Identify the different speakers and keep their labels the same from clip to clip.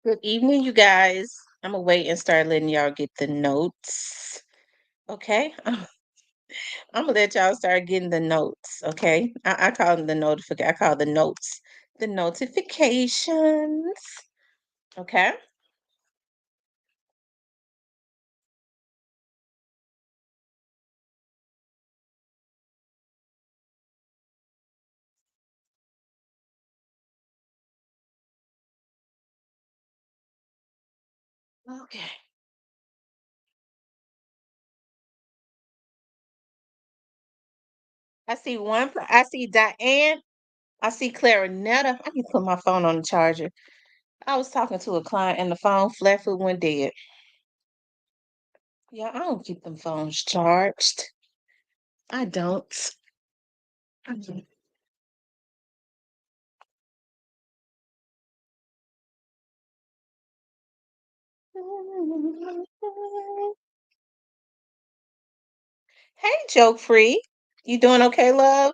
Speaker 1: Good evening, you guys. I'm gonna wait and start letting y'all get the notes. Okay. I'm gonna let y'all start getting the notes. Okay. I call them the notification. I call the notes the notifications. Okay. Okay. I see one. I see Diane. I see Clarinetta. I can put my phone on the charger. I was talking to a client and the phone flat foot went dead. Yeah, I don't keep them phones charged. I don't. I don't. Hey, joke free. You doing okay, love?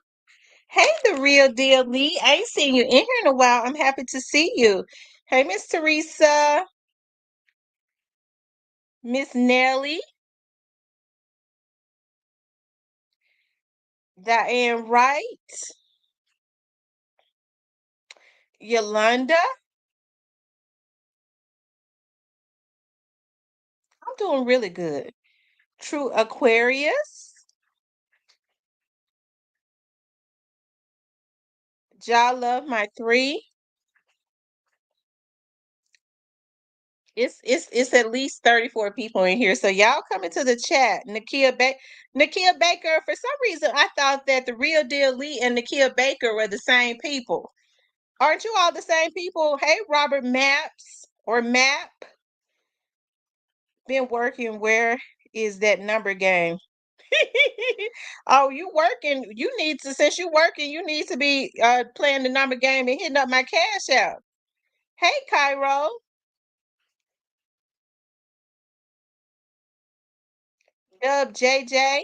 Speaker 1: Hey, the real deal, Lee. I ain't seen you in here in a while. I'm happy to see you. Hey, Miss Teresa, Miss Nelly, Diane Wright, Yolanda. I'm doing really good. True Aquarius, Ja Love My Three. It's at least 34 people in here. So y'all come into the chat. Nakia Baker, for some reason I thought that the real deal Lee and Nakia Baker were the same people. Aren't you all the same people? Hey, Robert Maps or Map. Been working. Where is that number game? Oh, you working. You need to, since you working, you need to be playing the number game and hitting up my cash out. Hey, Cairo. Dub JJ.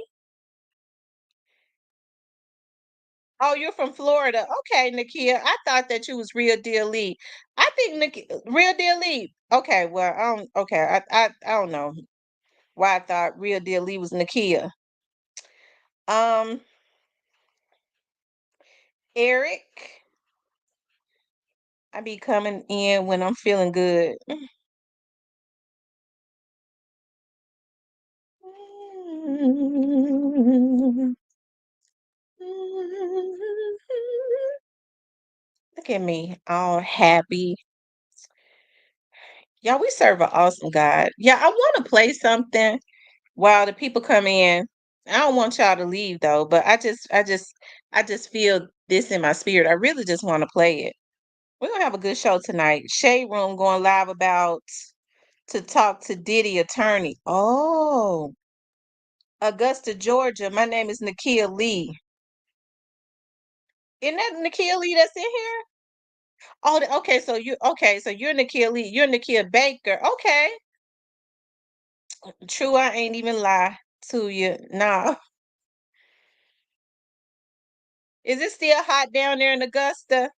Speaker 1: Oh, you're from Florida. Okay, Nakia. I thought that you was real deal Lee. I think real deal Lee. Okay, well, okay. I don't know why I thought real deal Lee was Nakia. Um, Eric. I be coming in when I'm feeling good. Look at me, all happy. Yeah, we serve an awesome God. Yeah, I want to play something while the people come in. I don't want y'all to leave though, but I just feel this in my spirit. I really just want to play it. We're gonna have a good show tonight. Shade Room going live about to talk to Diddy attorney. Oh, Augusta, Georgia. My name is Nakia Lee. Isn't that Nakia Lee that's in here? Oh, okay. So you're Nakia Lee. You're Nakia Baker. Okay. True, I ain't even lie to you. Nah. Is it still hot down there in Augusta?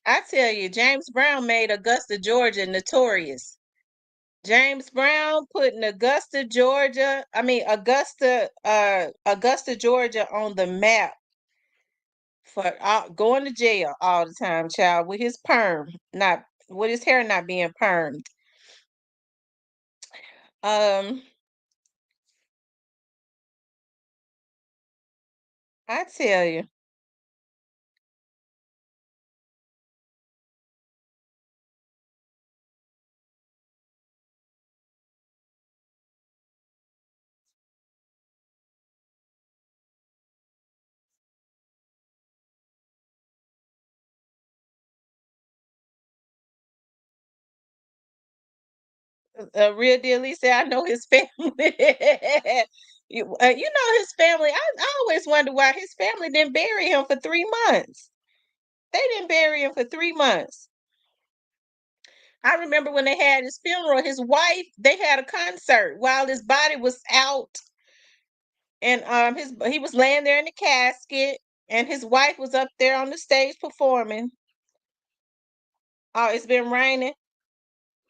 Speaker 1: I tell you, James Brown made Augusta, Georgia notorious. James Brown putting Augusta, Georgia on the map for going to jail all the time, child, with his perm, not with his hair not being permed. Um, I tell you, a real deal. He said, I know his family. You know his family. I always wonder why his family didn't bury him for 3 months. They didn't bury him for 3 months. I remember when they had his funeral, his wife, they had a concert while his body was out, and he was laying there in the casket, and his wife was up there on the stage performing. Oh, it's been raining.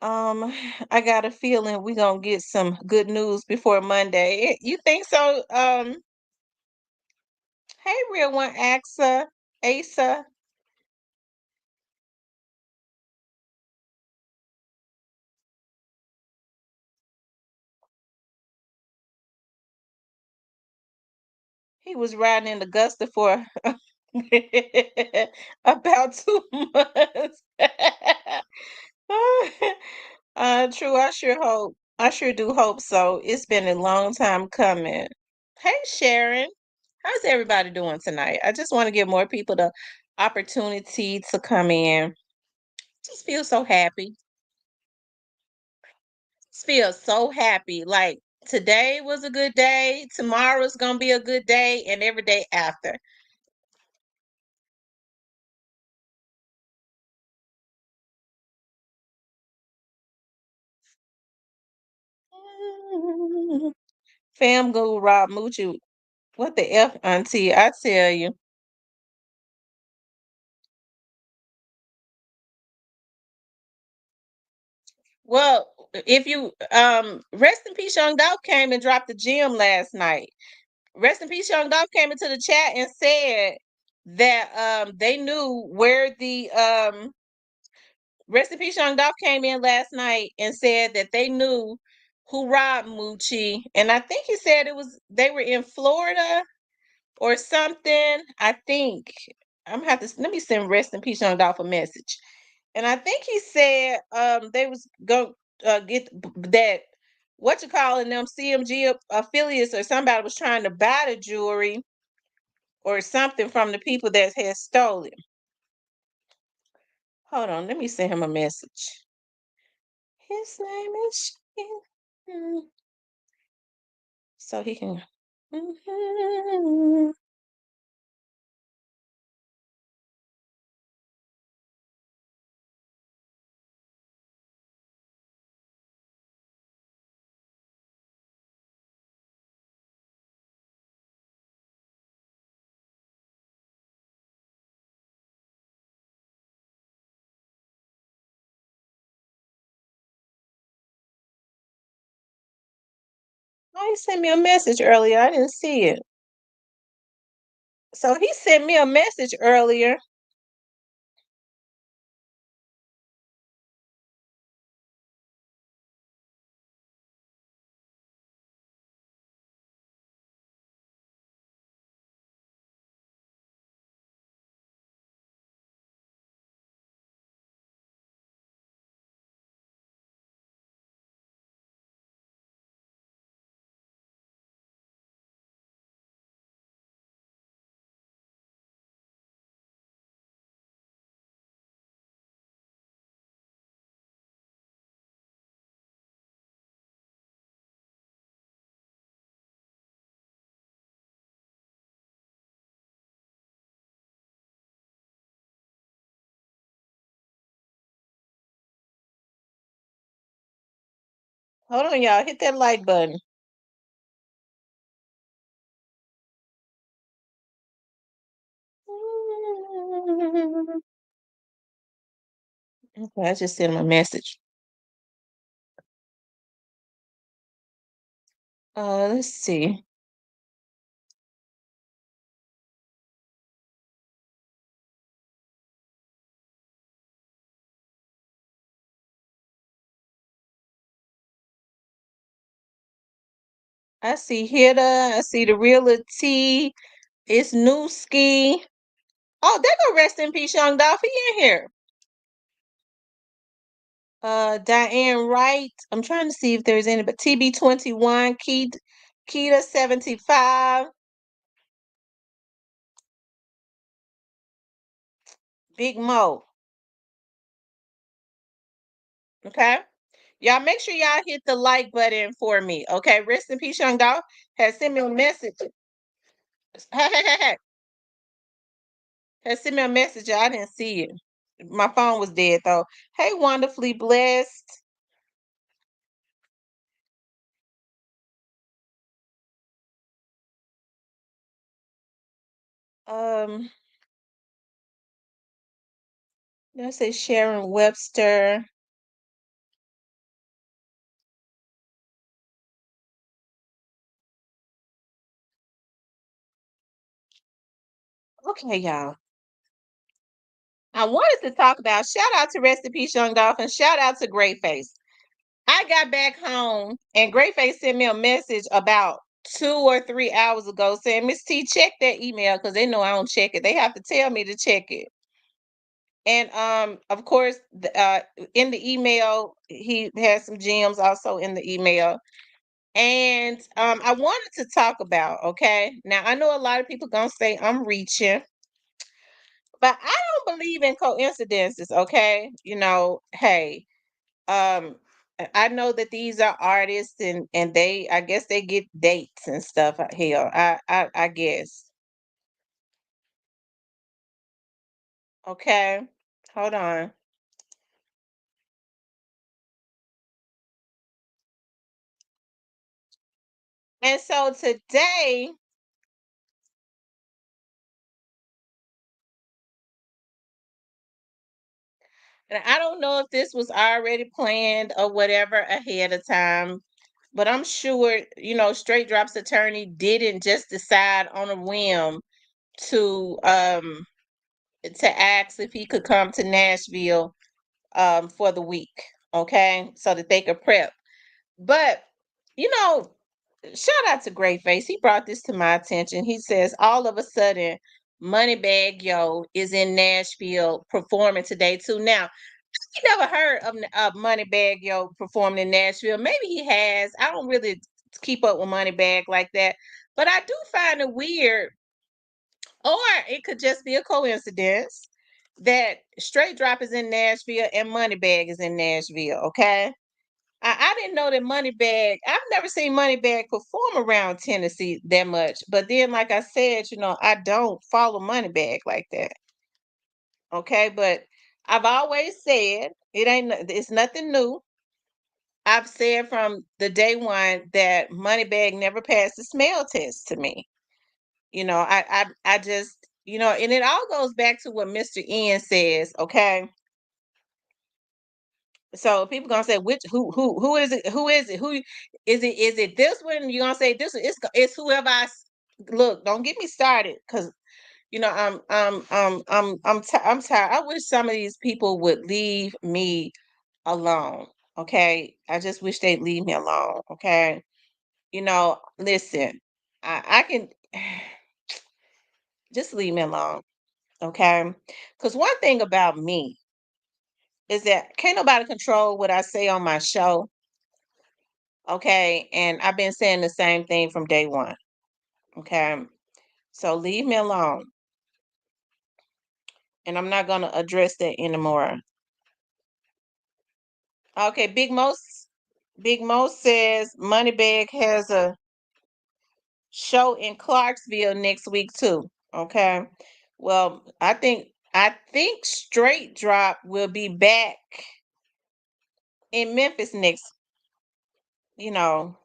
Speaker 1: Um, I got a feeling we gonna get some good news before Monday. You think so? Hey, real one, Asa. He was riding in Augusta for about 2 months. True. I sure do hope so. It's been a long time coming. Hey, Sharon. How's everybody doing tonight? I just want to give more people the opportunity to come in. Just feel so happy. Just feel so happy. Like today was a good day. Tomorrow's gonna be a good day, and every day after. Fam go Rob Muchi. What the F, Auntie? I tell you. Well, if you rest in peace, Young Dolph came and dropped the gym last night. Rest in peace, Young Dolph came into the chat and said that they knew where the rest in peace, Young Dolph came in last night and said that they knew who robbed Moochie. And I think he said it was they were in Florida or something. I think I'm gonna have to let me send rest in peace Young Dolph a message. And I think he said they was go get that what you calling them CMG affiliates or somebody was trying to buy the jewelry or something from the people that had stolen. Hold on, let me send him a message. His name is so he can. Oh, he sent me a message earlier. I didn't see it. So he sent me a message earlier. Hold on, y'all. Hit that like button. Okay, I just sent him a message. Let's see. I see Hitta. I see the real T. It's Newski. Oh, they go rest in peace, Young Dolph. He in here. Diane Wright. I'm trying to see if there's any, but TB21, Keita 75, Big Mo. Okay. Y'all make sure y'all hit the like button for me. Okay. Rest in peace, Young Dolph has sent me a message. Hey. Has sent me a message. I didn't see it. My phone was dead though. Hey, wonderfully blessed. Um, Let's say Sharon Webster. Okay, y'all. I wanted to talk about shout out to Rest in Peace Young Dolph and shout out to Great Face. I got back home and Great Face sent me a message about 2 or 3 hours ago saying, Miss T, check that email because they know I don't check it. They have to tell me to check it. And of course, in the email, he has some gems also in the email. And I wanted to talk about, okay. Now I know a lot of people gonna say I'm reaching, but I don't believe in coincidences, okay? Hey, um I know that these are artists and they I guess they get dates and stuff. Hell, I guess. Okay. Hold on. And so today, and I don't know if this was already planned or whatever ahead of time, but I'm sure, Straight Drop's attorney didn't just decide on a whim to ask if he could come to Nashville for the week, okay, so that they could prep. But you know, shout out to Great Face. He brought this to my attention. He says all of a sudden, Moneybaggyo is in Nashville performing today too. Now, I never heard of Moneybaggyo performing in Nashville. Maybe he has. I don't really keep up with Moneybag like that, but I do find it weird, or it could just be a coincidence that Straight Drop is in Nashville and Moneybag is in Nashville. Okay. I didn't know that Moneybag. I've never seen Moneybag perform around Tennessee that much. But then, like I said, I don't follow Moneybag like that. Okay, but I've always said it's nothing new. I've said from the day one that Moneybag never passed the smell test to me. I just and it all goes back to what Mr. Ian says. Okay, so people gonna say which who is it? Who is it? Who is it? Is it this one? You're gonna say this one? It's whoever look. Don't get me started, because I'm tired. I wish some of these people would leave me alone. Okay, I just wish they'd leave me alone. Okay, listen, I can just leave me alone. Okay, because one thing about me is that can't nobody control what I say on my show. Okay. And I've been saying the same thing from day one. Okay. So leave me alone. And I'm not going to address that anymore. Okay. Big Mo says Moneybag has a show in Clarksville next week too. Okay. Well, I think Straight Drop will be back in Memphis next, you know,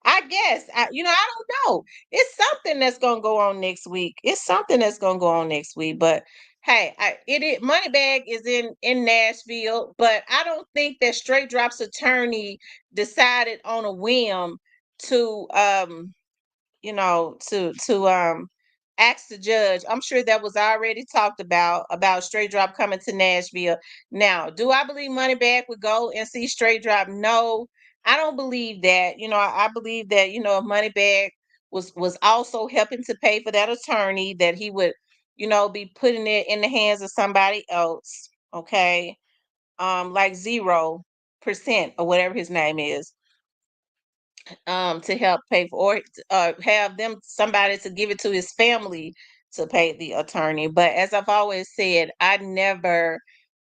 Speaker 1: I guess I don't know. It's something that's gonna go on next week. It's something that's gonna go on next week. But hey, Moneybag is in Nashville, but I don't think that Straight Drop's attorney decided on a whim to ask the judge. I'm sure that was already talked about Straight Drop coming to Nashville. Now, do I believe Moneybag would go and see Straight Drop? No, I don't believe that. I believe that, if Moneybag was also helping to pay for that attorney, that he would, be putting it in the hands of somebody else. Okay. Like 0% or whatever his name is, to help pay for, or have them somebody to give it to his family to pay the attorney. But as I've always said, I never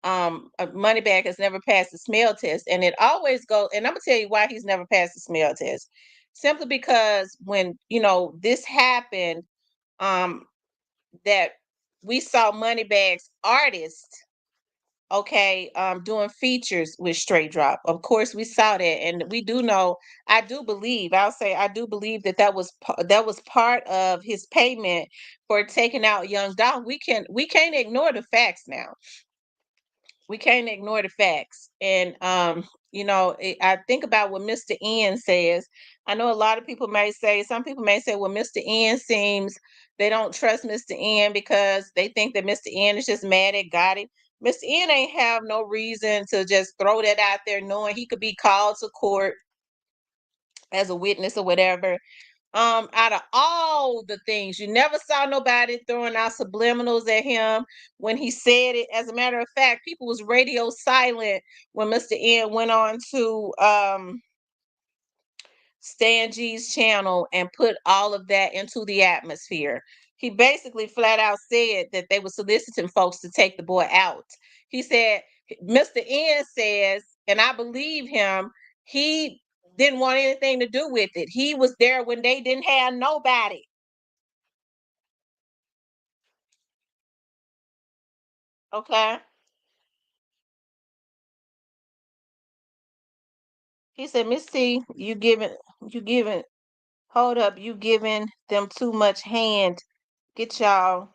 Speaker 1: Moneybag has never passed the smell test, and it always go, and I'm gonna tell you why he's never passed the smell test. Simply because when this happened, um that we saw Moneybag's artist, okay, doing features with Straight Drop. Of course, we saw that, and we do know. I do believe that that was part of his payment for taking out Young Dolph. We can't ignore the facts now. We can't ignore the facts. And I think about what Mr. N says. I know a lot of people may say, some people may say, well, Mr. N seems they don't trust Mr. N because they think that Mr. N is just mad at Gotti. Mr. N ain't have no reason to just throw that out there, knowing he could be called to court as a witness or whatever. Out of all the things, you never saw nobody throwing out subliminals at him when he said it. As a matter of fact, people was radio silent when Mr. N went on to Stan G's channel and put all of that into the atmosphere. He basically flat out said that they were soliciting folks to take the boy out. He said, Mr. N says, and I believe him, he didn't want anything to do with it. He was there when they didn't have nobody. Okay. He said, Miss T, you giving, hold up, you giving them too much hand. Get y'all.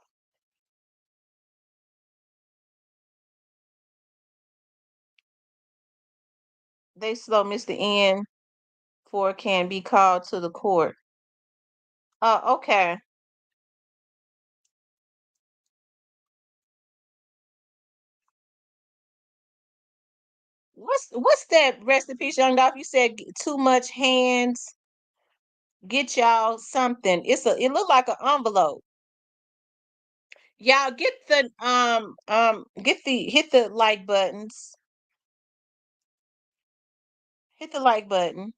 Speaker 1: They slow Mr. N for can be called to the court. Okay. What's that recipe, Young Dolph? You said too much hands. Get y'all something. It looked like an envelope. Y'all get the hit the like buttons. Hit the like button.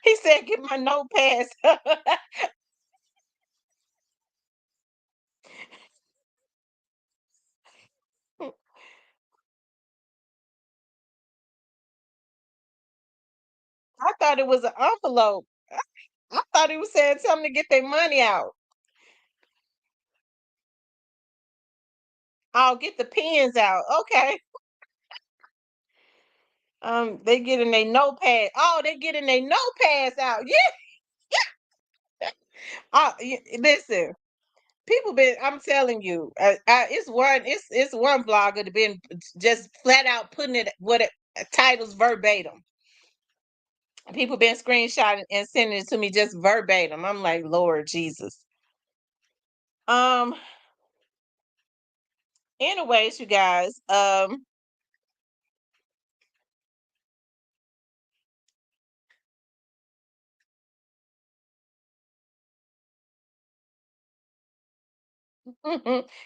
Speaker 1: He said, "Get my notepads." I thought it was an envelope. I thought he was saying tell them to get their money out. I'll get the pens out. Okay. They getting their notepad. Oh, they getting their notepads out. Yeah. Listen, people been. I'm telling you, it's one blogger that been just flat out putting it what it titles verbatim. People been screenshotting and sending it to me just verbatim. I'm like, Lord Jesus. Um. Anyways, you guys.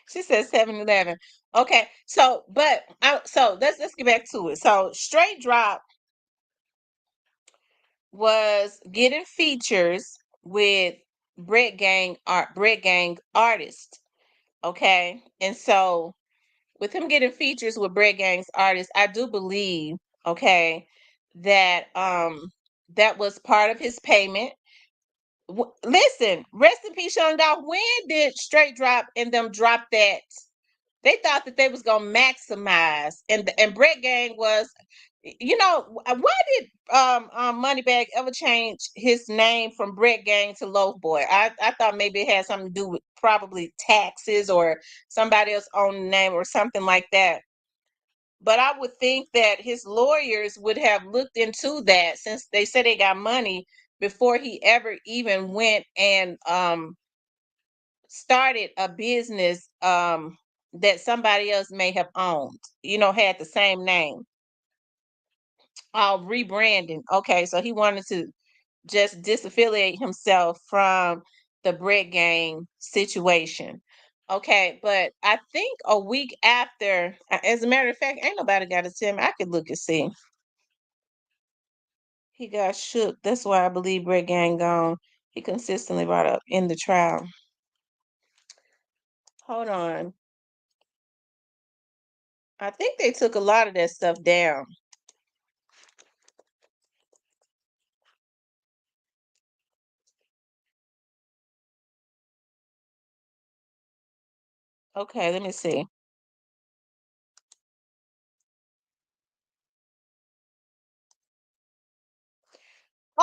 Speaker 1: She says 7-Eleven. Okay, so let's get back to it. So Straight Drop was getting features with Brett Gang artists. Okay. And so with him getting features with Brett Gang's artists, I do believe, okay, that that was part of his payment. Listen, rest in peace, Young Dog. When did Straight Drop and them drop that? They thought that they was gonna maximize, and Brett Gang was, why did Moneybag ever change his name from Brett Gang to Loaf Boy? I thought maybe it had something to do with probably taxes or somebody else owned the name or something like that. But I would think that his lawyers would have looked into that since they said they got money before he ever even went and started a business that somebody else may have owned, had the same name. Rebranding. Okay, so he wanted to just disaffiliate himself from the Bread Gang situation. Okay, but I think a week after, as a matter of fact, ain't nobody got to tell me. I could look and see. He got shook. That's why I believe Bread Gang gone. He consistently brought up in the trial. Hold on. I think they took a lot of that stuff down. Okay, let me see.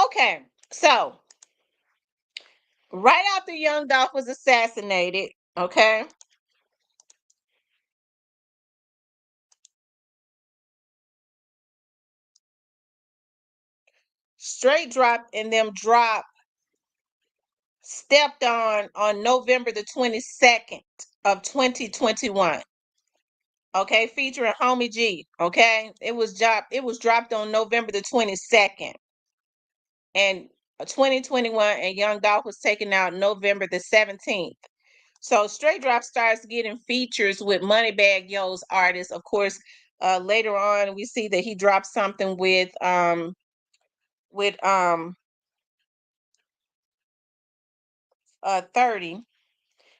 Speaker 1: Okay, so Right after young Dolph was assassinated, okay, Straight Drop and them drop stepped on November the 22nd of 2021. Okay, featuring Homie G. Okay, it was dropped on November the 22nd, and 2021, and Young Dolph was taken out November the 17th. So Straight Drop starts getting features with Moneybaggyo's artists. Of course, later on we see that he dropped something with 30.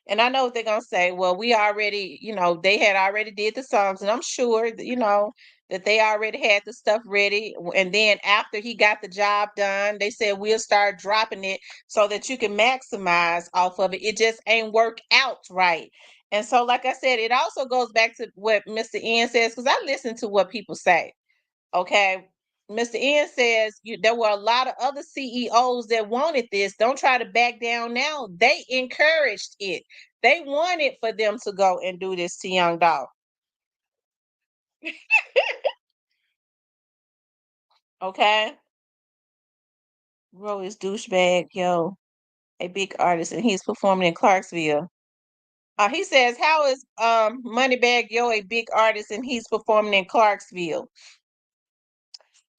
Speaker 1: And I know what they're gonna say. Well, we already, they had already did the songs, and I'm sure that, that they already had the stuff ready. And then after he got the job done, they said we'll start dropping it so that you can maximize off of it. It just ain't work out right. And so, like I said, it also goes back to what Mr. N says, because I listen to what people say. Okay. Mr. N says there were a lot of other CEOs that wanted this. Don't try to back down now. They encouraged it. They wanted for them to go and do this to Young Dolph. Okay. Bro is douchebag, yo, a big artist, and he's performing in Clarksville. He says, how is Moneybag Yo a big artist and he's performing in Clarksville?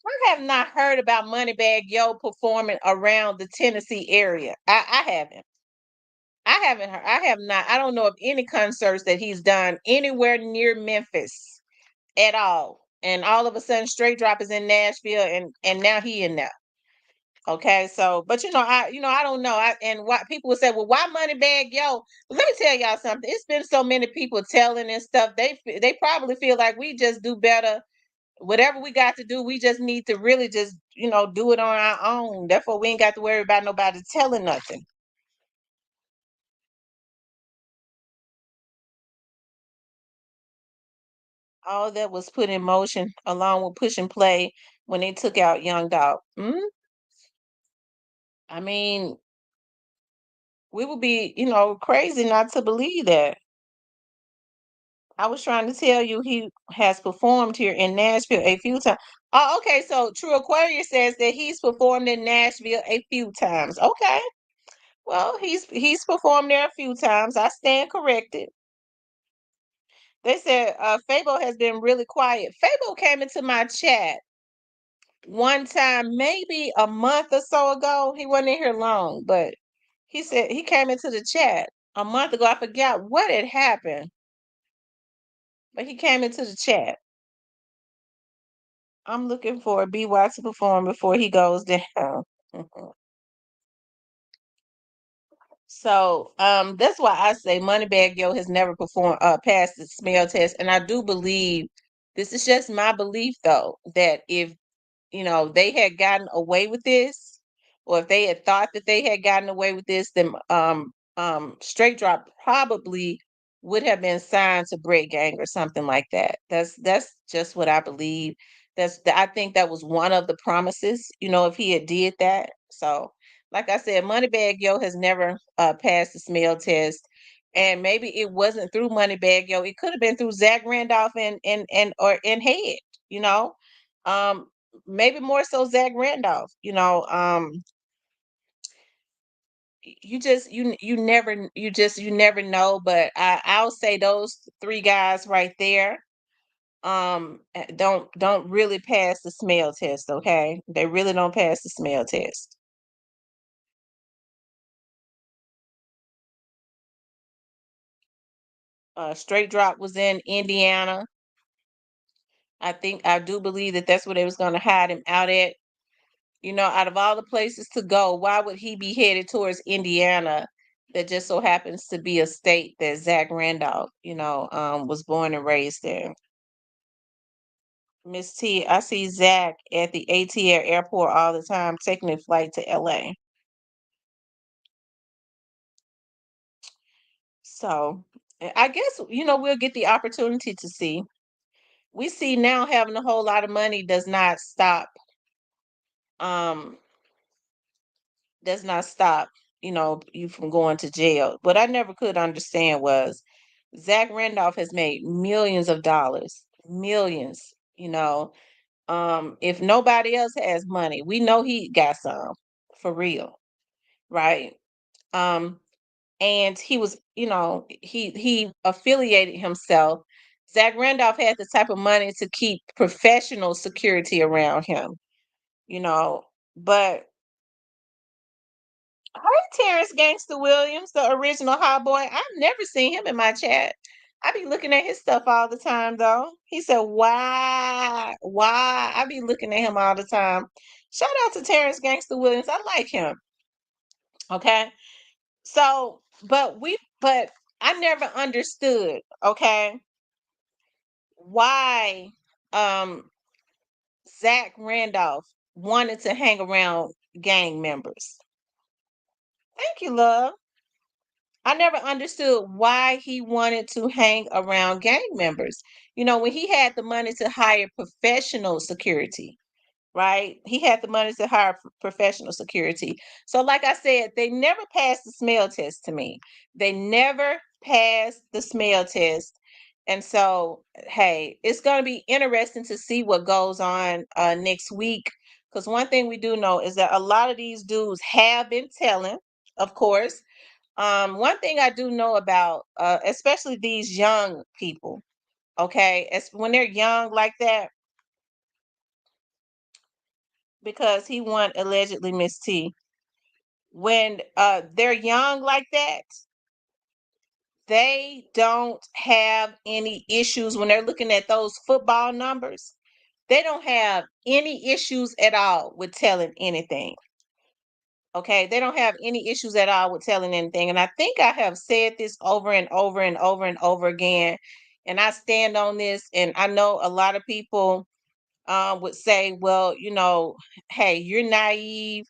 Speaker 1: I have not heard about Moneybag Yo performing around the Tennessee area. I haven't. I haven't heard. I have not. I don't know of any concerts that he's done anywhere near Memphis at all. And all of a sudden, Straight Drop is in Nashville, and now he in there. Okay, so but I don't know. And why people would say, well, why Moneybag Yo? Let me tell y'all something. It's been so many people telling and stuff. They probably feel like we just do better. Whatever we got to do, we just need to really just do it on our own. Therefore, we ain't got to worry about nobody telling nothing. All that was put in motion along with push and play when they took out Young Dog. I mean, we would be, crazy not to believe that. I was trying to tell you he has performed here in Nashville a few times. Oh, okay. So True Aquarius says that he's performed in Nashville a few times. Okay. Well, he's performed there a few times. I stand corrected. They said Fabo has been really quiet. Fabo came into my chat one time, maybe a month or so ago. He wasn't in here long, but he said he came into the chat a month ago. I forgot what had happened, but he came into the chat. I'm looking for BY to perform before he goes down. So that's why I say Moneybag Yo has never performed passed the smell test. And I do believe, this is just my belief though, that if they had gotten away with this, or if they had thought that they had gotten away with this, then Straight Drop probably would have been signed to Break Gang or something like that. That's just what I believe. I think that was one of the promises, if he had did that. So, like I said, Moneybag Yo has never passed the smell test. And maybe it wasn't through Moneybag Yo. It could have been through Zach Randolph and or in Head, you know. Um, Maybe more so Zach Randolph. You never know. But I'll say those three guys right there don't really pass the smell test. Okay, they really don't pass the smell test. Straight Drop was in Indiana. I do believe that that's where they was going to hide him out at. Out of all the places to go, why would he be headed towards Indiana? That just so happens to be a state that Zach Randolph, was born and raised there. Miss T, I see Zach at the ATL airport all the time, taking a flight to LA. So I guess, we'll get the opportunity to see. We see now having a whole lot of money um does not stop you from going to jail. What I never could understand was Zach Randolph has made millions of dollars, millions. If nobody else has money, we know he got some for real, right? Um, and he was, he affiliated himself. Zach Randolph had the type of money to keep professional security around him, you know. But hey, Terrence Gangster Williams, the original hot boy. I've never seen him in my chat. I be looking at his stuff all the time, though. He said, "Why? Why?" I be looking at him all the time. Shout out to Terrence Gangster Williams. I like him. Okay. So, but I never understood, okay, why um Zach Randolph wanted to hang around gang members. Thank you, love. I never understood why he wanted to hang around gang members. When he had the money to hire professional security, right? He had the money to hire professional security. So, like I said, they never passed the smell test to me. They never passed the smell test. And so, hey, it's going to be interesting to see what goes on next week. Because one thing we do know is that a lot of these dudes have been telling, of course. One thing I do know about, especially these young people, okay, as when they're young like that, because he won allegedly Miss T. When they're young like that, they don't have any issues when they're looking at those football numbers. They don't have any issues at all with telling anything. Okay, they don't have any issues at all with telling anything. And I think I have said this over and over and over and over again. And I stand on this. And I know a lot of people would say, well, hey, you're naive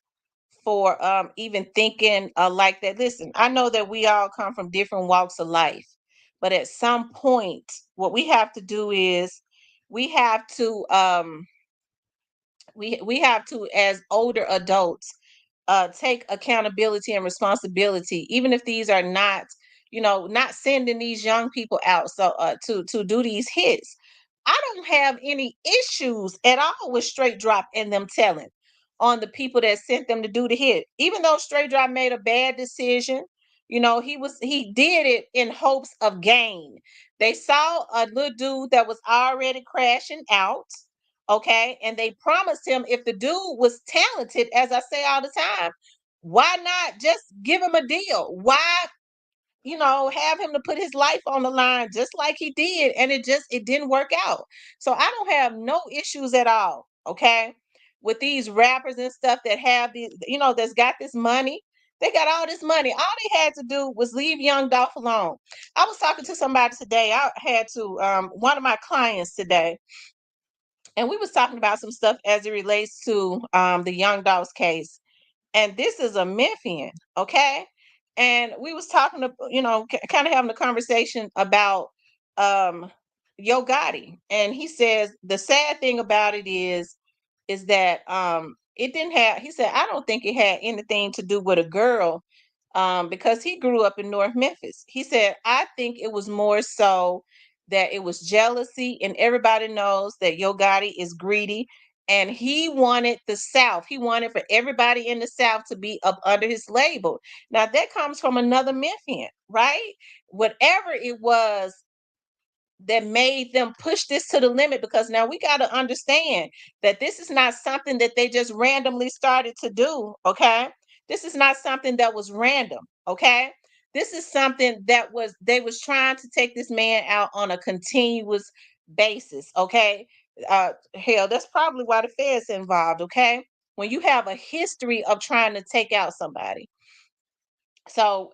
Speaker 1: for even thinking like that. Listen, I know that we all come from different walks of life, but at some point, what we have to do is we have to we have to, as older adults, take accountability and responsibility, even if these are not, not sending these young people out so to do these hits. I don't have any issues at all with Straight Drop and them telling on the people that sent them to do the hit. Even though Straight Drop made a bad decision, he did it in hopes of gain. They saw a little dude that was already crashing out. Okay. And they promised him if the dude was talented, as I say all the time, why not just give him a deal? Why, have him to put his life on the line just like he did? And it didn't work out. So I don't have no issues at all. Okay. With these rappers and stuff that have these, that's got this money. They got all this money. All they had to do was leave young Dolph alone. I was talking to somebody today. I had to, one of my clients today, and we was talking about some stuff as it relates to the Young Dolph's case. And this is a Memphian, okay? And we was talking to, kind of having a conversation about um Yo Gotti. And he says the sad thing about it is that it didn't have, he said, I don't think it had anything to do with a girl, because he grew up in North Memphis. He said, I think it was more so that it was jealousy, and everybody knows that Yo Gotti is greedy, and he wanted the South. He wanted for everybody in the South to be up under his label. Now that comes from another Memphian, right? Whatever it was that made them push this to the limit, because now we got to understand that this is not something that they just randomly started to do. Okay, this is not something that was random. Okay, this is something that was, they was trying to take this man out on a continuous basis. Okay, hell, that's probably why the feds involved. Okay, when you have a history of trying to take out somebody. So,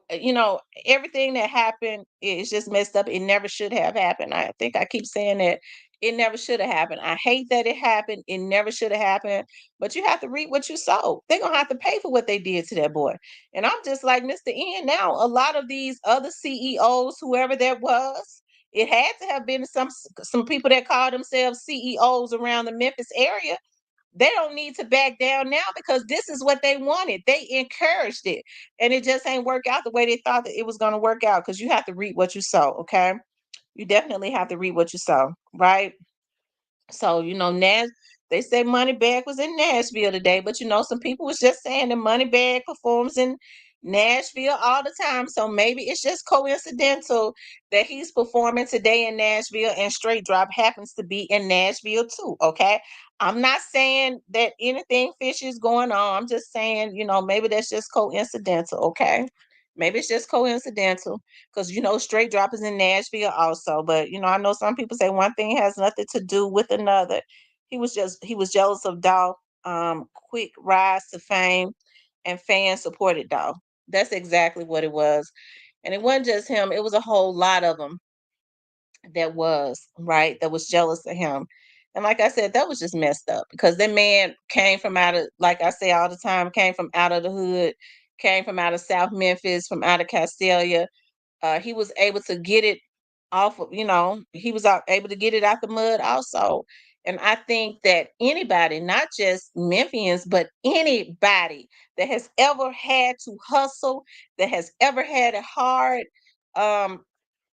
Speaker 1: everything that happened is just messed up. It never should have happened. I think I keep saying that it never should have happened. I hate that it happened. It never should have happened. But you have to reap what you sow. They're gonna have to pay for what they did to that boy. And I'm just like Mr. N now. A lot of these other CEOs, whoever that was, it had to have been some people that called themselves CEOs around the Memphis area. They don't need to back down now because this is what they wanted. They encouraged it, and it just ain't work out the way they thought that it was going to work out. Because you have to reap what you sow. Okay, you definitely have to reap what you sow, right? So, Nash, they say Moneybag was in Nashville today, but some people was just saying that Moneybag performs in Nashville all the time. So maybe it's just coincidental that he's performing today in Nashville and Straight Drop happens to be in Nashville too. Okay. I'm not saying that anything fishy is going on. I'm just saying, maybe that's just coincidental. Okay. Maybe it's just coincidental because straight drop is in Nashville also. But I know some people say one thing has nothing to do with another. He was jealous of Dolph quick rise to fame, and fans supported Dolph. That's exactly what it was. And it wasn't just him, it was a whole lot of them that was right, that was jealous of him. And like I said, that was just messed up because that man came from out of, like I say all the time, came from out of the hood, came from out of South Memphis, from out of Castelia. He was able to get it off of, he was able to get it out the mud also. And I think that anybody, not just Memphians, but anybody that has ever had to hustle, that has ever had it hard, um,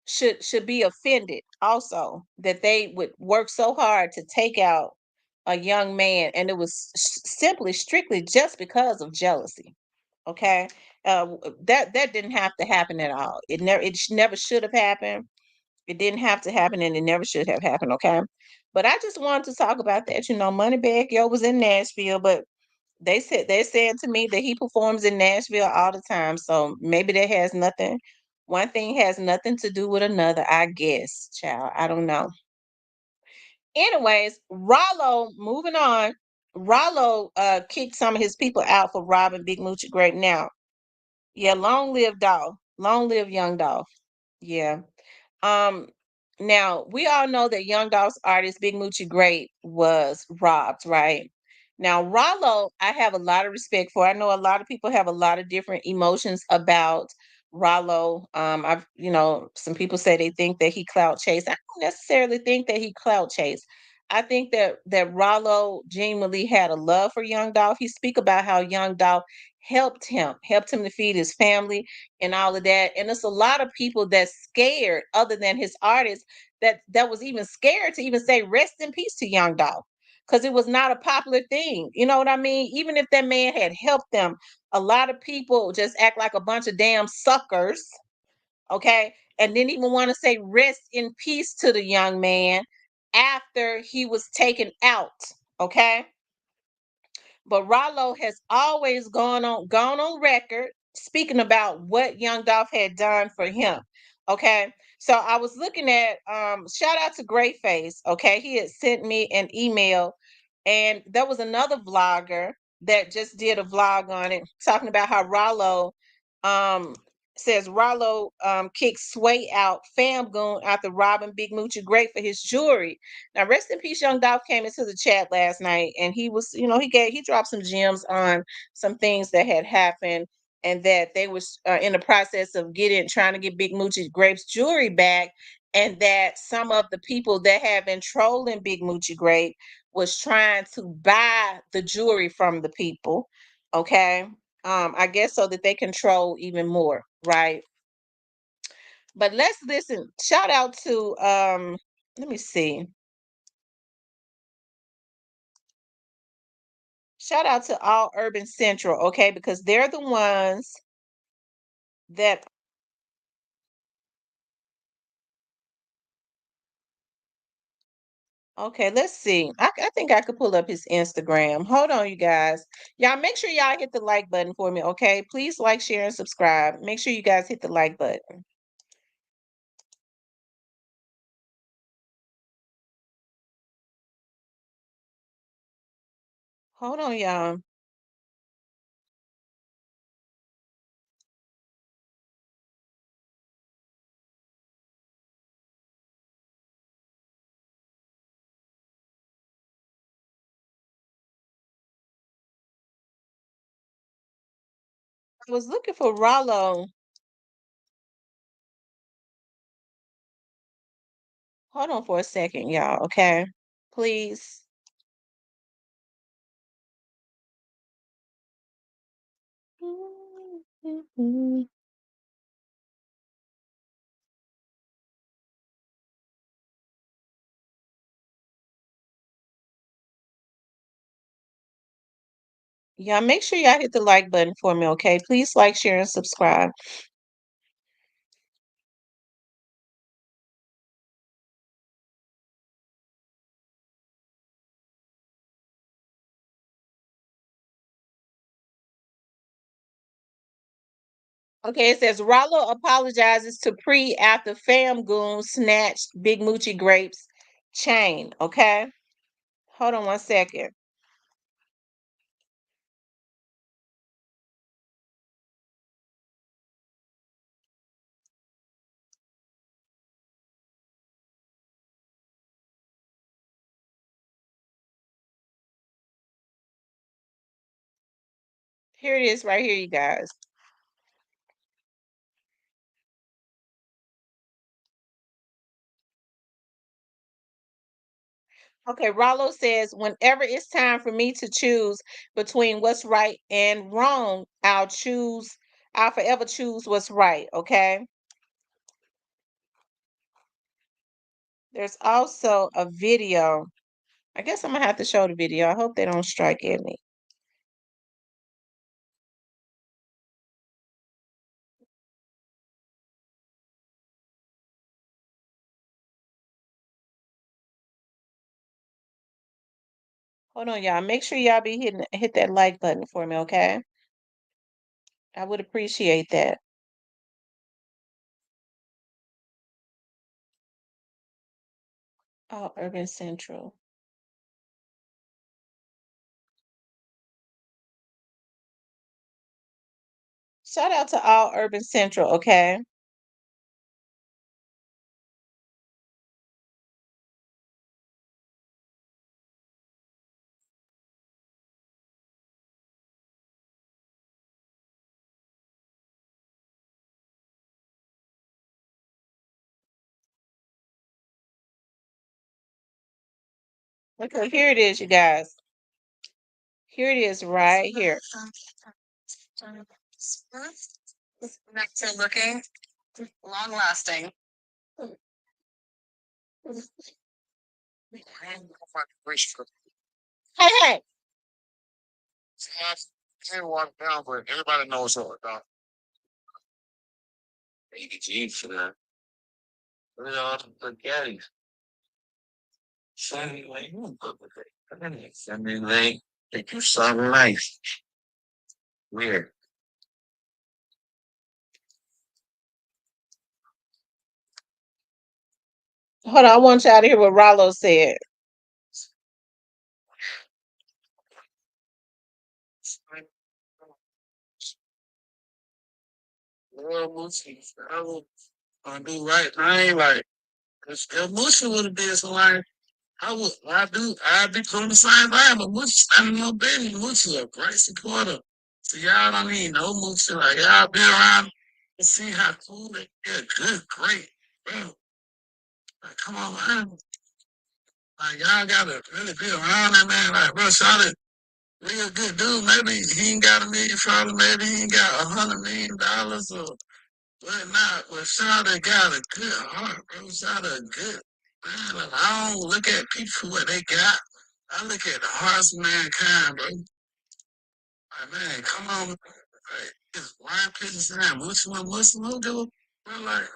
Speaker 1: should be offended also that they would work so hard to take out a young man, and it was simply strictly just because of jealousy. Okay, that didn't have to happen at all. It never should have happened. It didn't have to happen, and it never should have happened. Okay, but I just wanted to talk about that. Moneybag was in Nashville, but they're saying to me that he performs in Nashville all the time. So maybe that has nothing. One thing has nothing to do with another. I guess, child. I don't know. Anyways, Ralo, moving on. Ralo kicked some of his people out for robbing Big Muchi Grape. Now, yeah, long live Dolph. Long live young Dolph. Yeah. Um, Now we all know that Young Dolph's artist Big Muchi Great was robbed, right? Now Rallo, I have a lot of respect for. I know a lot of people have a lot of different emotions about Rallo. I've some people say they think that he clout chase. I don't necessarily think that he clout chase. I think that Rallo genuinely had a love for Young Dolph. He speak about how Young Dolph helped him to feed his family and all of that. And it's a lot of people that's scared, other than his artists, that was even scared to even say rest in peace to Young Dolph because it was not a popular thing. You know what I mean? Even if that man had helped them, a lot of people just act like a bunch of damn suckers, okay? And didn't even want to say rest in peace to the young man after he was taken out, okay? But Rallo has always gone on record speaking about what Young Dolph had done for him. Okay. So I was looking at shout out to Greatface. Okay. He had sent me an email, and there was another vlogger that just did a vlog on it talking about how Rallo um says Rallo kicks Sway out, fam goon after robbing Big Moochie Great for his jewelry. Now, rest in peace, Young Dolph came into the chat last night, and he was, he dropped some gems on some things that had happened, and that they was in the process of trying to get Big Moochie Grape's jewelry back, and that some of the people that have been trolling Big Moochie Grape was trying to buy the jewelry from the people. Okay, I guess so that they control even more, right? But let's listen. Shout out to let me see. Shout out to all Urban Central, okay? Because they're the ones that, okay, let's see. I think I could pull up his Instagram. Hold on, you guys. Y'all make sure y'all hit the like button for me, okay? Please like, share, and subscribe. Make sure you guys hit the like button. Hold on, y'all. I was looking for Rallo. Hold on for a second, y'all, okay? Please. Mm. Yeah, make sure y'all hit the like button for me, okay? Please like, share, and subscribe. Okay, it says Ralo apologizes to Pre after fam goon snatched Big Muchi grapes chain. Okay, hold on 1 second. Here it is, right here, you guys. Okay, Rallo says, whenever it's time for me to choose between what's right and wrong, I'll forever choose what's right. Okay. There's also a video. I guess I'm gonna have to show the video. I hope they don't strike at me. Hold on, y'all. Make sure y'all be hit that like button for me, okay? I would appreciate that. Oh, Urban Central. Shout out to all Urban Central, okay? Okay, here it is, you guys. Here it is right here. Connected looking, long lasting. Hey, hey. Everybody knows what about ADG for that. Look at all the spaghetti. Sunny Lake. Sunny Lake. Think you something nice. Weird. Hold on, I want y'all to hear what Rallo said. Well, Musi, I will do right. I ain't like, cause if Musi would have been some like, I'd be doing the same thing, but Musi standing on business. Musi a great supporter. So y'all don't need no Musi. Like, y'all be around and see how cool they get. Good, great, bro. Like, come on, man. Like, y'all gotta really be around that man. Like, bro, shout it. Real good dude. Maybe he ain't got $1 million, maybe he ain't got $100 million or but not, but Shawty got a good heart, bro. Shawty a good man. Like, I don't look at people for what they got. I look at the hearts of mankind, bro. Like, man, come on. Like, it's Ryan Pitts saying Muslim, who do, bro, like,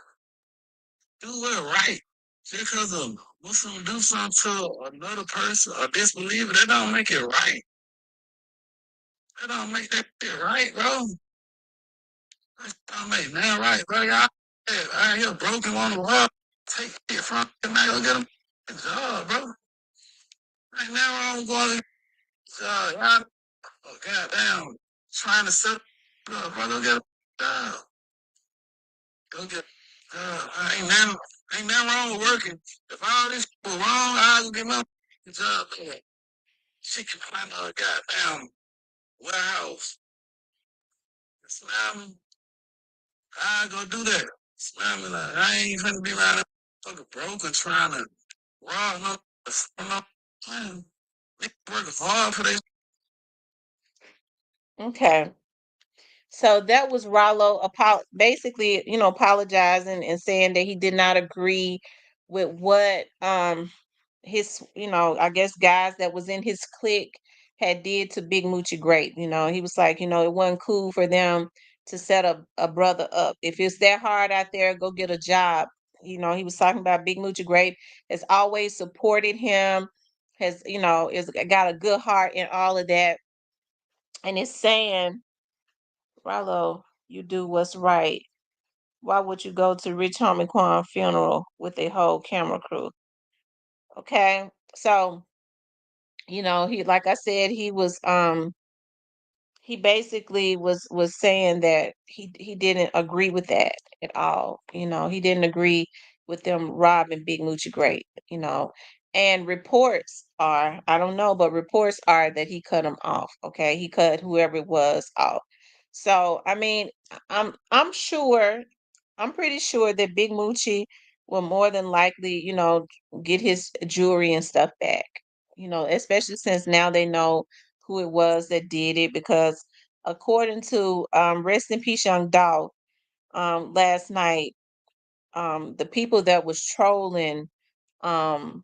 Speaker 1: do it right. Just because a Muslim do something to another person or disbeliever, that don't make it right. That don't make that shit right, bro. That don't make that right, bro. Y'all out here broken on the wall. Take it from him, man. Go get him a job, bro. Right now, I'm going to y'all, oh, goddamn, trying to set up, bro. Go get a job. Go get a job. Ain't nothing wrong with working. If all this was wrong, I'll get my job back. She can find a goddamn warehouse. Slam, I go do that. Slam me like, I ain't finna be around that fucking broke and trying to rob no, man. They work hard for their. Okay. So that was Rallo basically, apologizing and saying that he did not agree with what his, I guess guys that was in his clique had did to Big Muchi Great. He was like, it wasn't cool for them to set a brother up. If it's that hard out there, go get a job. He was talking about Big Muchi Great has always supported him, has, is got a good heart and all of that. And it's saying, Rallo, you do what's right. Why would you go to Rich Homie Quan funeral with a whole camera crew? Okay. So, he, like I said, he basically was saying that he didn't agree with that at all. He didn't agree with them robbing Big Moochie Great. And reports are, I don't know, but reports are that he cut him off. Okay, he cut whoever it was off. So I mean, I'm sure, I'm pretty sure that Big Moochie will more than likely, get his jewelry and stuff back. Especially since now they know who it was that did it, because according to rest in peace young Dolph, last night, the people that was trolling um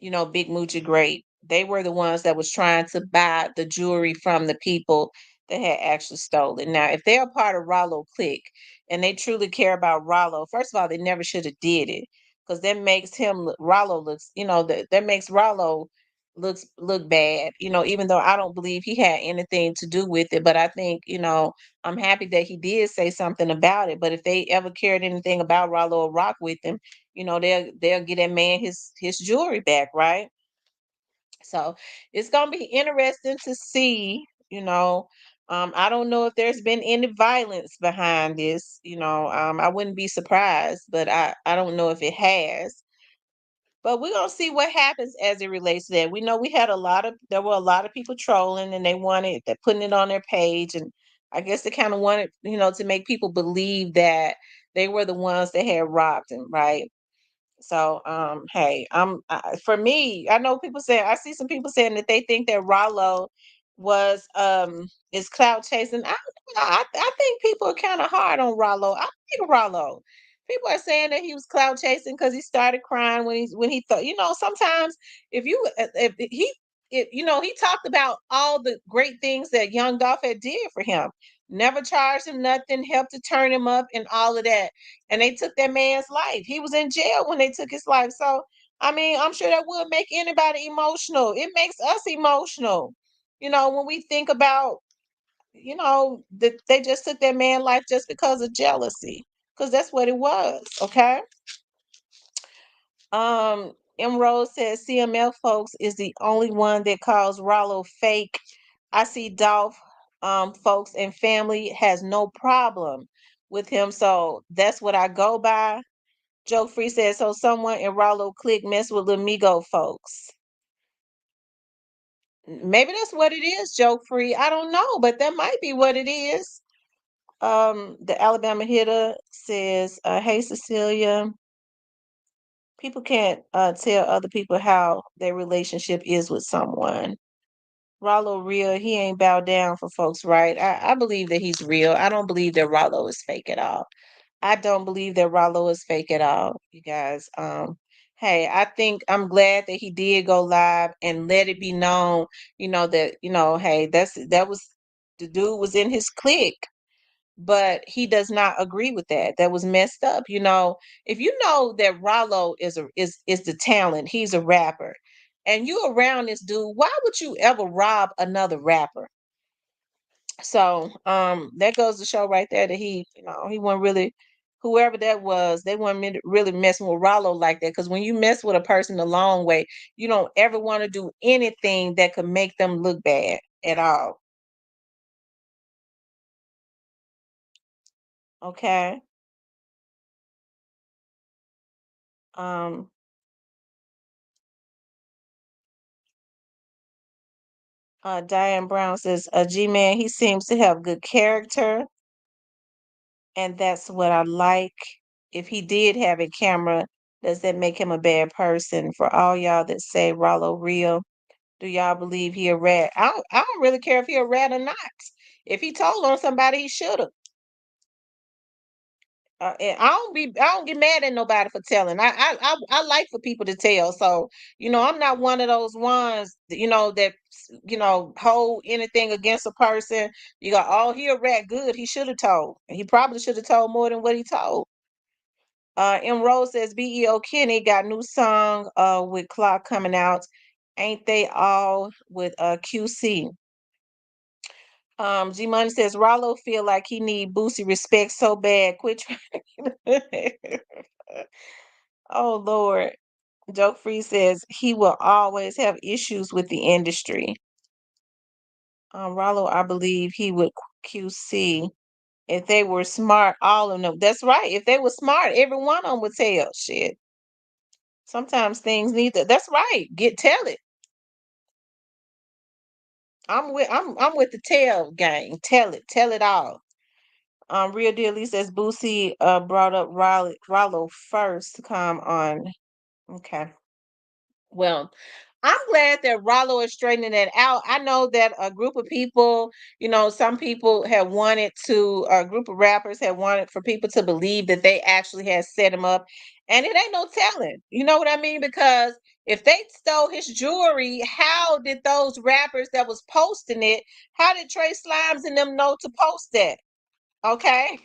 Speaker 1: Big Muji Great. They were the ones that was trying to buy the jewelry from the people that had actually stolen. Now, if they're a part of Ralo clique and they truly care about Ralo, first of all, they never should have did it, because that makes Ralo looks, that makes Ralo look bad. Even though I don't believe he had anything to do with it, but I think, I'm happy that he did say something about it. But if they ever cared anything about Ralo or rock with him, they'll get that man his jewelry back, right? So it's gonna be interesting to see. I don't know if there's been any violence behind this. I wouldn't be surprised, but I don't know if it has. But we're gonna see what happens as it relates to that. We know there were a lot of people trolling, and they're putting it on their page, and I guess they kind of wanted, to make people believe that they were the ones that had robbed him, right? So, hey, for me, I know people say, I see some people saying that they think that Rollo is clout chasing. I think people are kind of hard on Rollo. I think Rollo. People are saying that he was clout chasing because he started crying when he thought, sometimes if he he talked about all the great things that Young Dolph had did for him. Never charged him nothing, helped to turn him up and all of that, and they took that man's life. He was in jail when they took his life. So, I mean, I'm sure that would make anybody emotional. It makes us emotional, when we think about, that they just took that man's life just because of jealousy, because that's what it was. Okay. Emerald says CML folks is the only one that calls Rollo fake. I see Dolph folks and family has no problem with him, so that's what I go by. Joke Free says, so someone in Ralo clique mess with Lamigo folks. Maybe that's what it is, Joke Free. I don't know, but that might be what it is. The Alabama hitter says, hey Cecilia, people can't tell other people how their relationship is with someone. Rallo real, he ain't bow down for folks, right? I believe that he's real. I don't believe that Rallo is fake at all. I don't believe that Rallo is fake at all, you guys. Hey, I think I'm glad that he did go live and let it be known, that, hey, that was the dude was in his clique, but he does not agree with that. That was messed up. If you know that Rallo is the talent, he's a rapper, and you around this dude, why would you ever rob another rapper? So that goes to show right there that he wasn't really, whoever that was, they weren't really messing with Rollo like that. Because when you mess with a person the long way, you don't ever want to do anything that could make them look bad at all. Okay. Um Diane Brown says, G Man, he seems to have good character, and that's what I like. If he did have a camera, does that make him a bad person? For all y'all that say Rollo real, do y'all believe he a rat? I don't really care if he a rat or not. If he told on somebody, he should have. And I don't get mad at nobody for telling. I like for people to tell. So I'm not one of those ones that hold anything against a person. You got, oh, he a rat, good. He should have told. He probably should have told more than what he told. M Rose says BEO Kenny got new song with Clock coming out. Ain't they all with QC? G Money says Ralo feel like he need Boosie respect so bad. Quit trying. Oh Lord. Joke Free says he will always have issues with the industry. Ralo, I believe he would QC if they were smart. All of them. That's right. If they were smart, every one of them would tell. Shit. Sometimes things need to. That's right. Tell it. I'm with the tell gang. Tell it. Tell it all. Real deal. At least as Boosie brought up Rallo first to come on. Okay. Well, I'm glad that Rollo is straightening that out. I know that a group of people, some people have wanted to, a group of rappers have wanted for people to believe that they actually had set him up. And it ain't no telling. You know what I mean? Because if they stole his jewelry, how did those rappers that was posting it, how did Trey Slimes and them know to post that? Okay.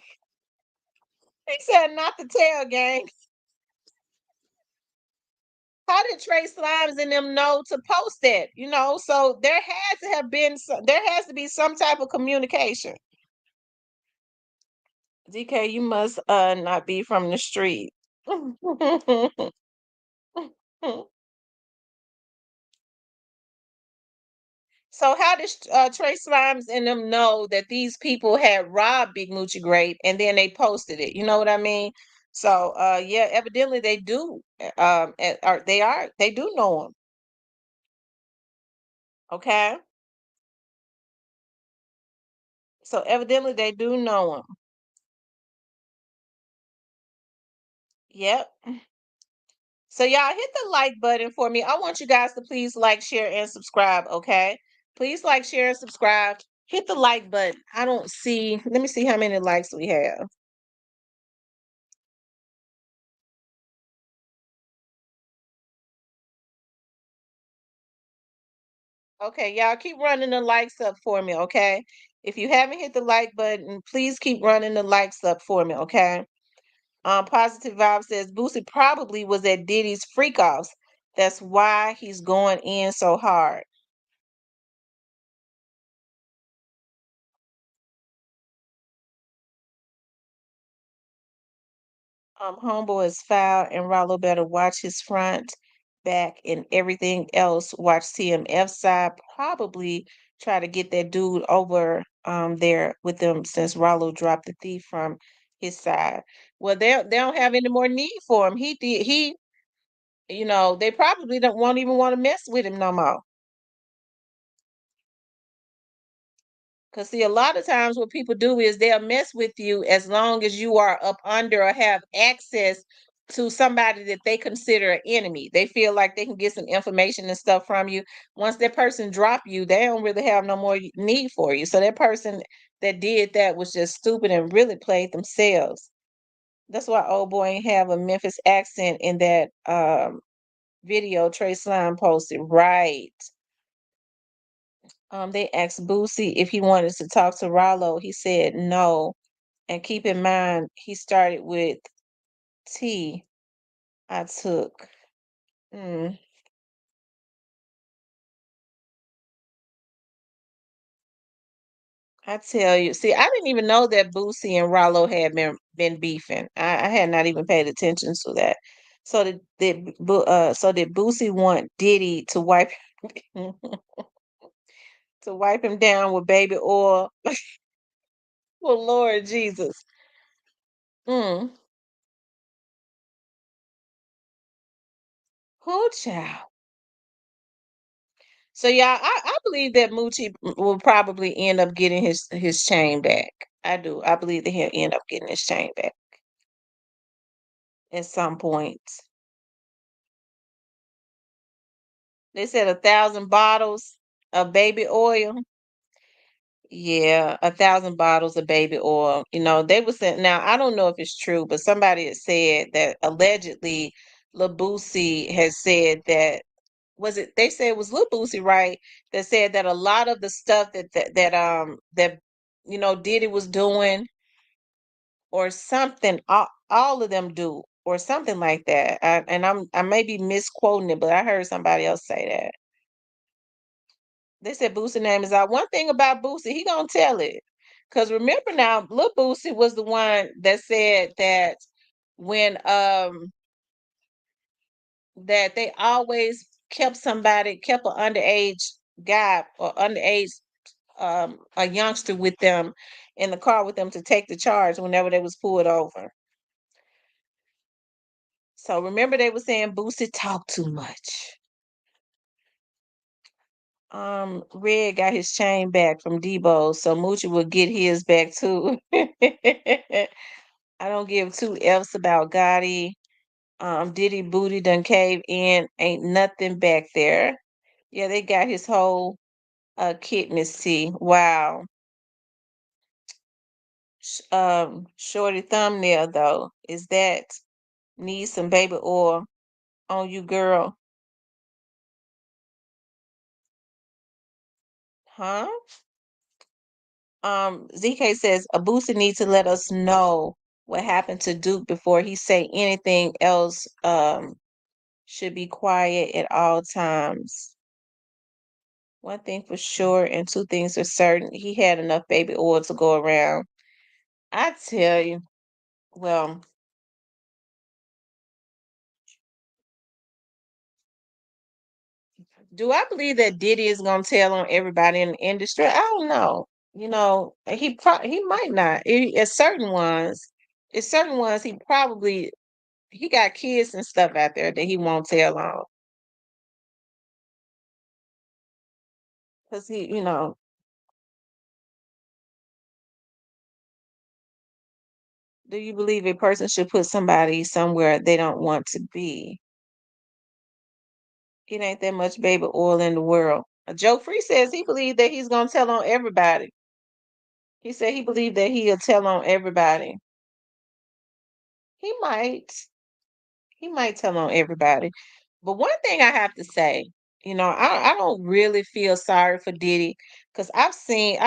Speaker 1: He said not to tell, gang. How did Trey Slimes and them know to post that? So there has to be some type of communication. DK, you must not be from the street. So how did Trey Slimes and them know that these people had robbed Big Muchi Grape and then they posted it? You know what I mean? So yeah, evidently they do. They do know him. Okay. So evidently they do know him. Yep. So y'all hit the like button for me. I want you guys to please like, share, and subscribe, okay? Please like, share, and subscribe. Hit the like button. I don't see, let me see how many likes we have. Okay, y'all keep running the likes up for me, okay? If you haven't hit the like button, please keep running the likes up for me, okay? Positive Vibe says Boosie probably was at Diddy's freak offs. That's why he's going in so hard. Homeboy is foul, and Rollo better watch his front, back, and everything else. Watch TMF side. Probably try to get that dude over there with them since Rollo dropped the thief from his side. Well, they don't have any more need for him. They probably don't won't even want to mess with him no more. Because, see, a lot of times what people do is they'll mess with you as long as you are up under or have access to somebody that they consider an enemy. They feel like they can get some information and stuff from you. Once that person drop you, they don't really have no more need for you. So that person that did that was just stupid and really played themselves. That's why old boy ain't have a Memphis accent in that video Trey Slime posted. Right. They asked Boosie if he wanted to talk to Rallo. He said no. And keep in mind, he started with T. I took. Mm, I tell you, see, I didn't even know that Boosie and Rallo had been beefing. I had not even paid attention to that. So did Boosie want Diddy to wipe to wipe him down with baby oil? Well, Lord Jesus. Mm. Who child? So yeah, I believe that Mucci will probably end up getting his chain back. I do. I believe that he'll end up getting his chain back at some point. They said 1,000 bottles of baby oil. Yeah, 1,000 bottles of baby oil. They was saying, now I don't know if it's true, but somebody had said that allegedly Lil Boosie has said that, was it, they said it was Lil Boosie, right? That said that a lot of the stuff that Diddy was doing or something, all of them do or something like that. I may be misquoting it, but I heard somebody else say that. They said Boosie name is out. One thing about Boosie, he gonna tell it. Cause remember now, Lil Boosie was the one that said that when that they always kept an underage guy or underage a youngster with them in the car with them to take the charge whenever they was pulled over. So remember they were saying Boosie talk too much. Red got his chain back from Debo, so Muchi will get his back too. I don't give two F's about Gotti. Diddy booty done cave in. Ain't nothing back there. Yeah, they got his whole kidney. See, wow. Shorty thumbnail though. Is that need some baby oil on you, girl? Huh? ZK says Abusa needs to let us know what happened to Duke before he say anything else. Should be quiet at all times. One thing for sure, and two things are certain. He had enough baby oil to go around. I tell you. Well, do I believe that Diddy is gonna tell on everybody in the industry? I don't know. He might not. At certain ones, he got kids and stuff out there that he won't tell on. Because do you believe a person should put somebody somewhere they don't want to be? It ain't that much baby oil in the world. Joe Free says he believes that he's gonna tell on everybody. He said he believed that he'll tell on everybody. He might. He might tell on everybody. But one thing I have to say, I don't really feel sorry for Diddy because I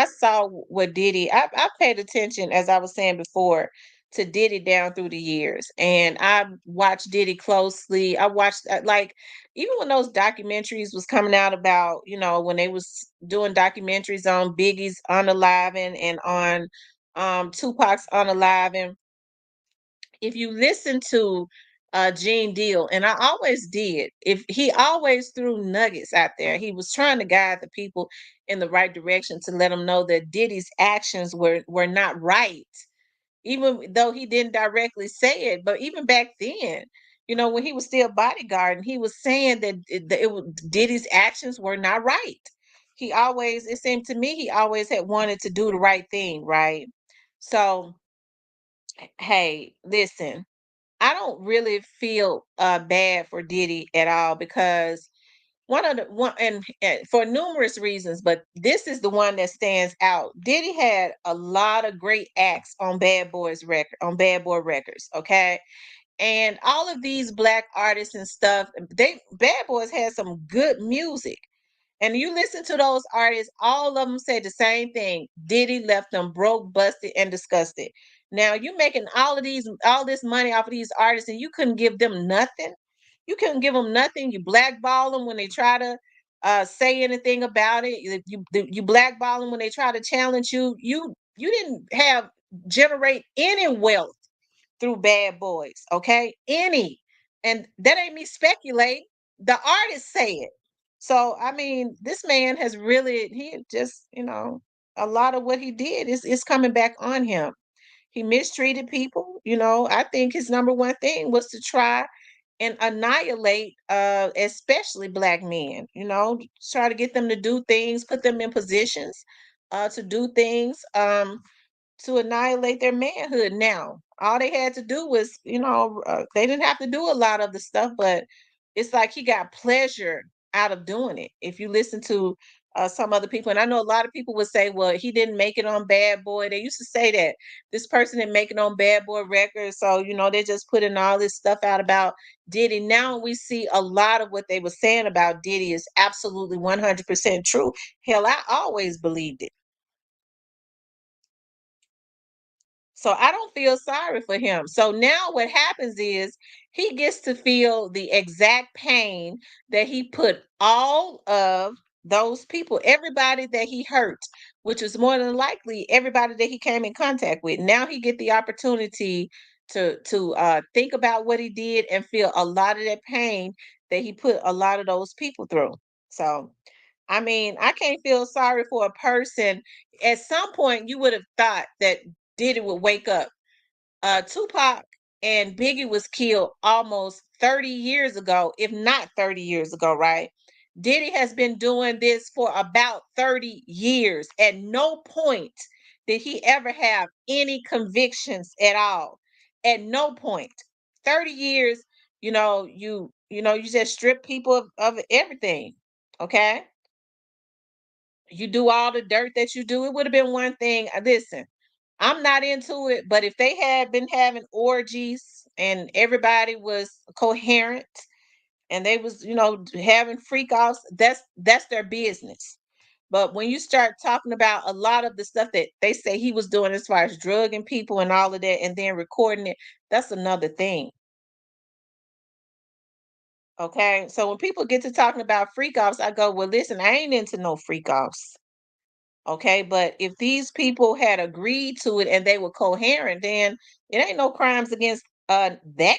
Speaker 1: saw what Diddy, I paid attention, as I was saying before, to Diddy down through the years. And I watched Diddy closely. I watched, like, even when those documentaries was coming out about, when they was doing documentaries on Biggie's Unaliving and on Tupac's Unaliving, if you listen to Gene Deal, and I always did, if he always threw nuggets out there, he was trying to guide the people in the right direction to let them know that Diddy's actions were not right, even though he didn't directly say it. But even back then, when he was still bodyguarding, he was saying that Diddy's actions were not right. He always, it seemed to me, he always had wanted to do the right thing, right? So, hey, listen, I don't really feel bad for Diddy at all because one and for numerous reasons, but this is the one that stands out. Diddy had a lot of great acts on Bad Boy Records, okay? And all of these black artists and stuff, Bad Boys had some good music. And you listen to those artists, all of them say the same thing. Diddy left them broke, busted, and disgusted. Now you making all this money off of these artists, and you couldn't give them nothing. You couldn't give them nothing. You blackball them when they try to say anything about it. You blackball them when they try to challenge you. You didn't have generate any wealth through Bad Boys, okay? Any. And that ain't me speculate. The artists say it. So I mean, this man has really he just, a lot of what he did is coming back on him. He mistreated people, I think his number one thing was to try and annihilate especially black men, try to get them to do things, put them in positions to do things. To annihilate their manhood. Now, all they had to do was, they didn't have to do a lot of the stuff, but it's like he got pleasure out of doing it. If you listen to some other people. And I know a lot of people would say, well, he didn't make it on Bad Boy. They used to say that this person didn't make it on Bad Boy Records. So, they're just putting all this stuff out about Diddy. Now we see a lot of what they were saying about Diddy is absolutely 100% true. Hell, I always believed it. So I don't feel sorry for him. So now what happens is he gets to feel the exact pain that he put all of those people, everybody that he hurt, which is more than likely everybody that he came in contact with. Now he get the opportunity to think about what he did and feel a lot of that pain that he put a lot of those people through. So I mean, I can't feel sorry for a person. At some point, you would have thought that Diddy would wake up. Tupac and Biggie was killed almost 30 years ago, if not 30 years ago, right? Diddy has been doing this for about 30 years. At no point did he ever have any convictions at all. At no point. 30 years, you just strip people of everything. Okay? You do all the dirt that you do. It would have been one thing. Listen, I'm not into it, but if they had been having orgies and everybody was coherent and they was, having freak offs, that's their business. But when you start talking about a lot of the stuff that they say he was doing as far as drugging people and all of that and then recording it, that's another thing. Okay. So when people get to talking about freak offs, I go, well, listen, I ain't into no freak offs. Okay, but if these people had agreed to it and they were coherent, then it ain't no crimes against that.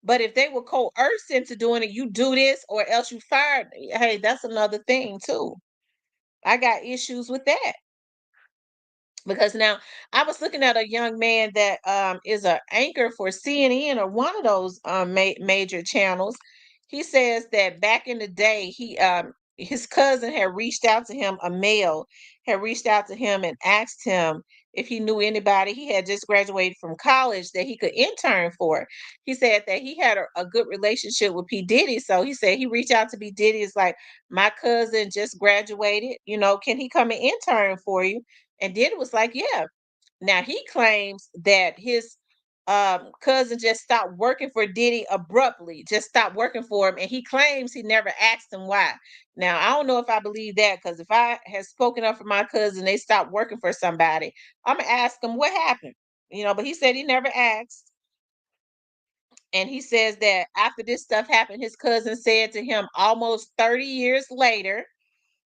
Speaker 1: But if they were coerced into doing it, you do this or else you fired. Hey, that's another thing too. I got issues with that. Because now I was looking at a young man that is an anchor for CNN or one of those major channels. He says that back in the day, his cousin had reached out to him, a male had reached out to him and asked him if he knew anybody. He had just graduated from college that he could intern for. He said that he had a good relationship with P. Diddy. So he said he reached out to P. Diddy. It's like, my cousin just graduated, can he come and intern for you? And Diddy was like, yeah. Now he claims that his cousin just stopped working for Diddy abruptly, just stopped working for him. And he claims he never asked him why. Now, I don't know if I believe that because if I had spoken up for my cousin, they stopped working for somebody, I'm going to ask him what happened. But he said he never asked. And he says that after this stuff happened, his cousin said to him almost 30 years later,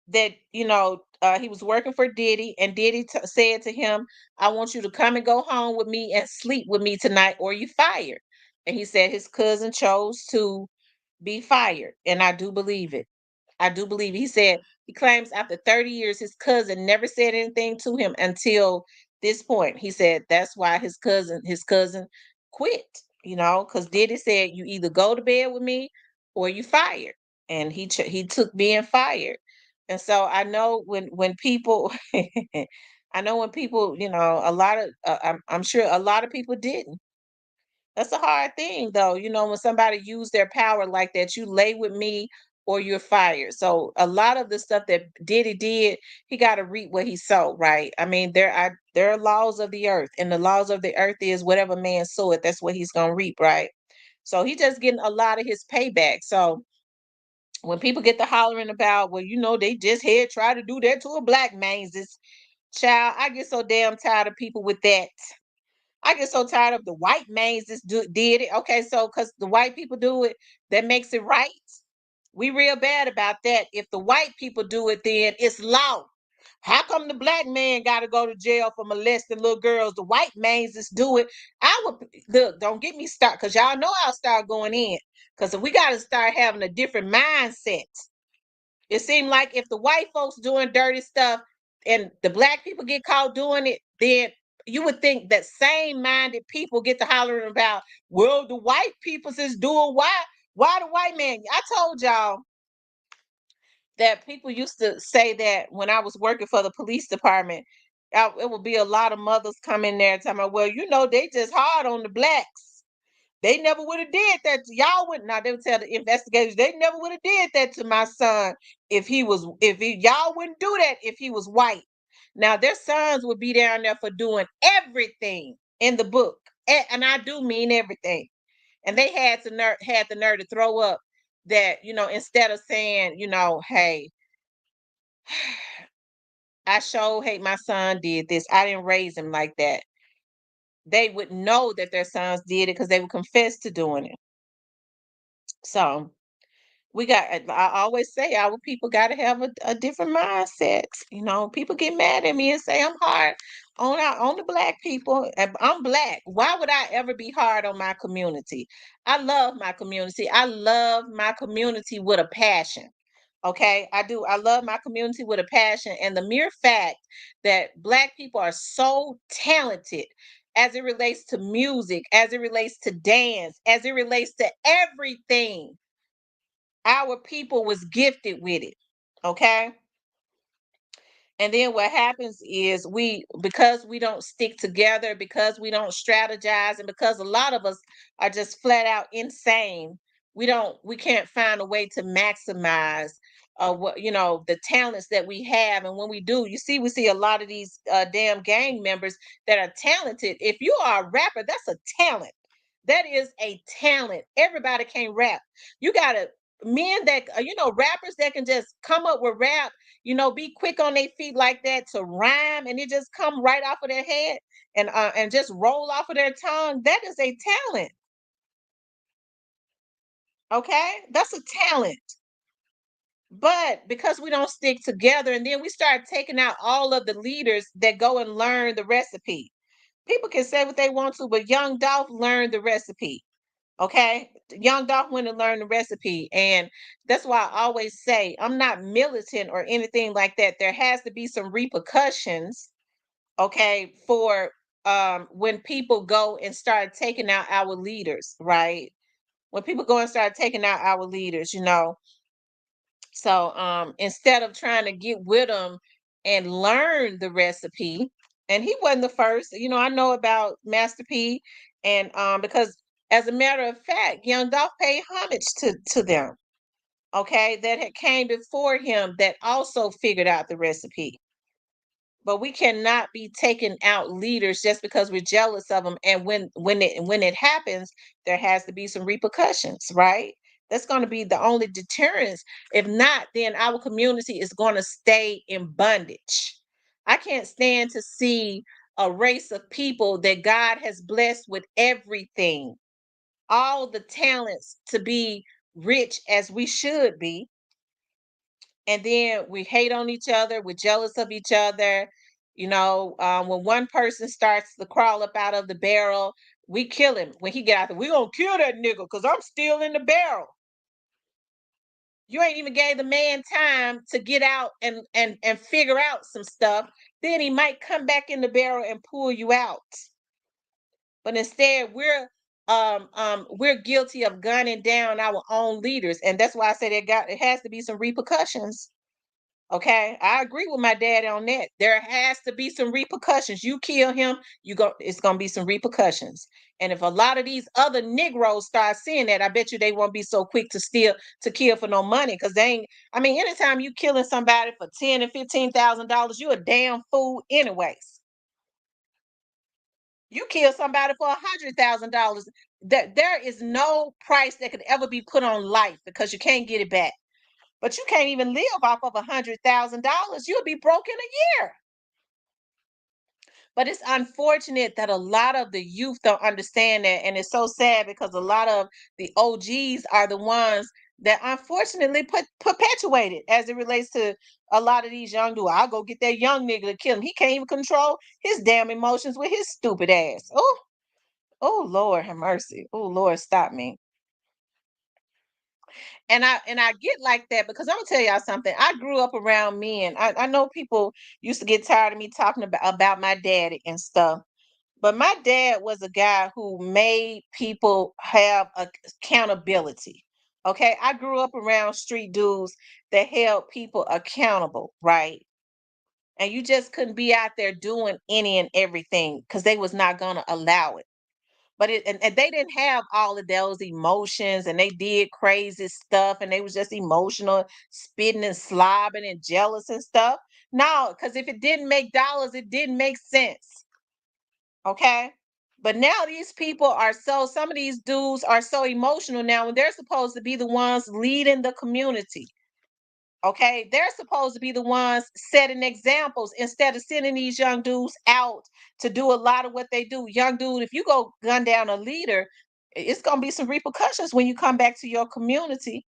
Speaker 1: that he was working for Diddy, and Diddy said to him, "I want you to come and go home with me and sleep with me tonight, or you fired." And he said his cousin chose to be fired, and I do believe it. I do believe he said he claims after 30 years his cousin never said anything to him until this point. He said that's why his cousin quit, because Diddy said you either go to bed with me or you fired. And he took being fired. And so I know when people I know when people, a lot of I'm sure a lot of people didn't. That's a hard thing though, when somebody use their power like that, you lay with me or you're fired. So a lot of the stuff that Diddy did, he got to reap what he sowed, right? I mean, there are laws of the earth, and the laws of the earth is whatever man soweth, that's what he's gonna reap, right? So he just getting a lot of his payback. So when people get to hollering about, well, they just had try to do that to a black man, this child, I get so damn tired of people with that. I get so tired of the white mains did it. Okay, so because the white people do it, that makes it right. We real bad about that. If the white people do it, then it's law. How come the black man got to go to jail for molesting little girls? The white mains just do it. I would look. Don't get me started, because y'all know I'll start going in. Because we got to start having a different mindset. It seemed like if the white folks doing dirty stuff and the black people get caught doing it, then you would think that same minded people get to hollering about, well, the white peoples is doing why the white man? I told y'all that people used to say that when I was working for the police department, it would be a lot of mothers come in there and tell me, well, they just hard on the blacks. They never would have did that to y'all. Would now they would tell the investigators they never would have did that to my son y'all wouldn't do that if he was white. Now their sons would be down there for doing everything in the book, and I do mean everything. And they had the nerve to throw up that instead of saying hey, I sure hate my son did this. I didn't raise him like that. They would know that their sons did it because they would confess to doing it. So I always say our people got to have a different mindset. People get mad at me and say I'm hard on the black people. I'm black. Why would I ever be hard on my community? I love my community. I love my community with a passion. Okay, I do. I love my community with a passion. And the mere fact that black people are so talented as it relates to music, as it relates to dance, as it relates to everything, our people was gifted with it. Okay. And then what happens is because we don't stick together, because we don't strategize, and because a lot of us are just flat out insane, we can't find a way to maximize the talents that we have. And when we do, we see a lot of these damn gang members that are talented. If you are a rapper, that's a talent. That is a talent. Everybody can rap. You gotta men that rappers that can just come up with rap, be quick on their feet like that to rhyme, and it just come right off of their head and just roll off of their tongue. That is a talent. Okay, that's a talent. But because we don't stick together, and then we start taking out all of the leaders that go and learn the recipe. People can say what they want to, but young Dolph learned the recipe. Okay, young Dolph went and learned the recipe, and that's why I always say I'm not militant or anything like that. There has to be some repercussions, okay, for when people go and start taking out our leaders, right? When people go and start taking out our leaders. So instead of trying to get with them and learn the recipe, and he wasn't the first. I know about Master P, and because as a matter of fact, Young Dolph paid homage to them. Okay, that had came before him that also figured out the recipe. But we cannot be taking out leaders just because we're jealous of them. And when it happens, there has to be some repercussions, right? That's going to be the only deterrence. If not, then our community is going to stay in bondage. I can't stand to see a race of people that God has blessed with everything, all the talents to be rich as we should be, and then we hate on each other, we're jealous of each other. When one person starts to crawl up out of the barrel, we kill him. When he get out there, we gonna kill that nigga because I'm still in the barrel. You ain't even gave the man time to get out and figure out some stuff. Then he might come back in the barrel and pull you out. But instead, we're guilty of gunning down our own leaders, and that's why I say it has to be some repercussions. Okay, I agree with my dad on that. There has to be some repercussions. You kill him, it's gonna be some repercussions. And if a lot of these other Negroes start seeing that, I bet you they won't be so quick to kill for no money. Because they ain't, I mean, anytime you killing somebody for $10,000 and $15,000, you a damn fool anyways. You kill somebody for $100,000. That there is no price that could ever be put on life because you can't get it back. But you can't even live off of $100,000. You'll be broke in a year. But it's unfortunate that a lot of the youth don't understand that. And it's so sad because a lot of the OGs are the ones that unfortunately perpetuate it as it relates to a lot of these young dudes. I'll go get that young nigga to kill him. He can't even control his damn emotions with his stupid ass. Oh Lord have mercy. Oh Lord, stop me. And I get like that because I'm gonna tell y'all something. I grew up around men. I know people used to get tired of me talking about my daddy and stuff, but my dad was a guy who made people have accountability. Okay, I grew up around street dudes that held people accountable, right? And you just couldn't be out there doing any and everything because they was not gonna allow it. But and they didn't have all of those emotions, and they did crazy stuff, and they was just emotional, spitting and slobbing and jealous and stuff. No, because if it didn't make dollars, it didn't make sense. Okay. But now these people are so, some of these dudes are so emotional now, and they're supposed to be the ones leading the community. Okay, they're supposed to be the ones setting examples instead of sending these young dudes out to do a lot of what they do. Young dude, if you go gun down a leader, it's gonna be some repercussions when you come back to your community.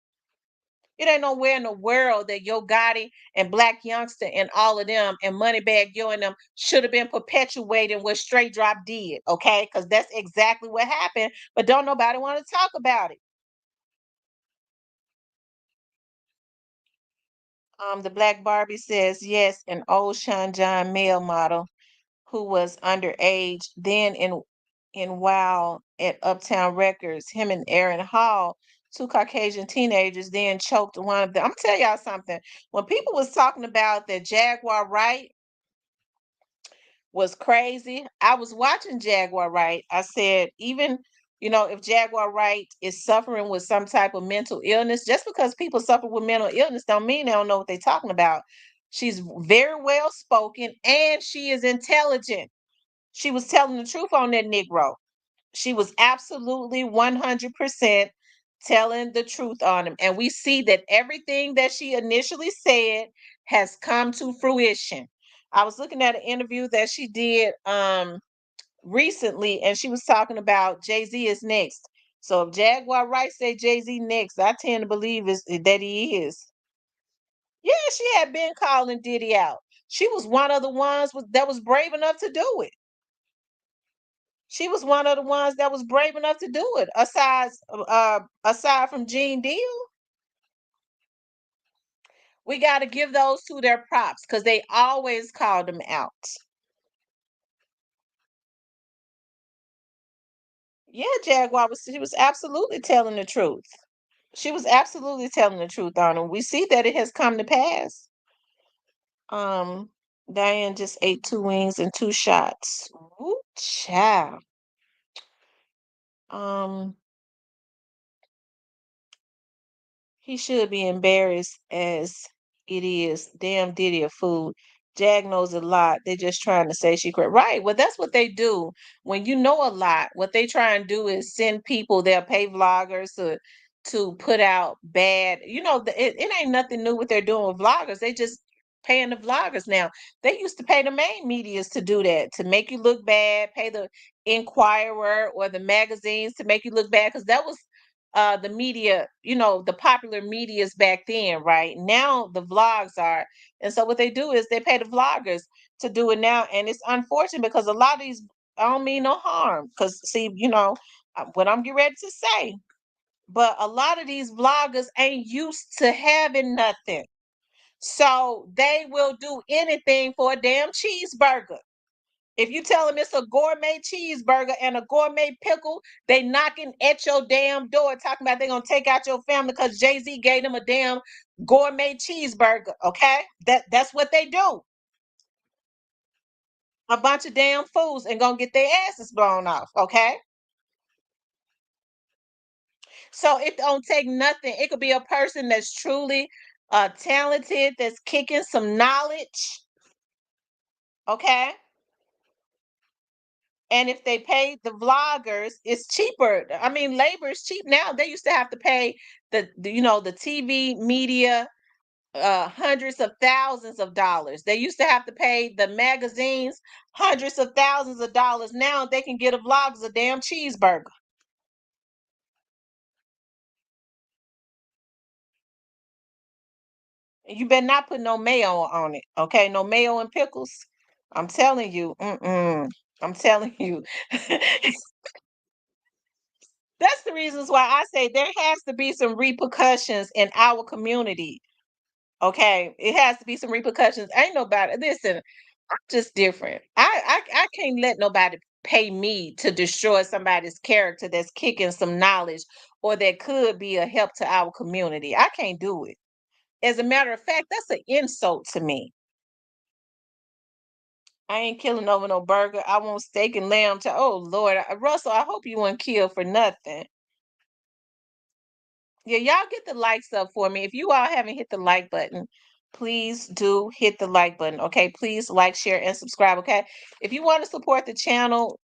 Speaker 1: It ain't nowhere in the world that Yo Gotti and Black Youngster and all of them and Moneybaggyo and them should have been perpetuating what Straight Drop did, okay? Because that's exactly what happened, but don't nobody want to talk about it. The Black Barbie says yes, an old Sean John male model who was underage then in Wow at Uptown Records. Him and Aaron Hall, two Caucasian teenagers, then choked one of them. I'm gonna tell y'all something. When people was talking about that Jaguar Wright was crazy, I was watching Jaguar Wright. I said, even if Jaguar Wright is suffering with some type of mental illness, just because people suffer with mental illness don't mean they don't know what they're talking about. She's very well spoken and she is intelligent. She was telling the truth on that Negro. She was absolutely 100% telling the truth on him. And we see that everything that she initially said has come to fruition. I was looking at an interview that she did recently, and she was talking about Jay-Z is next. So if Jaguar Wright say Jay-Z next, I tend to believe that he is. Yeah, she had been calling Diddy out. She was one of the ones that was brave enough to do it. She was one of the ones that was brave enough to do it. Aside from Gene Deal, we got to give those two their props because they always called them out. Yeah, Jaguar was. She was absolutely telling the truth. She was absolutely telling the truth on him. We see that it has come to pass. Um, Diane just ate two wings and two shots. Ooh, child. Um, He should be embarrassed as it is. Damn Diddy a fool. Jag knows a lot. They're just trying to say she correct. Right. Well, that's what they do. When you know a lot, what they try and do is send people, they'll pay vloggers to put out bad, it ain't nothing new what they're doing with vloggers. They just paying the vloggers now. They used to pay the main medias to do that, to make you look bad, pay the Inquirer or the magazines to make you look bad, because that was the media, the popular medias back then, right? Now the vlogs are. And so what they do is they pay the vloggers to do it now. And it's unfortunate because a lot of these, I don't mean no harm. Because see, what I'm getting ready to say, but a lot of these vloggers ain't used to having nothing. So they will do anything for a damn cheeseburger. If you tell them it's a gourmet cheeseburger and a gourmet pickle, they knocking at your damn door talking about they gonna take out your family because Jay-Z gave them a damn gourmet cheeseburger. Okay? That's what they do. A bunch of damn fools and gonna get their asses blown off. Okay? So it don't take nothing. It could be a person that's truly talented, that's kicking some knowledge. Okay? And if they pay the vloggers, it's cheaper. I mean, labor is cheap now. They used to have to pay the TV media hundreds of thousands of dollars. They used to have to pay the magazines hundreds of thousands of dollars. Now they can get a vloggers a damn cheeseburger. And you better not put no mayo on it, okay? No mayo and pickles. I'm telling you. Mm-mm. I'm telling you. That's the reasons why I say there has to be some repercussions in our community. Okay, it has to be some repercussions. Ain't nobody, listen, I'm just different. I can't let nobody pay me to destroy somebody's character that's kicking some knowledge or that could be a help to our community. I can't do it. As a matter of fact, that's an insult to me. I ain't killing over no burger. I want steak and lamb. Oh Lord, Russell, I hope you weren't killed for nothing. Yeah, y'all get the likes up for me. If you all haven't hit the like button, please do hit the like button. Okay, please like, share, and subscribe. Okay, if you want to support the channel,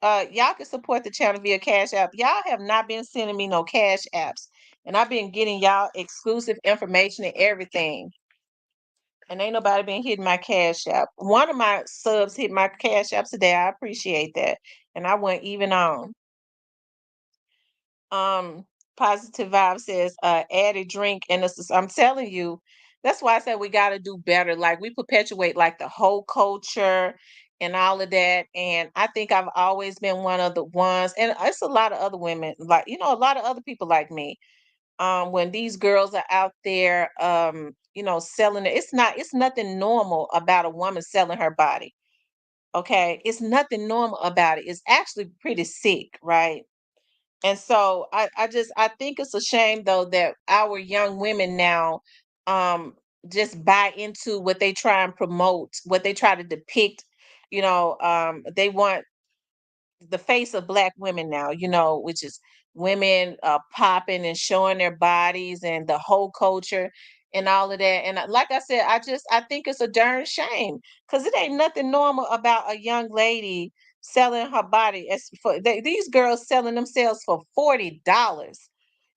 Speaker 1: y'all can support the channel via Cash App. Y'all have not been sending me no Cash Apps, and I've been getting y'all exclusive information and everything. And ain't nobody been hitting my Cash App. One of my subs hit my Cash App today. I appreciate that, and I went even on. Um, Positive Vibe says, add a drink and I'm telling you, that's why I said we gotta do better. Like we perpetuate like the whole culture and all of that. And I think I've always been one of the ones, and it's a lot of other women, like a lot of other people like me. When these girls are out there selling it, it's nothing normal about a woman selling her body. Okay. It's nothing normal about it. It's actually pretty sick, right? And so I think it's a shame though that our young women now um just buy into what they try and promote, what they try to depict. They want the face of black women now, which is women popping and showing their bodies and the whole culture and all of that. And like I said, I think it's a darn shame because it ain't nothing normal about a young lady selling her body these girls selling themselves for $40.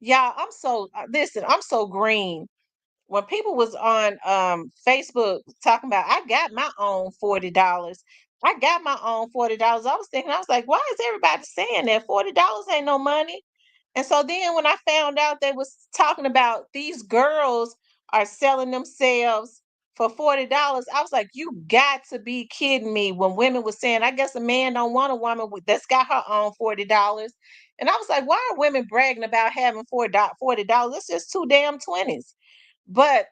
Speaker 1: Y'all, listen, I'm so green. When people was on Facebook talking about I got my own $40. I got my own $40. I was thinking, I was like, why is everybody saying that? $40 ain't no money. And so then when I found out they was talking about these girls are selling themselves for $40, I was like, you got to be kidding me. When women were saying, I guess a man don't want a woman that's got her own $40. And I was like, why are women bragging about having $40? It's just two damn 20s. But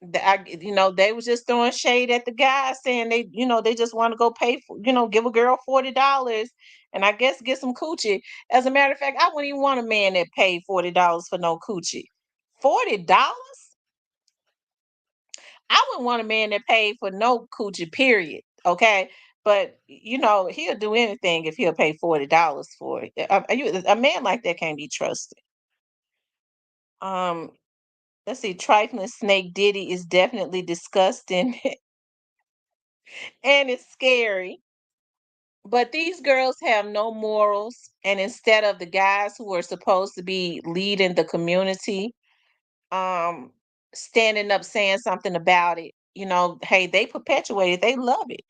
Speaker 1: they was just throwing shade at the guy, saying they just want to go pay for, give a girl $40 and I guess get some coochie. As a matter of fact, I wouldn't even want a man that paid $40 for no coochie. $40? I wouldn't want a man that paid for no coochie, period. Okay. But he'll do anything if he'll pay $40 for it. A man like that can't be trusted. Um, let's see, trifling snake Diddy is definitely disgusting and it's scary. But these girls have no morals. And instead of the guys who are supposed to be leading the community, um, standing up saying something about it, hey, they perpetuate it. They love it.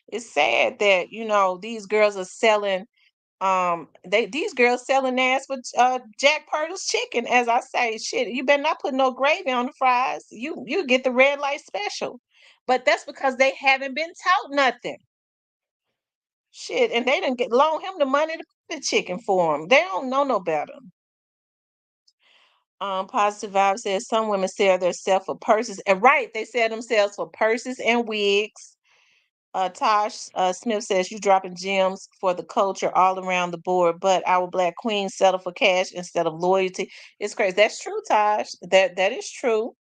Speaker 1: It's sad that, these girls are selling these girls selling ass for Jack Purtle's chicken. As I say, shit, you better not put no gravy on the fries. You get the red light special. But that's because they haven't been taught nothing. Shit, and they didn't loan him the money to put the chicken for him. They don't know no better. Positive Vibe says some women sell themselves for purses. And right, they sell themselves for purses and wigs. Tosh Smith says you dropping gems for the culture all around the board, but our black queens settle for cash instead of loyalty. It's crazy. That's true, Tosh. That is true.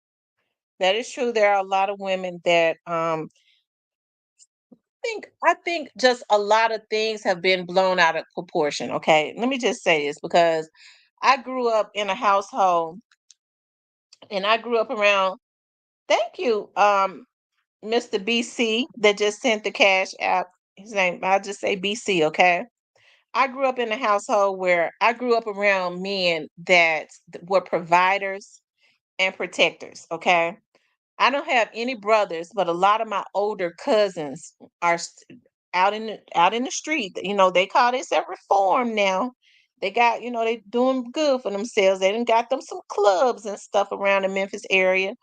Speaker 1: That is true. There are a lot of women that I think just a lot of things have been blown out of proportion. Okay. Let me just say this because I grew up in a household and I grew up around, thank you, Mr. BC that just sent the cash app. His name, I'll just say BC, okay? I grew up in a household where I grew up around men that were providers and protectors, okay? I don't have any brothers, but a lot of my older cousins are out in the street. They call themselves reform now. They got, they doing good for themselves. They done got them some clubs and stuff around the Memphis area.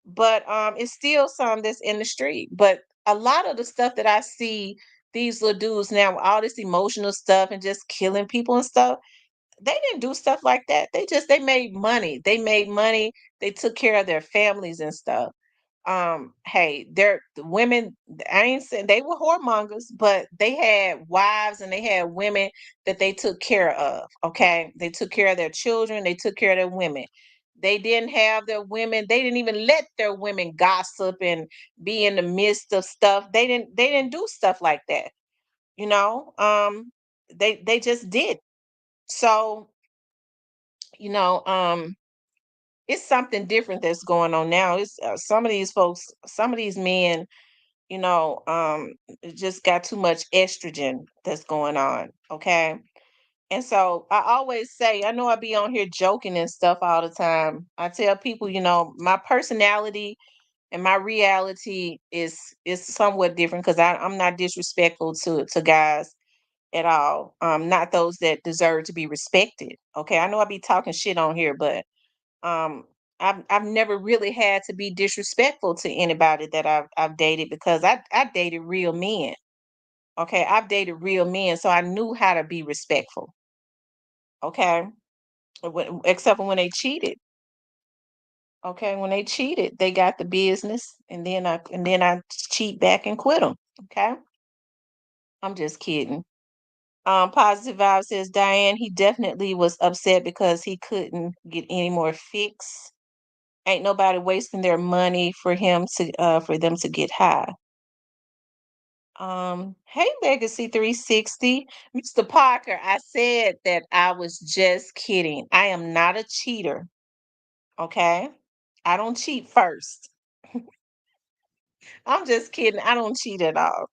Speaker 1: But it's still some that's in the street. But a lot of the stuff that I see these little dudes now, with all this emotional stuff and just killing people and stuff, they didn't do stuff like that. They made money. They made money. They took care of their families and stuff. Hey, they're the women. I ain't saying they were whoremongers, but they had wives and they had women that they took care of. Okay, they took care of their children. They took care of their women. They didn't have their women. They didn't even let their women gossip and be in the midst of stuff. They didn't do stuff like that. You know, they just did. So, you know, it's something different that's going on now. It's some of these folks, some of these men, you know, it just got too much estrogen that's going on. Okay. And so I always say, I know I be on here joking and stuff all the time. I tell people, you know, my personality and my reality is somewhat different because I'm not disrespectful to guys at all. Not those that deserve to be respected. Okay. I know I be talking shit on here, but um I've never really had to be disrespectful to anybody that I've dated because I dated real men. Okay. I've dated real men, so I knew how to be respectful. Okay. Except for when they cheated. Okay, when they cheated, they got the business, and then I cheat back and quit them. Okay, I'm just kidding. Positive vibe says Diane. He definitely was upset because he couldn't get any more fix. Ain't nobody wasting their money for them to get high. Hey Legacy 360, Mr. Parker. I said that I was just kidding. I am not a cheater. Okay, I don't cheat first. I'm just kidding. I don't cheat at all.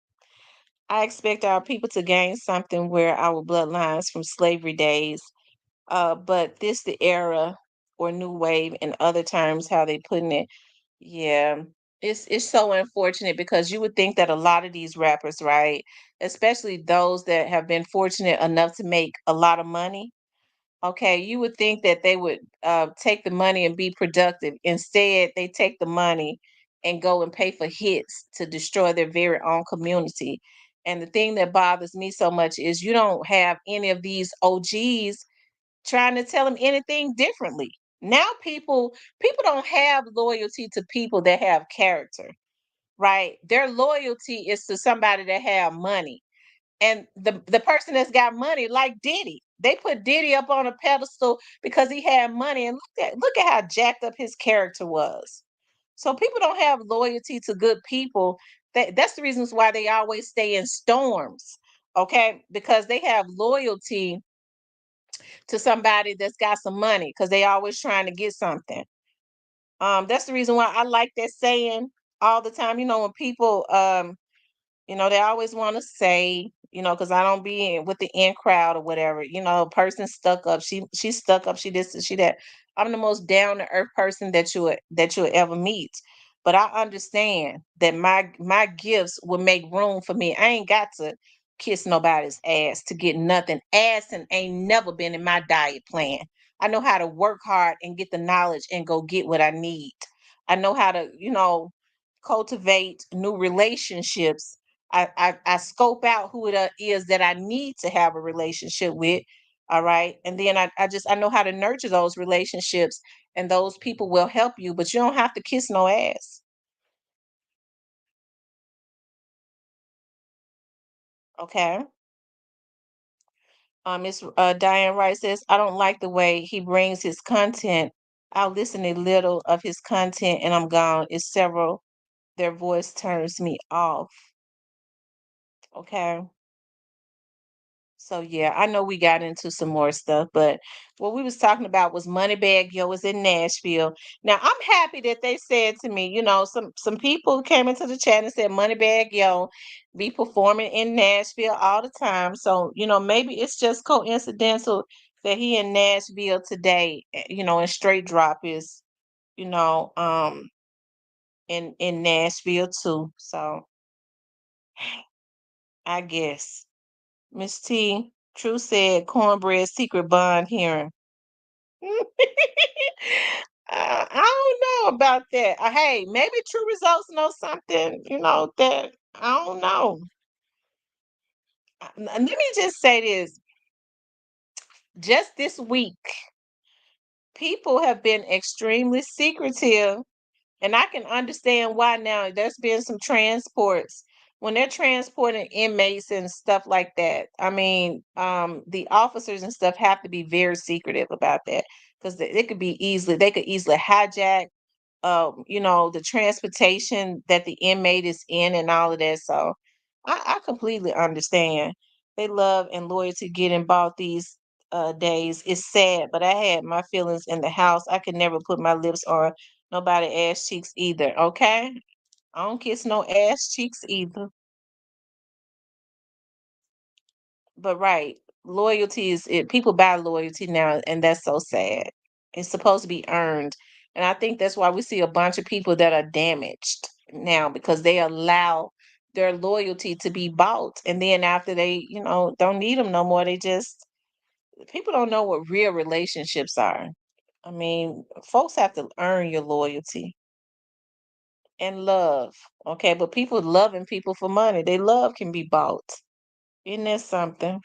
Speaker 1: I expect our people to gain something where our bloodlines from slavery days. But this the era or new wave in other terms, how they putting it. Yeah. It's so unfortunate because you would think that a lot of these rappers, right, especially those that have been fortunate enough to make a lot of money, okay, you would think that they would take the money and be productive. Instead, they take the money and go and pay for hits to destroy their very own community. And the thing that bothers me so much is you don't have any of these OGs trying to tell them anything differently. Now people don't have loyalty to people that have character, right? Their loyalty is to somebody that have money, and the person that's got money, like Diddy, they put Diddy up on a pedestal because he had money, and look at how jacked up his character was. So people don't have loyalty to good people. That's the reasons why they always stay in storms. Okay, because they have loyalty to somebody that's got some money because they always trying to get something. That's the reason why I like that saying all the time. You know, when people they always want to say, because I don't be in with the in crowd or whatever. A person stuck up. She's stuck up. She this and she that. I'm the most down to earth person that you'll ever meet. But I understand that my gifts will make room for me. I ain't got to kiss nobody's ass to get nothing. Ass and ain't never been in my diet plan. I know how to work hard and get the knowledge and go get what I need. I know how to, cultivate new relationships. I scope out who it is that I need to have a relationship with. All right. And then I know how to nurture those relationships, and those people will help you, but you don't have to kiss no ass. Okay. Miss Diane Wright says, I don't like the way he brings his content. I'll listen a little of his content and I'm gone. It's several. Their voice turns me off. Okay. So yeah, I know we got into some more stuff, but what we was talking about was Moneybaggyo was in Nashville. Now I'm happy that they said to me, some people came into the chat and said Moneybaggyo be performing in Nashville all the time. So, maybe it's just coincidental that he in Nashville today, and Straight Drop is, you know, um in Nashville too. So I guess. Miss T, True said cornbread secret bond hearing. I don't know about that. Hey, maybe True Results know something, that I don't know. Let me just say this. Just this week, people have been extremely secretive. And I can understand why now. There's been some transports when they're transporting inmates and stuff like that. I mean, the officers and stuff have to be very secretive about that because they could easily hijack the transportation that the inmate is in and all of that. So I completely understand. They love and loyalty getting bought these days. It's sad, but I had my feelings in the house. I could never put my lips on nobody ass cheeks either. Okay, I don't kiss no ass cheeks either. But right, loyalty is it. People buy loyalty now, and that's so sad. It's supposed to be earned, and I think that's why we see a bunch of people that are damaged now because they allow their loyalty to be bought, and then after they, don't need them no more, they just people don't know what real relationships are. I mean, folks have to earn your loyalty and love. Okay, but people loving people for money, they love can be bought. Isn't that something?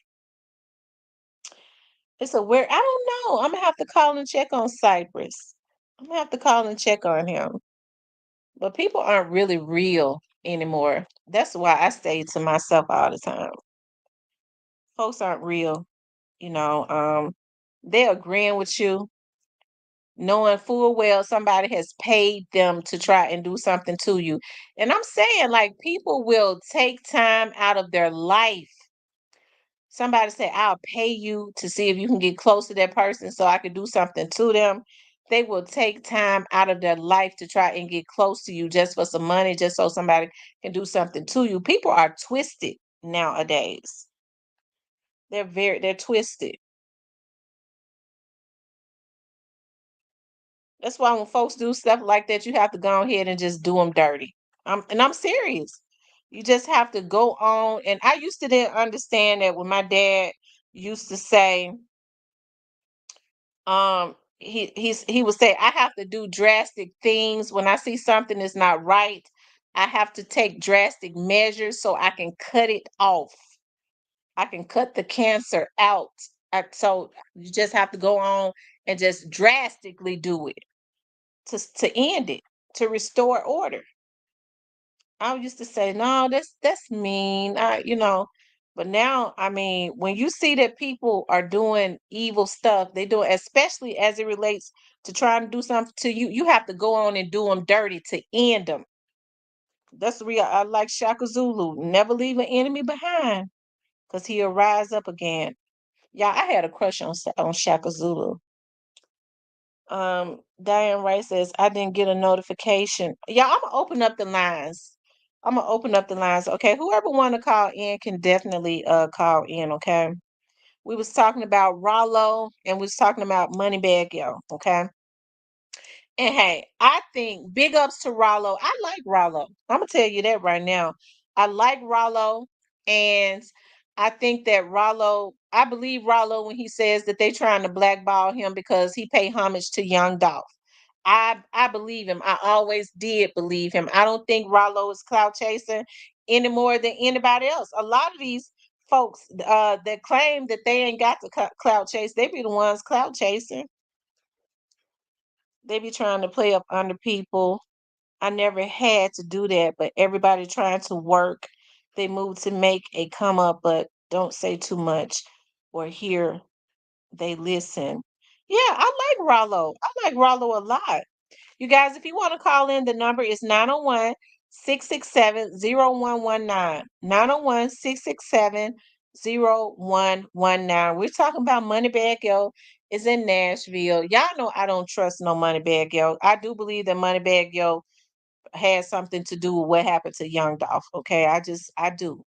Speaker 1: It's a weird. I don't know. I'm gonna have to call and check on Cypress. I'm gonna have to call and check on him. But people aren't really real anymore. That's why I stay to myself all the time. Folks aren't real. You know, they're agreeing with you, knowing full well somebody has paid them to try and do something to you. And I'm saying, like, people will take time out of their life. Somebody say, I'll pay you to see if you can get close to that person so I can do something to them. They will take time out of their life to try and get close to you just for some money, just so somebody can do something to you. People are twisted nowadays. They're twisted. That's why when folks do stuff like that, you have to go ahead and just do them dirty. And I'm serious. You just have to go on. And I used to didn't understand that when my dad used to say, he would say, I have to do drastic things when I see something that's not right. I have to take drastic measures so I can cut it off. I can cut the cancer out. So you just have to go on and just drastically do it to end it, to restore order. I used to say, no, that's mean. But now, I mean, when you see that people are doing evil stuff, they do it, especially as it relates to trying to do something to you. You have to go on and do them dirty to end them. That's the real. I like Shaka Zulu. Never leave an enemy behind, cause he'll rise up again. Yeah, I had a crush on Shaka Zulu. Diane Rice says, I didn't get a notification. Yeah, I'm gonna open up the lines. I'm gonna open up the lines. Okay, whoever want to call in can definitely call in. Okay, we was talking about Ralo and we was talking about Moneybaggyo. Okay, and hey, I think big ups to Ralo. I like Ralo. I'm gonna tell you that right now. I like Ralo, and I think that Ralo. I believe Ralo when he says that they trying to blackball him because he pay homage to Young Dolph. I believe him. I always did believe him. I don't think Rallo is clout chasing any more than anybody else. A lot of these folks that claim that they ain't got the clout chase, they be the ones clout chasing. They be trying to play up under people. I never had to do that, but everybody trying to work. They move to make a come up, but don't say too much or hear they listen. Yeah, I like Rollo. I like Rollo a lot. You guys, if you want to call in, the number is 901-667-0119. 901-667-0119. We're talking about Moneybaggyo is in Nashville. Y'all know I don't trust no Moneybaggyo. I do believe that Moneybaggyo has something to do with what happened to Young Dolph. Okay, I do.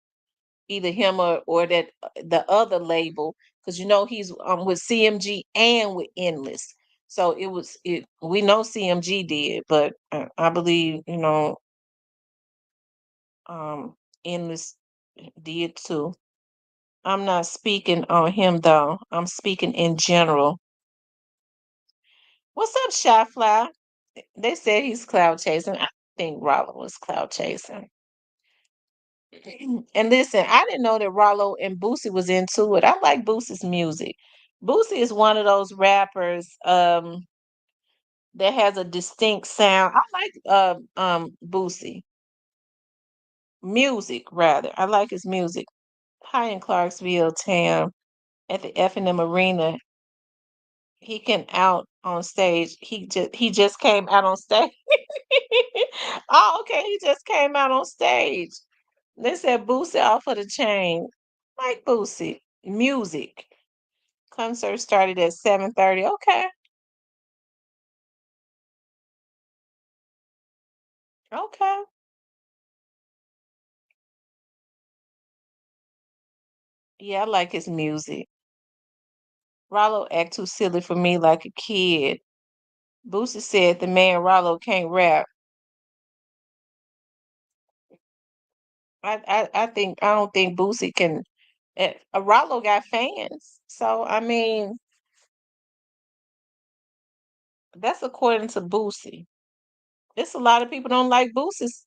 Speaker 1: Either him or that the other label, because he's with CMG and with Endless. So it. We know CMG did, but I believe um Endless did too. I'm not speaking on him though. I'm speaking in general. What's up, Shy Fly? They said he's cloud chasing. I think Rollo was cloud chasing. And listen, I didn't know that Ralo and Boosie was into it. I like Boosie's music. Boosie is one of those rappers that has a distinct sound. I like Boosie music rather. I like his music. Hi in Clarksville, Tam, at the F&M Arena. He can out on stage. He just came out on stage. Oh, okay. He just came out on stage. They said Boosie off of the chain. Mike Boosie. Music. Concert started at 7:30. Okay. Okay. Yeah, I like his music. Ralo act too silly for me like a kid. Boosie said the man Ralo can't rap. I don't think Boosie can. Ralo got fans, so I mean that's according to Boosie. It's a lot of people don't like Boosie's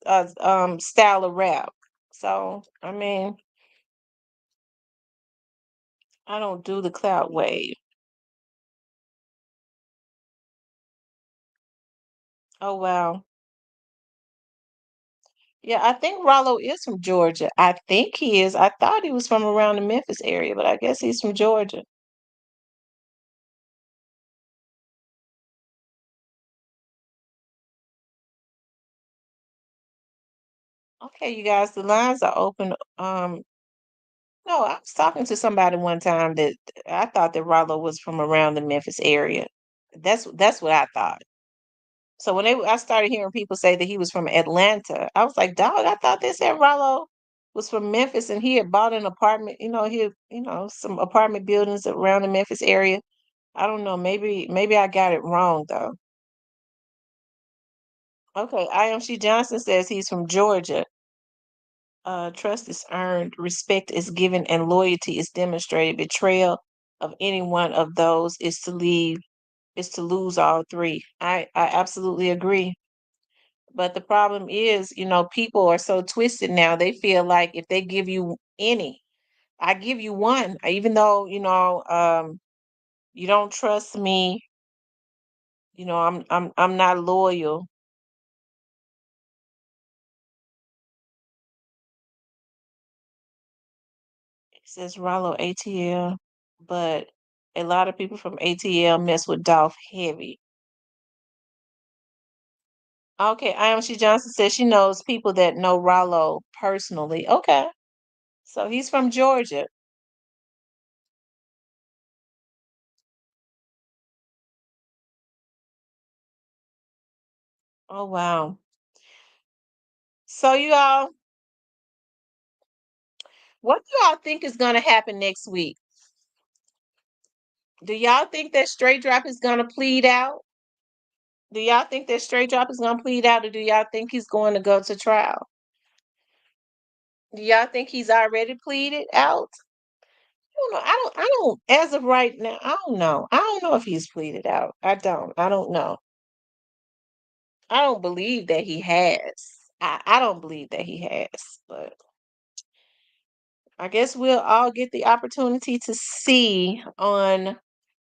Speaker 1: style of rap. So I mean I don't do the clout wave. Oh wow. Yeah, I think Rollo is from Georgia. I think he is. I thought he was from around the Memphis area, but I guess he's from Georgia. Okay, you guys, the lines are open. No, I was talking to somebody one time that I thought that Rollo was from around the Memphis area. That's what I thought. So when I started hearing people say that he was from Atlanta, I was like, dog, I thought they said Rollo was from Memphis and he had bought an apartment, some apartment buildings around the Memphis area. I don't know. Maybe I got it wrong though. Okay, IMC Johnson says he's from Georgia. Trust is earned, respect is given, and loyalty is demonstrated. Betrayal of any one of those is to lose all three. I absolutely agree. But the problem is, people are so twisted now. They feel like if they give you any, I give you one, even though, you don't trust me, I'm not loyal. It says Rallo ATL, but a lot of people from ATL mess with Dolph heavy. Okay, IMC Johnson says she knows people that know Rallo personally. Okay, so he's from Georgia. Oh wow. So you all, what do y'all think is gonna happen next week? Do y'all think that Straight Drop is gonna plead out? Do y'all think that Straight Drop is gonna plead out, or do y'all think he's going to go to trial? Do y'all think he's already pleaded out? Don't know. I don't. As of right now, I don't know. I don't know if he's pleaded out. I don't. I don't know. I don't believe that he has. I don't believe that he has. But I guess we'll all get the opportunity to see on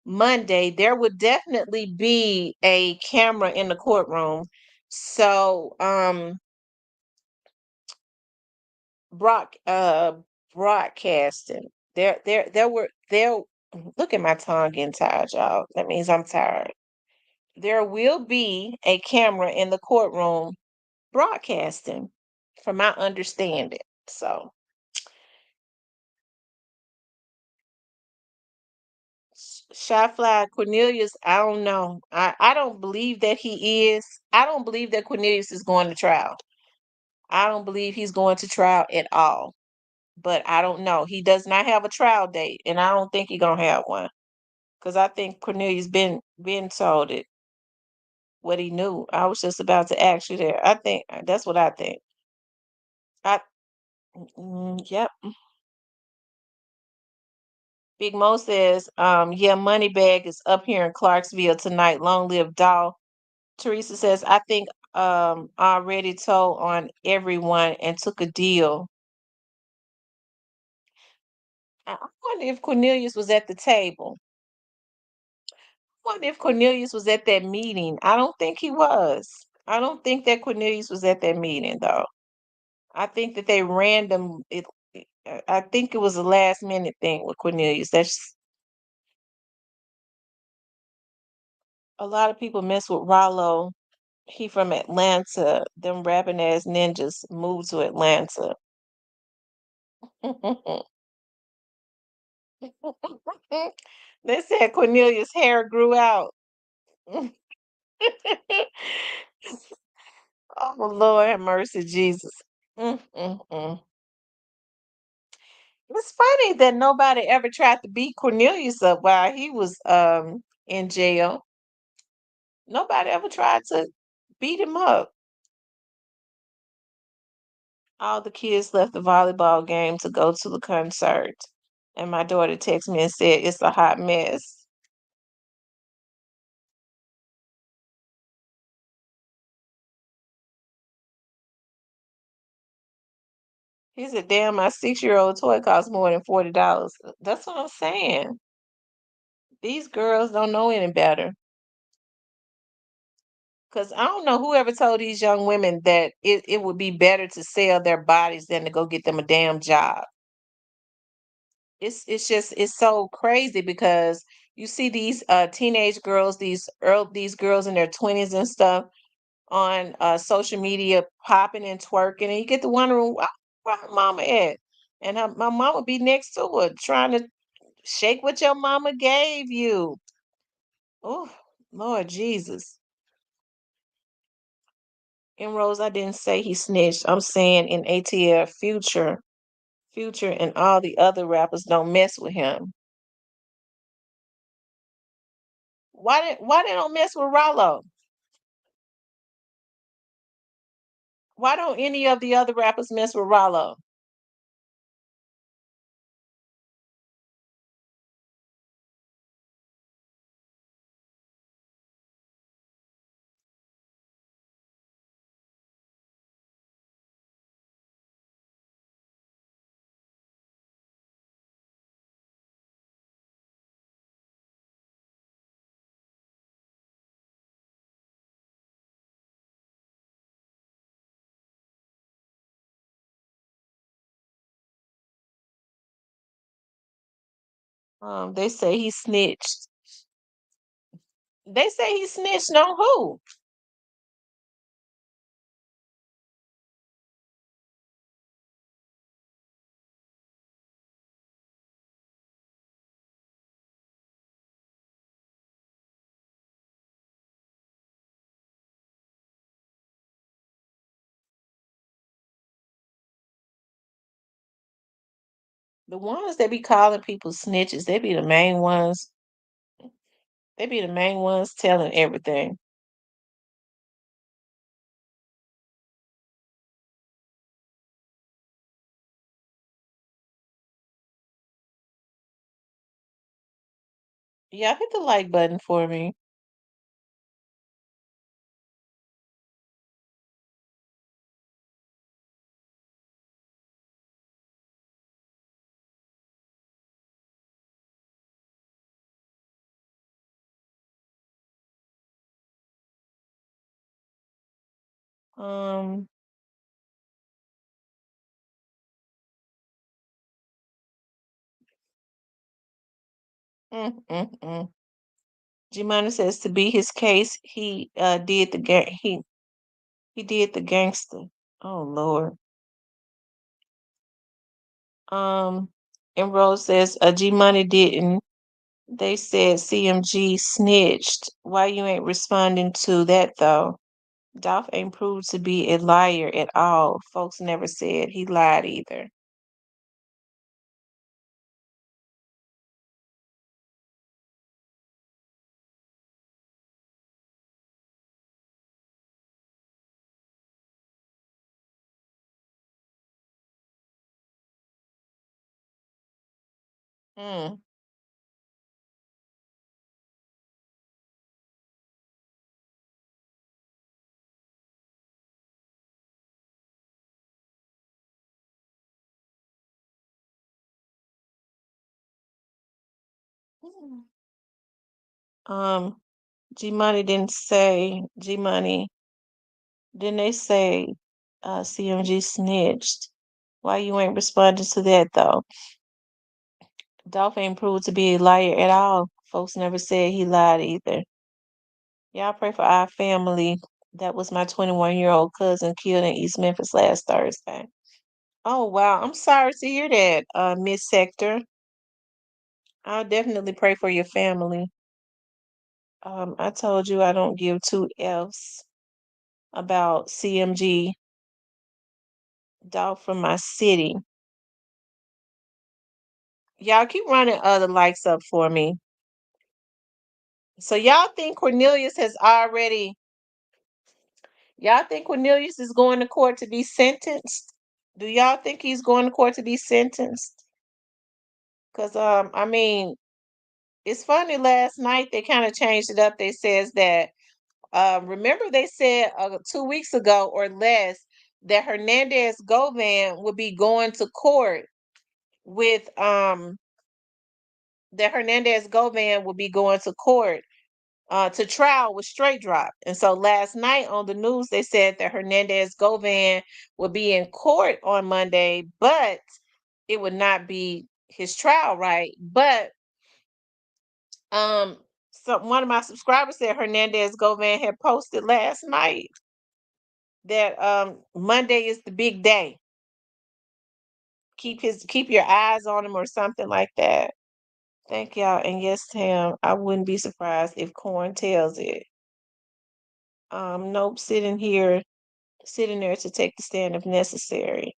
Speaker 1: Monday. There would definitely be a camera in the courtroom. So, broad broadcasting. There. Look at my tongue getting tired, y'all. That means I'm tired. There will be a camera in the courtroom broadcasting, from my understanding. So, Shy Fly Cornelius, I don't know. I don't believe that he is. I don't believe that Cornelius is going to trial. I don't believe he's going to trial at all. But I don't know. He does not have a trial date, and I don't think he's gonna have one. Because I think Cornelius been told it what he knew. I was just about to ask you there. I think that's what I think. I yep. Big Mo says, yeah, Moneybag is up here in Clarksville tonight. Long live Dolph. Teresa says, I think I already told on everyone and took a deal. I wonder if Cornelius was at the table. I wonder if Cornelius was at that meeting. I don't think he was. I don't think that Cornelius was at that meeting though. I think that they random it. I think it was a last minute thing with Cornelius. That's A lot of people mess with Ralo. He from Atlanta. Them rapping ass ninjas moved to Atlanta. They said Cornelius' hair grew out. Oh Lord, have mercy, Jesus. Mm, mm, mm. It's funny that nobody ever tried to beat Cornelius up while he was in jail. Nobody ever tried to beat him up. All the kids left the volleyball game to go to the concert. And my daughter texted me and said it's a hot mess. He said, damn, my 6 year old toy costs more than $40. That's what I'm saying. These girls don't know any better. Because I don't know whoever told these young women that it would be better to sell their bodies than to go get them a damn job. It's just it's so crazy because you see these teenage girls, these girls in their 20s and stuff on social media popping and twerking, and you get to wondering where her mama at, and my mama be next to her trying to shake what your mama gave you. Oh, Lord Jesus. And Rose, I didn't say he snitched. I'm saying in ATL Future and all the other rappers don't mess with him. Why they don't mess with Rallo? Why don't any of the other rappers mess with Rallo? They say he snitched. They say he snitched on who? The ones that be calling people snitches, they be the main ones. They be the main ones telling everything. Yeah, hit the like button for me. Um, mm. Jimana says to be his case, he did the gangster. Oh Lord. Um, and Rose says, G Money didn't. They said CMG snitched. Why you ain't responding to that though? Dolph ain't proved to be a liar at all. Folks never said he lied either. Mm. Um, G Money didn't say G Money. Didn't they say CMG snitched? Why you ain't responding to that though? Dolph ain't proved to be a liar at all. Folks never said he lied either. Y'all pray for our family. That was my 21-year-old cousin killed in East Memphis last Thursday. Oh wow, I'm sorry to hear that, Miss Sector. I'll definitely pray for your family. I told you I don't give two F's about CMG Dolph from my city. Y'all keep running other likes up for me. So y'all think Cornelius is going to court to be sentenced? Do y'all think he's going to court to be sentenced? Cause I mean, it's funny. Last night they kind of changed it up. They says that remember they said 2 weeks ago or less that Hernandez Govan would be going to court with that Hernandez Govan would be going to court to trial with straight drop. And so last night on the news, they said that Hernandez Govan would be in court on Monday, but it would not be his trial, right? But um, so one of my subscribers said Hernandez Govan had posted last night that Monday is the big day. Keep your eyes on him or something like that. Thank y'all. And yes, Tam, I wouldn't be surprised if Corn tells it. Nope, sitting there to take the stand if necessary.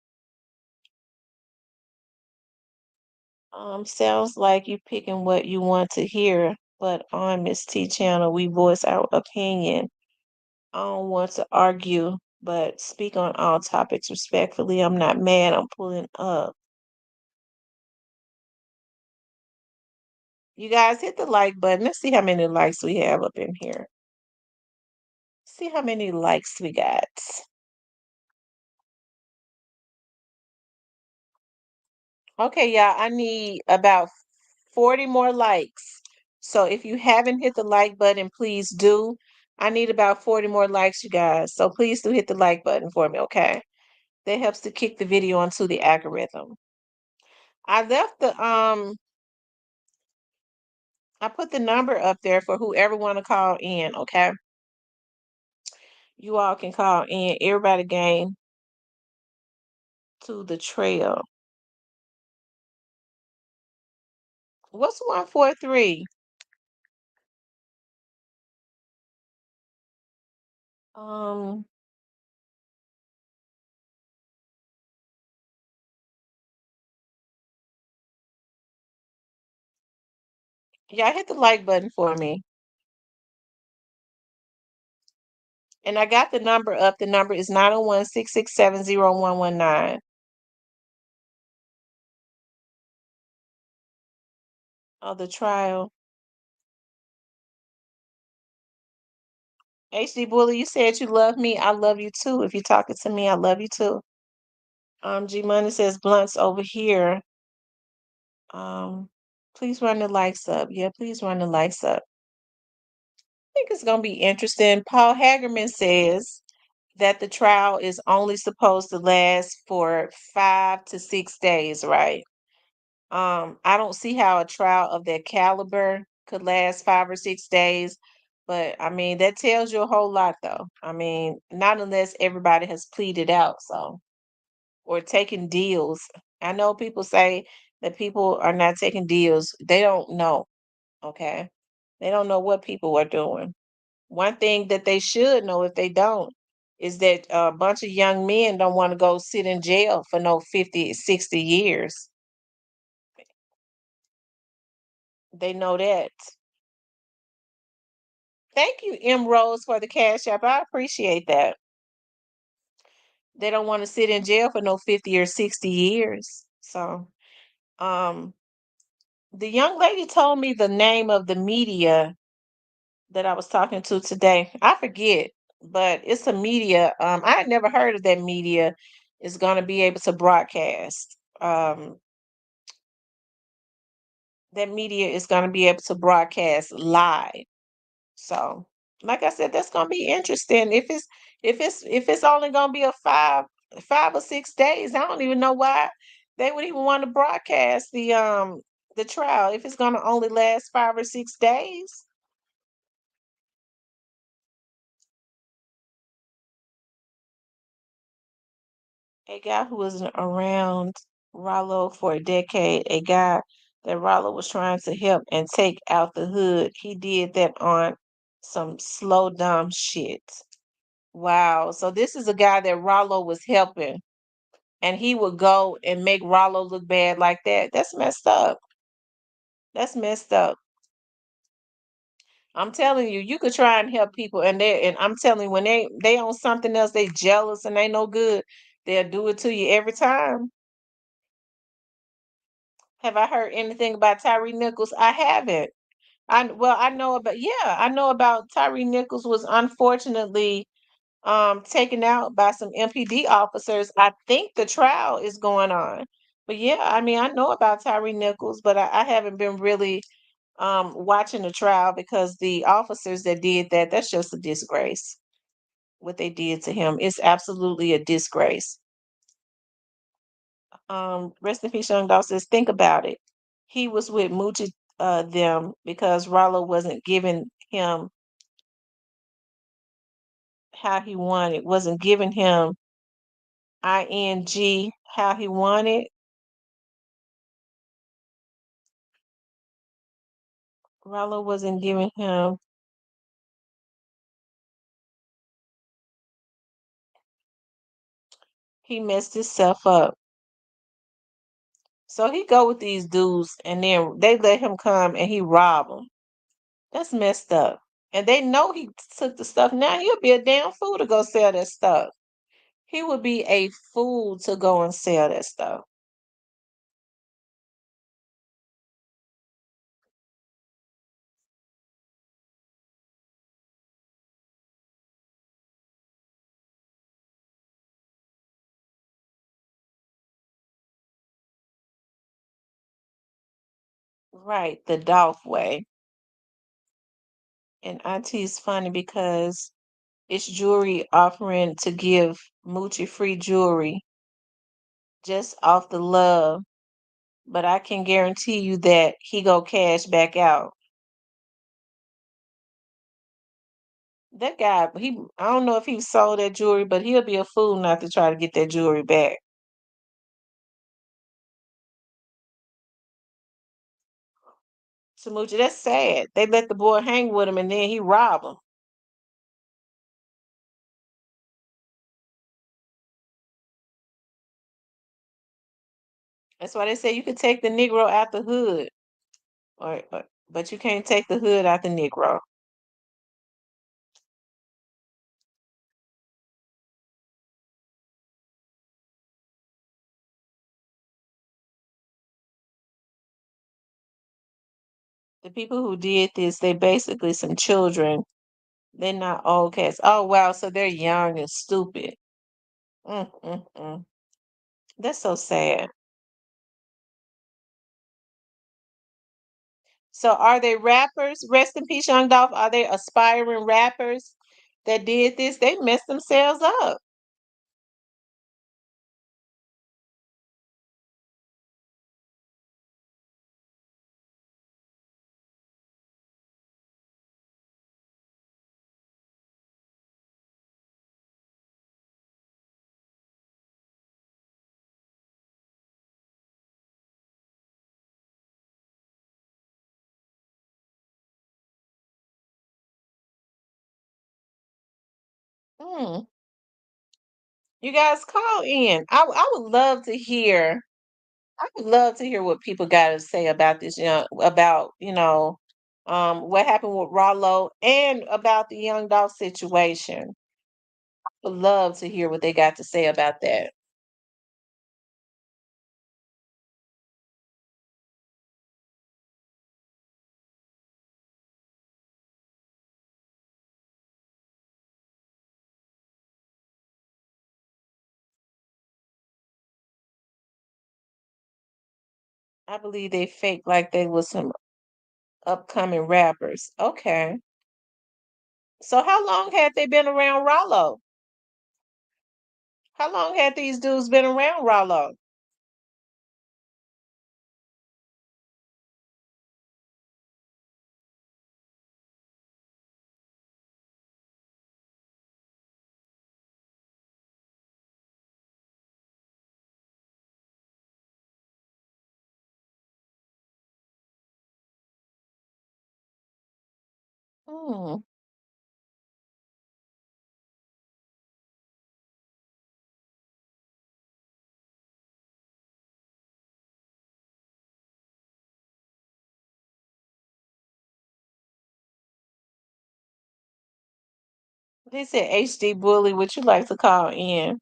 Speaker 1: Sounds like you picking what you want to hear, but on Miss T channel, we voice our opinion. I don't want to argue, but speak on all topics respectfully. I'm not mad, I'm pulling up. You guys hit the like button. Let's see how many likes we have up in here. See how many likes we got. Okay, y'all, I need about 40 more likes. So if you haven't hit the like button, please do. I need about 40 more likes, you guys. So please do hit the like button for me, okay? That helps to kick the video onto the algorithm. I left I put the number up there for whoever want to call in, okay? You all can call in. Everybody game to the trail. What's 143? Um, yeah, hit the like button for me. And I got the number up. The number is 901-667-0119. Of the trial. HD Bully, you said you love me. I love you too. If you're talking to me, I love you too. G Money says blunts over here. Please run the likes up. Yeah, please run the likes up. I think it's gonna be interesting. Paul Hagerman says that the trial is only supposed to last for 5 to 6 days, right? I don't see how a trial of that caliber could last 5 or 6 days, but I mean that tells you a whole lot though. I mean, not unless everybody has pleaded out, so or taking deals. I know people say that people are not taking deals. They don't know, okay? They don't know what people are doing. One thing that they should know if they don't is that a bunch of young men don't want to go sit in jail for no 50, 60 years. They know that. Thank you, M. Rose, for the cash app. I appreciate that. They don't want to sit in jail for no 50 or 60 years. So, um, the young lady told me the name of the media that I was talking to today. I forget, but it's a media. I had never heard of that media is going to be able to broadcast. That media is going to be able to broadcast live. So, like I said, that's gonna be interesting. If it's only gonna be a 5 or 6 days, I don't even know why they would even want to broadcast the trial if it's gonna only last 5 or 6 days. A guy who was around Ralo for a decade, a guy that Ralo was trying to help and take out the hood. He did that on some slow dumb shit. Wow. So this is a guy that Ralo was helping, and he would go and make Ralo look bad like that. That's messed up. That's messed up. I'm telling you, you could try and help people, and I'm telling you, when they on something else, they jealous and they no good. They'll do it to you every time. Have I heard anything about Tyree Nichols? I haven't. I know about, yeah, I know about Tyree Nichols was unfortunately taken out by some MPD officers. I think the trial is going on. But yeah, I mean, I know about Tyree Nichols, but I haven't been really watching the trial because the officers that did that, that's just a disgrace. What they did to him is absolutely a disgrace. Rest in peace, Young Dog says, think about it. He was with Muchi them because Rallo wasn't giving him how he wanted, wasn't giving him ing how he wanted. Rallo wasn't giving him. He messed himself up. So he go with these dudes, and then they let him come and he rob them. That's messed up. And they know he took the stuff. Now he'll be a damn fool to go sell that stuff. He would be a fool to go and sell that stuff. Right, the Dolph way. And Auntie's funny because it's jewelry offering to give Moochie free jewelry just off the love, but I can guarantee you that he go cash back out. That guy, I don't know if he sold that jewelry, but he'll be a fool not to try to get that jewelry back. So Moochie, that's sad. They let the boy hang with him and then he robbed him. That's why they say you could take the Negro out the hood, but you can't take the hood out the Negro. The people who did this, they basically some children. They're not old cats. Oh wow, so they're young and stupid. Mm. That's so sad. So are they rappers? Rest in peace, Young Dolph. Are they aspiring rappers that did this? They messed themselves up. Mm. You guys call in. I would love to hear. I would love to hear what people got to say about this, about, what happened with Rallo and about the Young Dolph situation. I would love to hear what they got to say about that. I believe they faked like they was some upcoming rappers. Okay. So how long had they been around Rallo? How long had these dudes been around Rallo? Mm. They said HD bully, what you like to call in.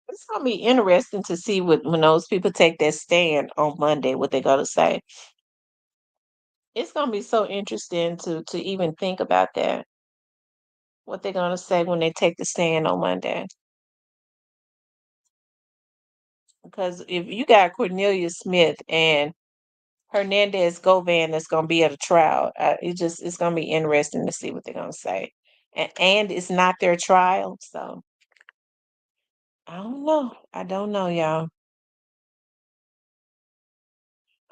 Speaker 1: It's gonna be interesting to see what when those people take that stand on Monday, what they're gonna say. It's gonna be so interesting to even think about that. What they're gonna say when they take the stand on Monday. Because if you got Cornelia Smith and Hernandez Govan that's gonna be at a trial, it's gonna be interesting to see what they're gonna say. And it's not their trial, so I don't know. I don't know, y'all.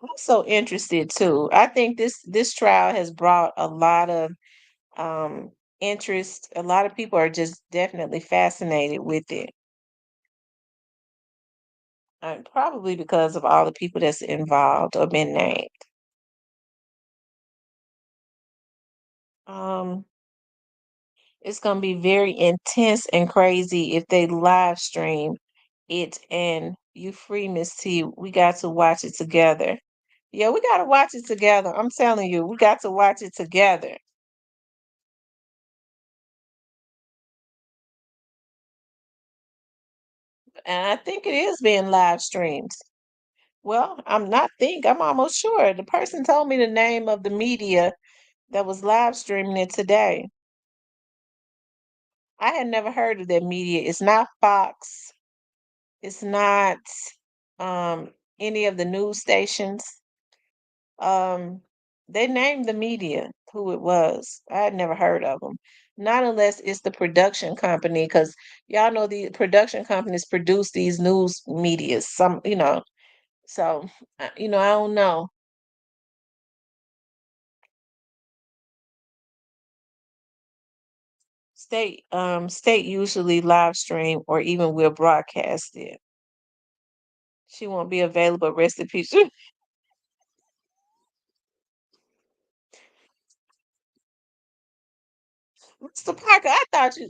Speaker 1: I'm so interested too. I think this trial has brought a lot of um interest. A lot of people are just definitely fascinated with it. Probably because of all the people that's involved or been named. Um, it's gonna be very intense and crazy if they live stream it and you free Miss T. We got to watch it together. Yeah, we gotta watch it together. I'm telling you, we got to watch it together. And I think it is being live streamed. Well, I'm almost sure. The person told me the name of the media that was live streaming it today. I had never heard of that media. It's not Fox. It's not any of the news stations. Um, they named the media who it was. I had never heard of them. Not unless it's the production company, because y'all know the production companies produce these news medias. So I don't know. State usually live stream or even will broadcast it. She won't be available. Rest in peace. Mr. Parker, I thought you.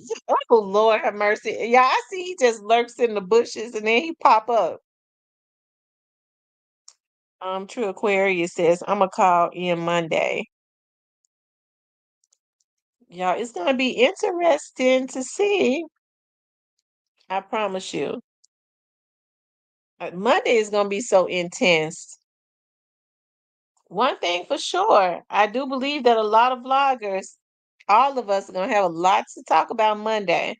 Speaker 1: Oh Lord, have mercy. Yeah, I see he just lurks in the bushes and then he pop up. True Aquarius says I'm gonna call in Monday. Y'all, it's gonna be interesting to see. I promise you. Monday is gonna be so intense. One thing for sure, I do believe that a lot of vloggers, all of us, are gonna have a lot to talk about Monday.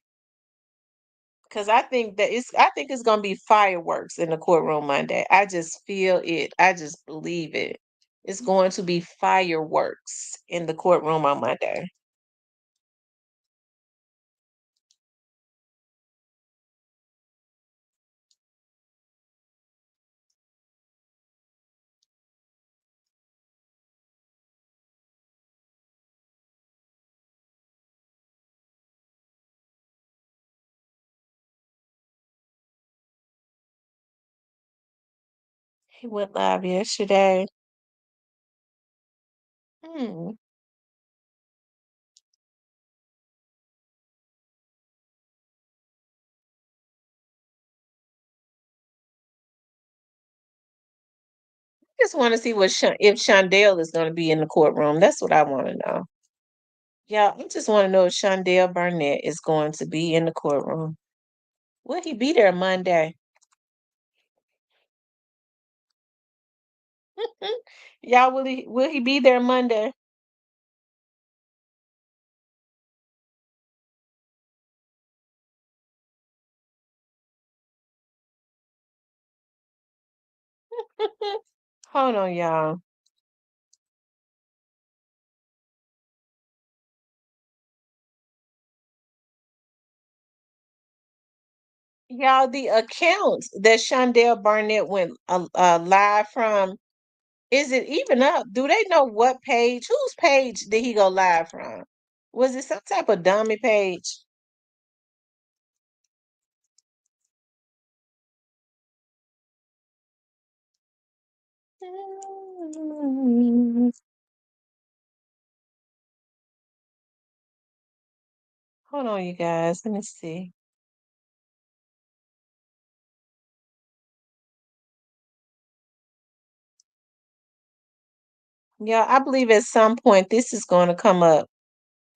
Speaker 1: Because I think it's gonna be fireworks in the courtroom Monday. I just feel it. I just believe it. It's going to be fireworks in the courtroom on Monday. He went live yesterday. Hmm. Just want to see if Shondell is going to be in the courtroom. That's what I want to know. Yeah, I just want to know if Shondell Burnett is going to be in the courtroom. Will he be there Monday? Y'all, will he be there Monday? Hold on, y'all. Y'all, the account that Shondell Barnett went live from, is it even up? Do they know what page? Whose page did he go live from? Was it some type of dummy page? Hold on, you guys. Let me see. Yeah, I believe at some point this is going to come up.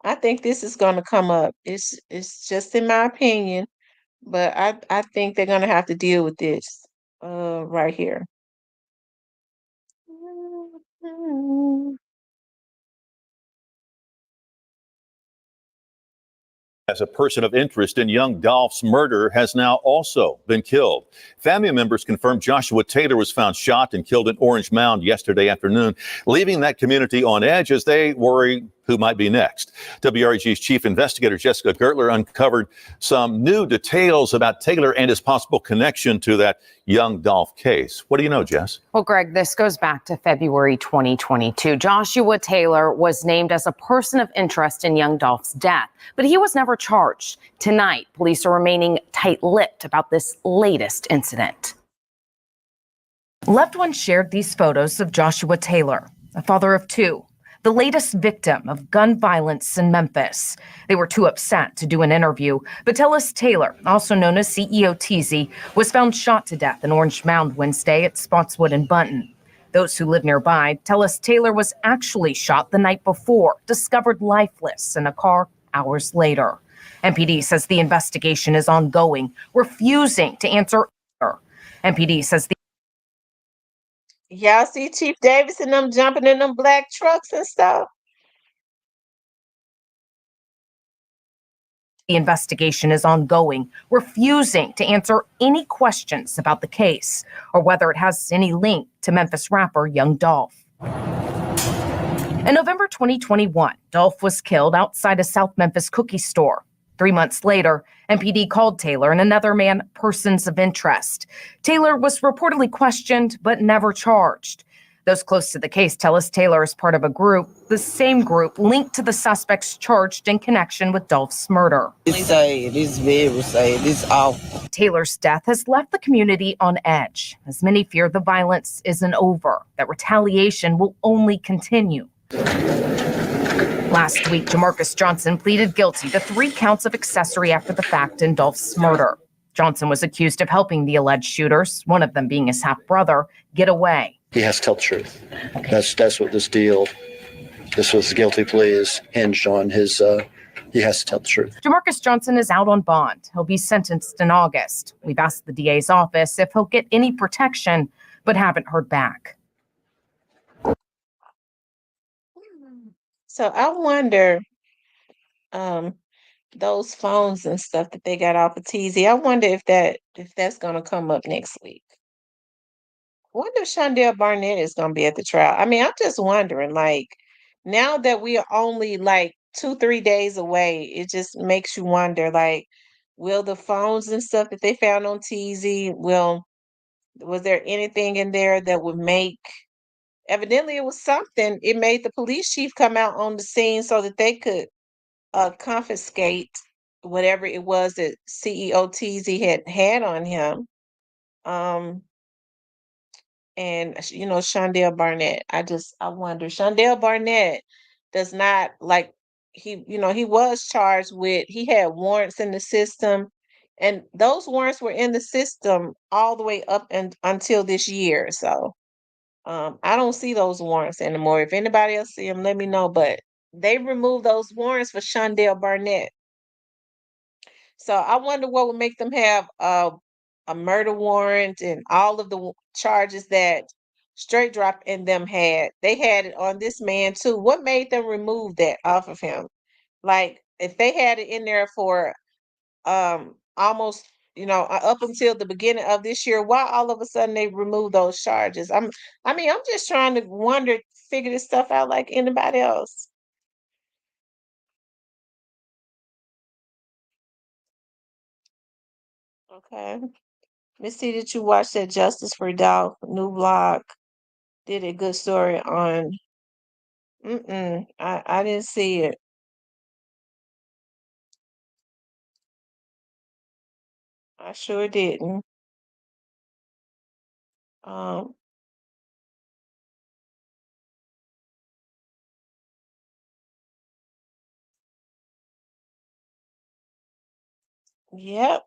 Speaker 1: I think this is going to come up. It's just in my opinion, but I think they're going to have to deal with this right here.
Speaker 2: As a person of interest in young Dolph's murder has now also been killed. Family members confirmed Joshua Taylor was found shot and killed in Orange Mound yesterday afternoon, leaving that community on edge as they worry who might be next. WREG's chief investigator Jessica Gertler uncovered some new details about Taylor and his possible connection to that young Dolph case. What do you know, Jess?
Speaker 3: Well, Greg, this goes back to February 2022. Joshua Taylor was named as a person of interest in young Dolph's death, but he was never charged. Tonight, police are remaining tight-lipped about this latest incident. Loved ones shared these photos of Joshua Taylor, a father of two, the latest victim of gun violence in Memphis. They were too upset to do an interview, but Tellis Taylor, also known as CEO TZ, was found shot to death in Orange Mound Wednesday at Spotswood and Bunton. Those who live nearby tell us Taylor was actually shot the night before, discovered lifeless in a car hours later. MPD says the investigation is ongoing, refusing to answer. MPD says the
Speaker 1: Y'all see Chief Davis and them jumping in them black trucks and stuff?
Speaker 3: The investigation is ongoing, refusing to answer any questions about the case or whether it has any link to Memphis rapper Young Dolph. In November 2021, Dolph was killed outside a South Memphis cookie store. 3 months later, MPD called Taylor and another man persons of interest. Taylor was reportedly questioned but never charged. Those close to the case tell us Taylor is part of a group, the same group linked to the suspects charged in connection with Dolph's murder.
Speaker 4: It's sad, it's very sad, it's awful.
Speaker 3: Taylor's death has left the community on edge, as many fear the violence isn't over, that retaliation will only continue. Last week, Jamarcus Johnson pleaded guilty to 3 counts of accessory after the fact in Dolph's murder. Johnson was accused of helping the alleged shooters, one of them being his half-brother, get away.
Speaker 5: He has to tell the truth. That's what this was guilty plea is hinged on his, he has to tell the truth.
Speaker 3: Jamarcus Johnson is out on bond. He'll be sentenced in August. We've asked the DA's office if he'll get any protection, but haven't heard back.
Speaker 1: So I wonder, those phones and stuff that they got off of TZ. I wonder if that's gonna come up next week. I wonder if Shondell Barnett is gonna be at the trial. I mean, I'm just wondering, like, now that we are only like 2, 3 days away, it just makes you wonder, like, will the phones and stuff that they found on TZ, was there anything in there that would make evidently it was something, it made the police chief come out on the scene so that they could confiscate whatever it was that CEO TZ had on him. Um, and Shondell Barnett. I wonder. Shondell Barnett does not like he was charged with he had warrants in the system, and those warrants were in the system all the way up and until this year. So I don't see those warrants anymore. If anybody else see them, let me know. But they removed those warrants for Shondell Barnett. So I wonder what would make them have a murder warrant and all of the charges that Straight Drop and them had. They had it on this man too. What made them remove that off of him? Like if they had it in there for almost up until the beginning of this year, why all of a sudden they removed those charges? I'm just trying to figure this stuff out like anybody else. Okay. Let's see that you watched that Justice for Dolph new blog. Did a good story on. I didn't see it. I sure didn't. Um, Yep.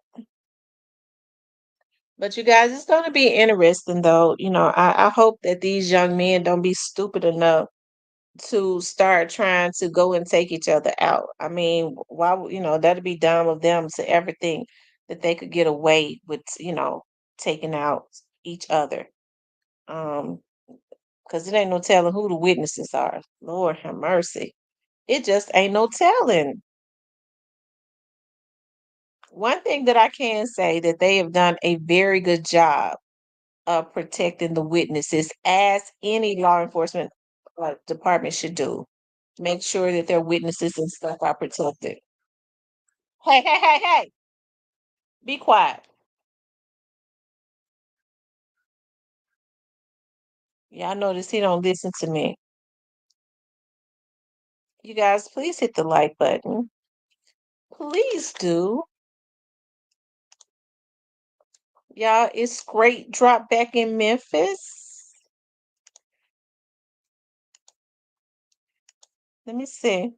Speaker 1: But you guys, it's going to be interesting, though. I hope that these young men don't be stupid enough to start trying to go and take each other out. I mean, why, that'd be dumb of them to ever think that they could get away with, taking out each other. Um, because it ain't no telling who the witnesses are. Lord have mercy. It just ain't no telling. One thing that I can say that they have done a very good job of protecting the witnesses, as any law enforcement department should do. Make sure that their witnesses and stuff are protected. Hey, hey, hey, hey! Be quiet. Y'all notice he don't listen to me. You guys, please hit the like button. Please do. Y'all, it's great drop back in Memphis. Let me see.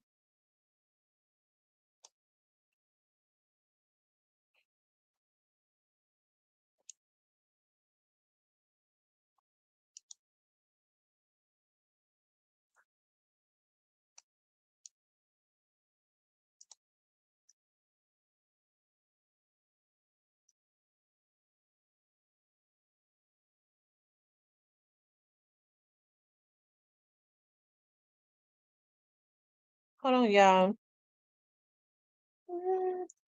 Speaker 1: Hold on, y'all.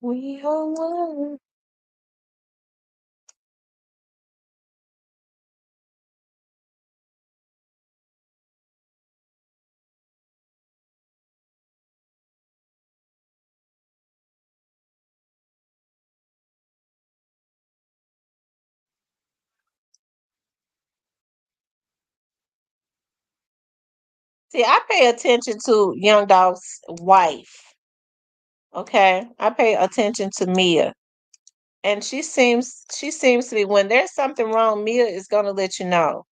Speaker 1: We are one. See, I pay attention to Young Dolph's wife. Okay, I pay attention to Mia, and she seems to be, when there's something wrong, Mia is gonna let you know.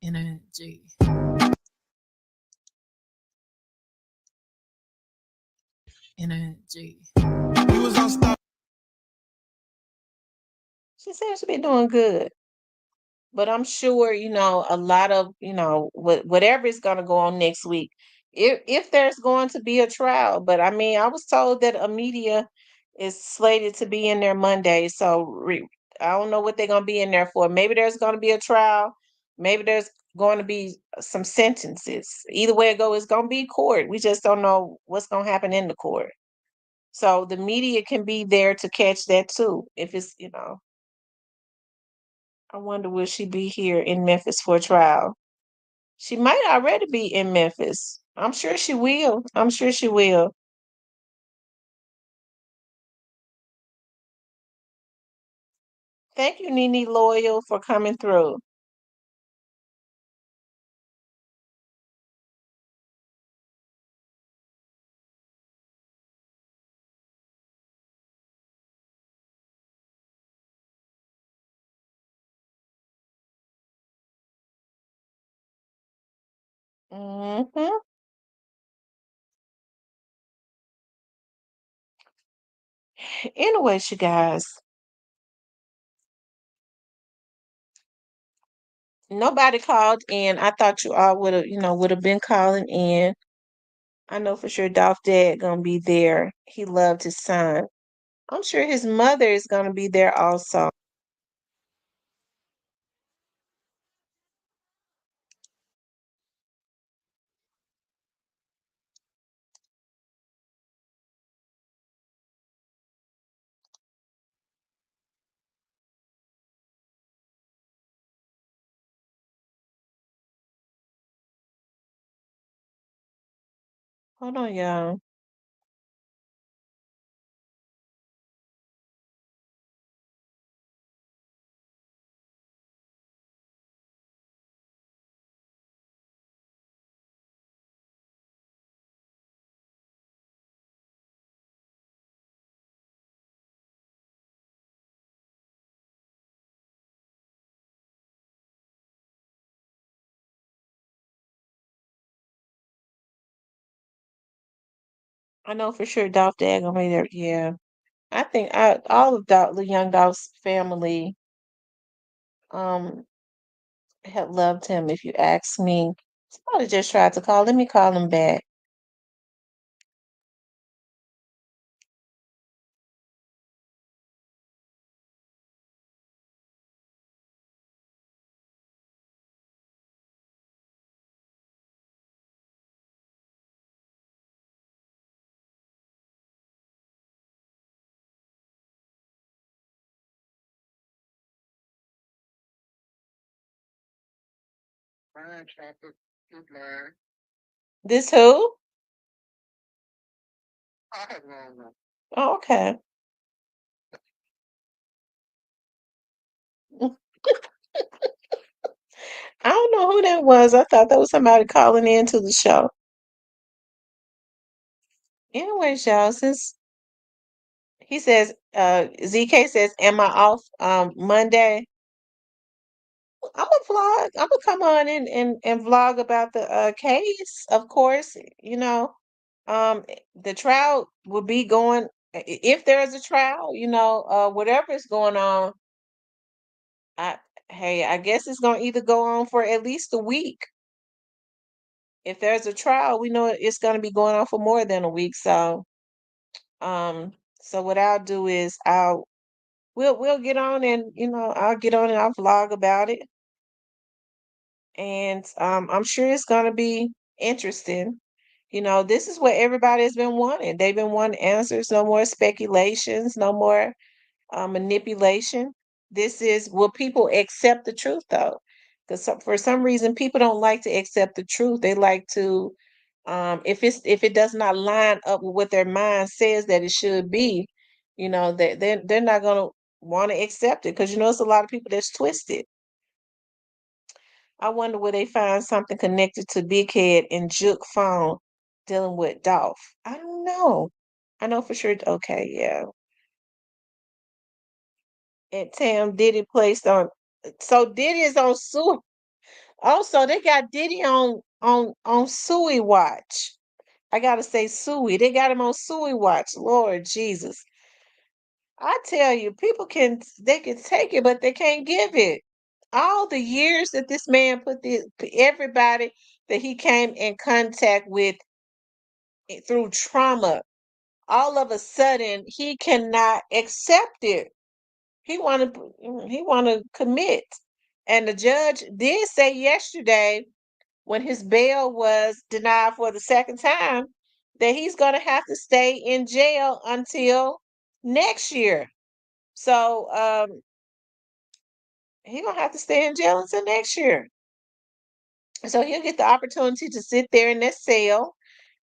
Speaker 6: Energy. Energy.
Speaker 1: She seems to be doing good. But I'm sure, a lot of, whatever is going to go on next week, if there's going to be a trial. But I mean, I was told that a media is slated to be in there Monday. So I don't know what they're going to be in there for. Maybe there's going to be a trial. Maybe there's going to be some sentences. Either way it goes, it's going to be court. We just don't know what's going to happen in the court. So the media can be there to catch that too. If it's. I wonder, will she be here in Memphis for a trial? She might already be in Memphis. I'm sure she will. I'm sure she will. Thank you, Nene Loyal, for coming through. Hmm. Anyways, you guys, nobody called in. I thought you all would have been calling in. I know for sure Dolph Dad gonna be there. He loved his son. I'm sure his mother is gonna be there also. Hold on, y'all. I know for sure Dolph Dad gonna be there. Yeah. I think all of the young Dolph's family um had loved him, if you ask me. Somebody just tried to call. Let me call him back. This who? Oh, okay. I don't know who that was. I thought that was somebody calling in to the show. Anyways, y'all, since he says, ZK says, am I off Monday? I'm gonna vlog. I'm gonna come on and vlog about the case, of course. The trial will be going if there's a trial, whatever is going on. I Hey, I guess it's gonna either go on for at least a week. If there's a trial, we know it's gonna be going on for more than a week. So what I'll do is we'll get on and I'll get on and I'll vlog about it. And I'm sure it's going to be interesting. This is what everybody has been wanting. They've been wanting answers, no more speculations, no more manipulation. Will people accept the truth though? Because for some reason, people don't like to accept the truth. They like to, if it does not line up with what their mind says that it should be, they're not going to want to accept it because it's a lot of people that's twisted. I wonder will they find something connected to Big Head and Juke phone dealing with Dolph. I don't know. I know for sure. Okay, yeah. And Tam Diddy placed on. So Diddy is on Sue. Also, they got Diddy on Suey watch. I gotta say Suey. They got him on Suey watch. Lord Jesus. I tell you, they can take it, but they can't give it. All the years that this man everybody that he came in contact with through trauma, all of a sudden he cannot accept it. He want to commit, and the judge did say yesterday when his bail was denied for the second time that he's going to have to stay in jail until next year. So he gonna have to stay in jail until next year. So he'll get the opportunity to sit there in that cell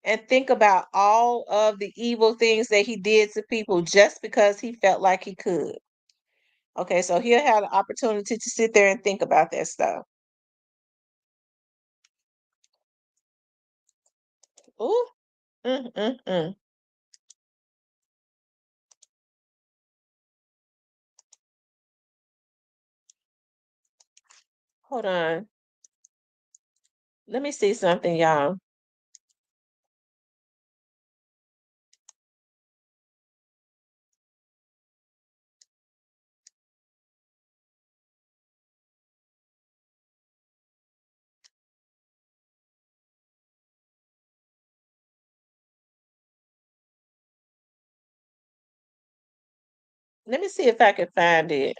Speaker 1: and think about all of the evil things that he did to people just because he felt like he could. Okay, so he'll have the opportunity to sit there and think about that stuff. Ooh, mm, mm, mm. Hold on. Let me see something, y'all. Let me see if I can find it.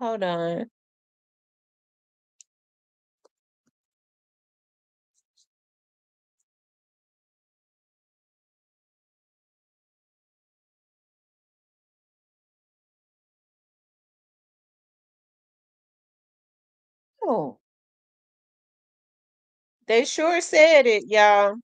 Speaker 1: Hold on. Oh, they sure said it, y'all.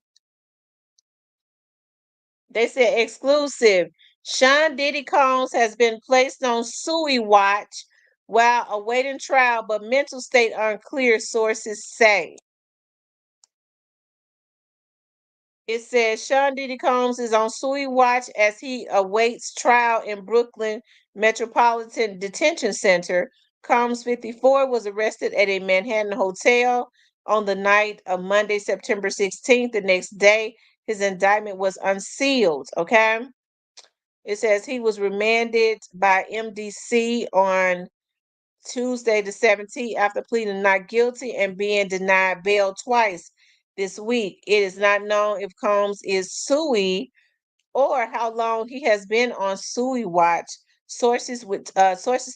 Speaker 1: They said exclusive. Sean Diddy Combs has been placed on Suey watch while awaiting trial, but mental state unclear, sources say. It says Sean Diddy Combs is on Sui watch as he awaits trial in Brooklyn Metropolitan Detention Center. Combs, 54, was arrested at a Manhattan hotel on the night of Monday, September 16th. The next day, his indictment was unsealed. Okay. It says he was remanded by MDC on Tuesday the 17th after pleading not guilty and being denied bail twice this week. It is not known if Combs is Sui or how long he has been on Sui watch. Sources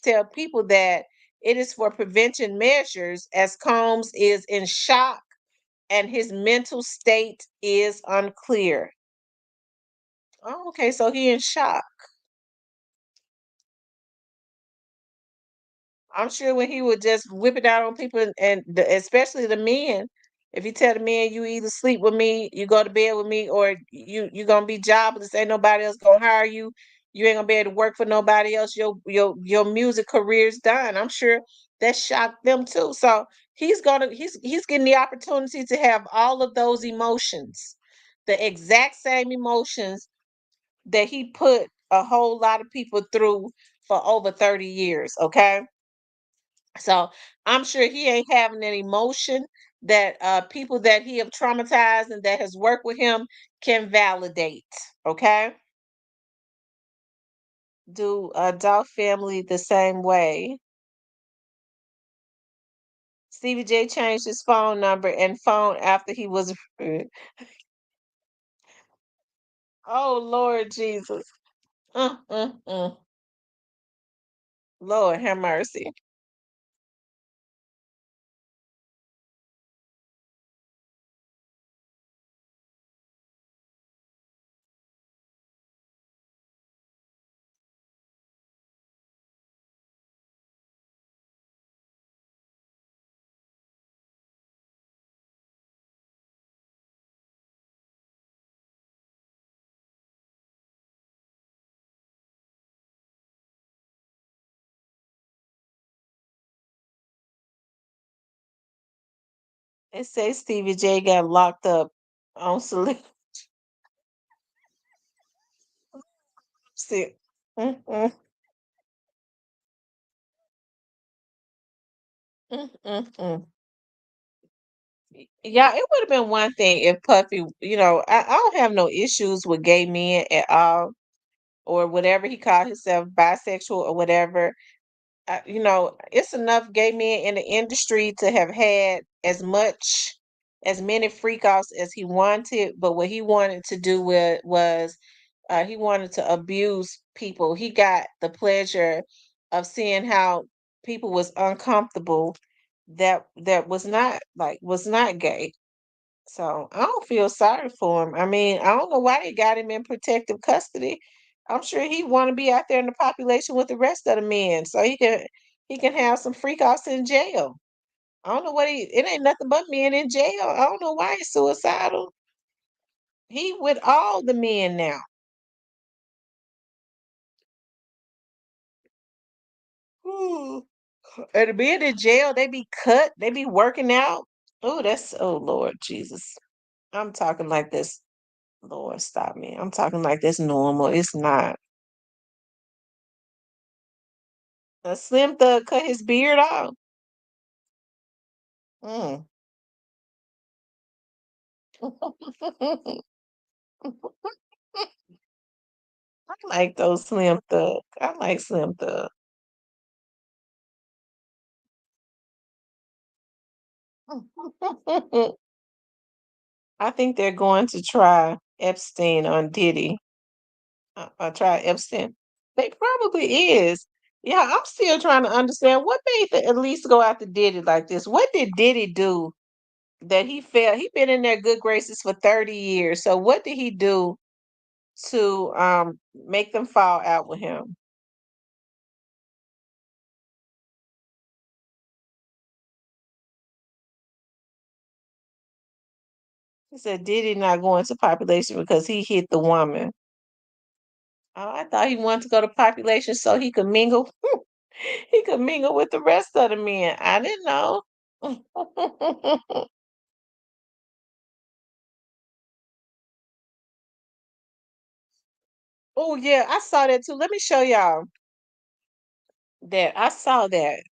Speaker 1: tell people that it is for prevention measures as Combs is in shock and his mental state is unclear. Oh, okay, so he in shock. I'm sure when he would just whip it out on people especially the men, if you tell the men you either sleep with me, you go to bed with me, or you gonna be jobless, ain't nobody else gonna hire you. You ain't gonna be able to work for nobody else. Your music career's done. I'm sure that shocked them too. So he's getting the opportunity to have all of those emotions, the exact same emotions that he put a whole lot of people through for over 30 years. Okay. So I'm sure he ain't having an emotion that people that he have traumatized and that has worked with him can validate. Okay. Do Dolph family the same way? Stevie J changed his phone number and phone after he was. Oh Lord Jesus. Mm, mm, mm. Lord have mercy. It says Stevie J got locked up on select. Mm, mm, mm, mm, mm. Yeah, it would have been one thing if Puffy, I don't have no issues with gay men at all, or whatever he called himself, bisexual or whatever. It's enough gay men in the industry to have had as many freak offs as he wanted, but what he wanted to do was he wanted to abuse people. He got the pleasure of seeing how people was uncomfortable that was not gay. So I don't feel sorry for him. I mean, I don't know why they got him in protective custody. I'm sure he want to be out there in the population with the rest of the men, so he can have some freak offs in jail. I don't know what it ain't nothing but men in jail. I don't know why he's suicidal. He with all the men now. Ooh. And the men in jail, they be cut, they be working out. Oh Lord Jesus. I'm talking like this. Lord, stop me. I'm talking like this normal. It's not. A Slim Thug cut his beard off. Mm. I like those Slim Thug. I like Slim Thug. I think they're going to try Epstein on Diddy. Try Epstein. They probably is. Yeah, I'm still trying to understand what made the at least go after Diddy like this. What did Diddy do that he felt he been in their good graces for 30 years? So what did he do to make them fall out with him? He said Diddy not going to population because he hit the woman. Oh, I thought he wanted to go to population so he could mingle. He could mingle with the rest of the men. I didn't know. Oh yeah, I saw that too. Let me show y'all that. I saw that.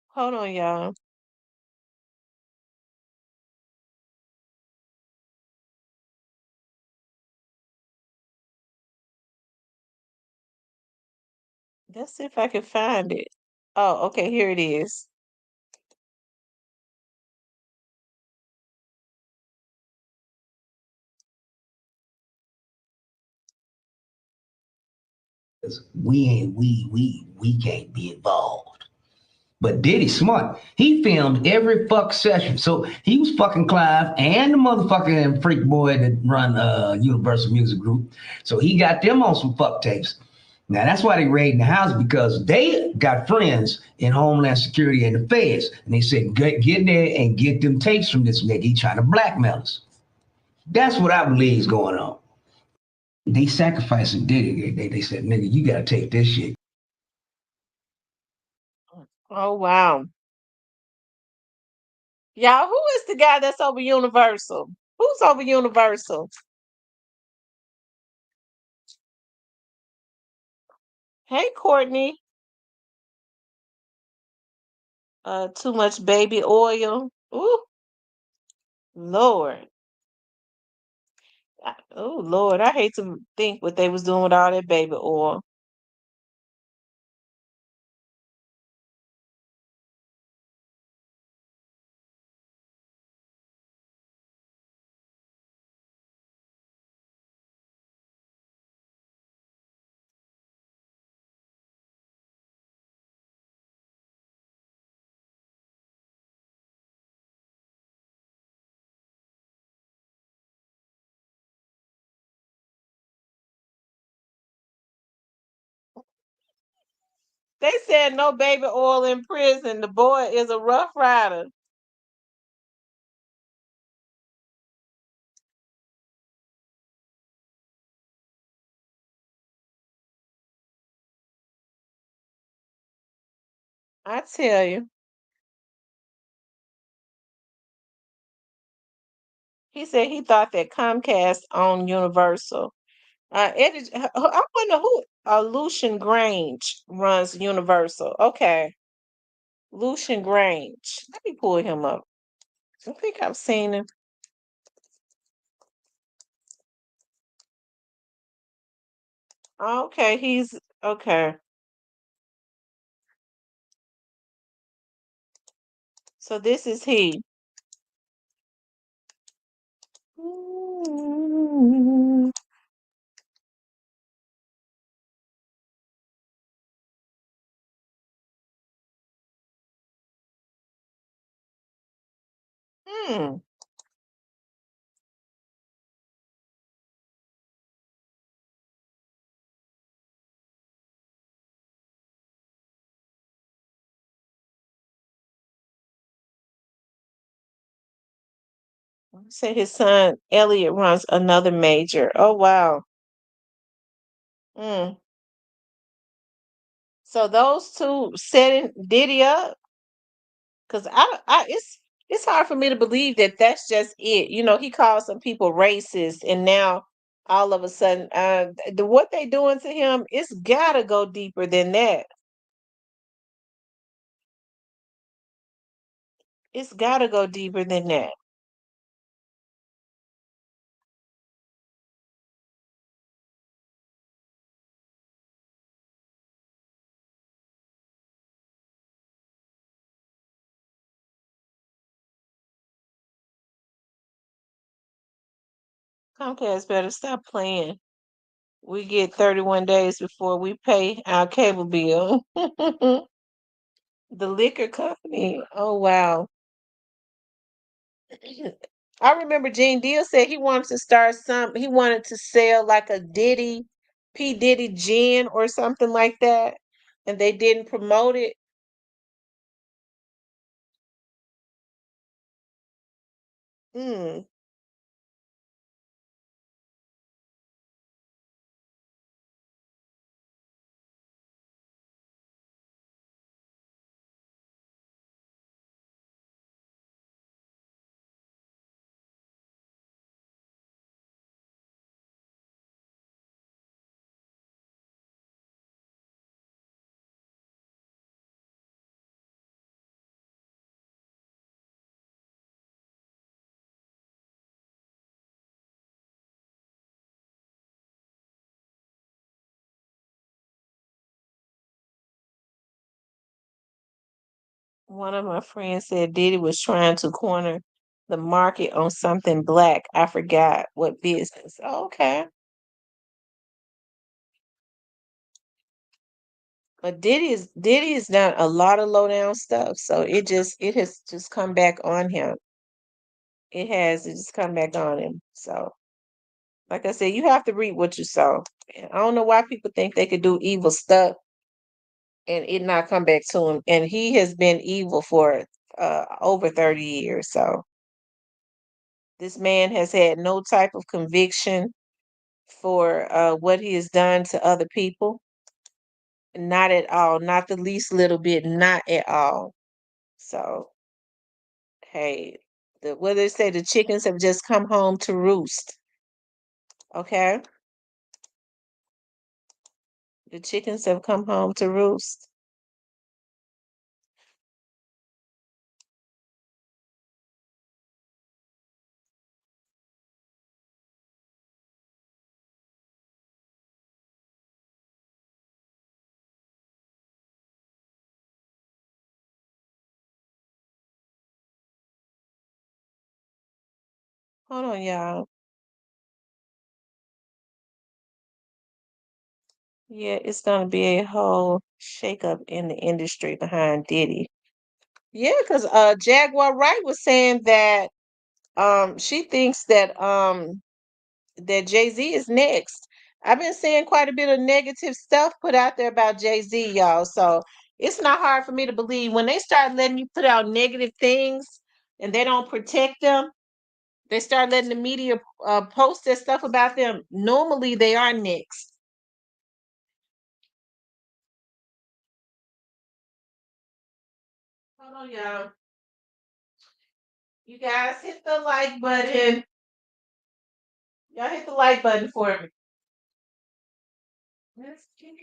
Speaker 1: Hold on, y'all. Let's see if I can find it. Oh, okay, here it is.
Speaker 6: We can't be involved. But Diddy smart. He filmed every fuck session. So he was fucking Clive and the motherfucking freak boy that run Universal Music Group. So he got them on some fuck tapes. Now that's why they raiding the house, because they got friends in Homeland Security and the feds. And they said, get in there and get them tapes from this nigga. He trying to blackmail us. That's what I believe is going on. They sacrificing Diddy. They said, nigga, you gotta take this shit.
Speaker 1: Oh wow. Y'all, who is the guy that's over Universal? Who's over Universal? Hey, Courtney. Too much baby oil. Ooh, Lord. Oh, Lord. I hate to think what they was doing with all that baby oil. They said no baby oil in prison. The boy is a rough rider. I tell you. He said he thought that Comcast owned Universal. I wonder who Lucian Grange runs Universal. Okay. Lucian Grange. Let me pull him up. I think I've seen him. Okay, he's okay. So this is he. Mm. Hmm. Say his son Elliot runs another major. Oh wow. Mm. So those two setting Diddy up, because it's hard for me to believe that that's just it. You know, he called some people racist, and now all of a sudden, what they doing to him, it's gotta go deeper than that. It's gotta go deeper than that. Comcast better stop playing. We get 31 days before we pay our cable bill. The liquor company. Oh wow. I remember Gene Deal said he wanted to start he wanted to sell like a P. Diddy gin or something like that. And they didn't promote it. Mm. One of my friends said Diddy was trying to corner the market on something black. I forgot what business. Oh, okay. But Diddy has done a lot of low down stuff. So it has just come back on him. It just come back on him. So like I said, you have to reap what you sow. And I don't know why people think they could do evil stuff and it not come back to him. And he has been evil for over 30 years. So this man has had no type of conviction for what he has done to other people. Not at all. Not the least little bit. Not at all. So, hey, what they say, the chickens have just come home to roost. Okay? The chickens have come home to roost. Hold on, y'all. Yeah, it's gonna be a whole shakeup in the industry behind Diddy. Yeah, because Jaguar Wright was saying that she thinks that Jay-Z is next. I've been seeing quite a bit of negative stuff put out there about Jay-Z, y'all. So it's not hard for me to believe when they start letting you put out negative things and they don't protect them, they start letting the media post their stuff about them. Normally they are next. Hold on, y'all. You guys hit the like button. Y'all hit the like button for me. Let's get it.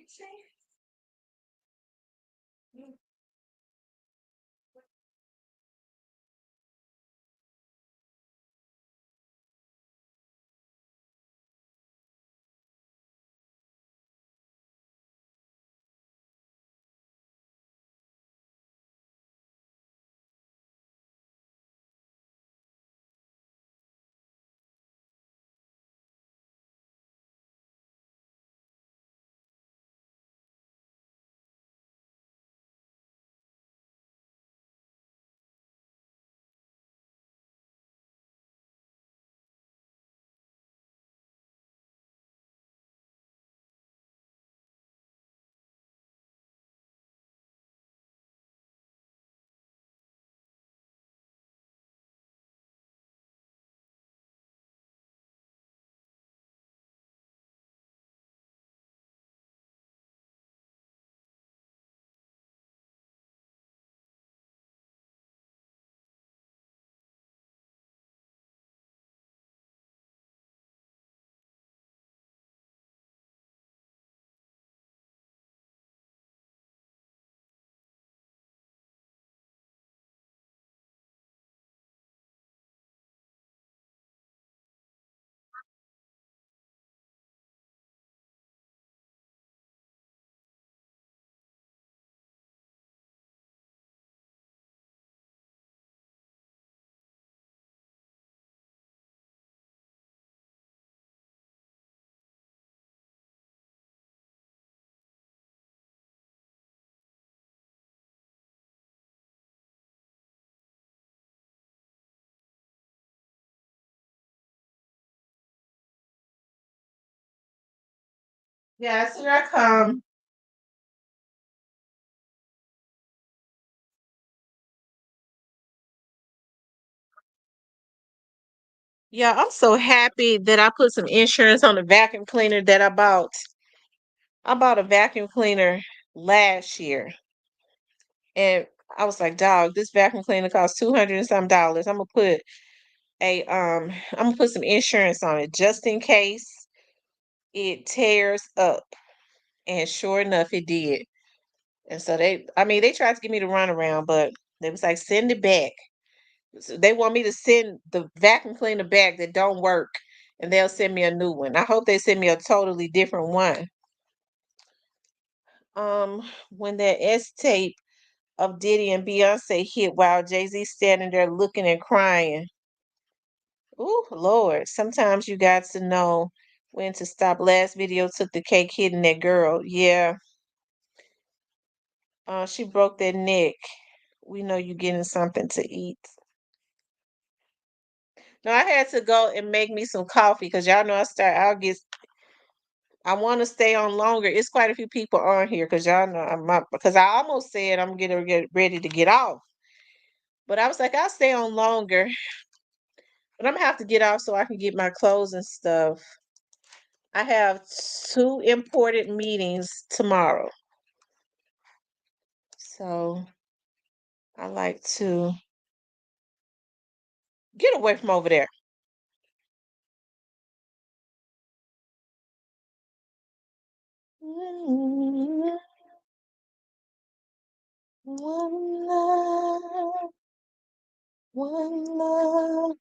Speaker 1: Yes, here I come. Yeah, I'm so happy that I put some insurance on the vacuum cleaner that I bought. I bought a vacuum cleaner last year, and I was like, "Dog, this vacuum cleaner costs 200 and some dollars. I'm gonna put some insurance on it just in case it tears up." And sure enough, it did. And so they tried to give me the runaround, but they was like, "Send it back." So they want me to send the vacuum cleaner back that don't work, and they'll send me a new one. I hope they send me a totally different one. When that S tape of Diddy and Beyonce hit while Jay-Z standing there looking and crying. Ooh, Lord. Sometimes you got to know when to stop. Last video took the cake hitting that girl. Yeah. She broke that neck. We know you getting something to eat. No, I had to go and make me some coffee because y'all know I want to stay on longer. It's quite a few people on here because y'all know because I almost said I'm getting get ready to get off. But I was like, I'll stay on longer. But I'm gonna have to get off so I can get my clothes and stuff. I have two important meetings tomorrow. So I like to get away from over there. One love, one love.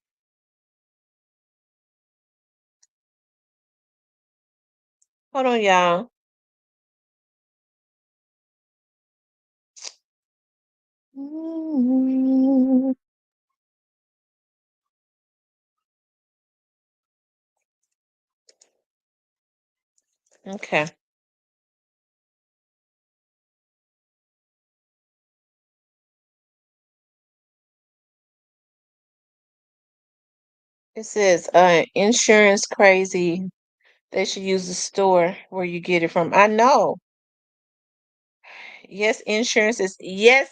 Speaker 1: Hold on, y'all. Okay. It says, insurance crazy. They should use the store where you get it from. I know. Yes, insurance is yes.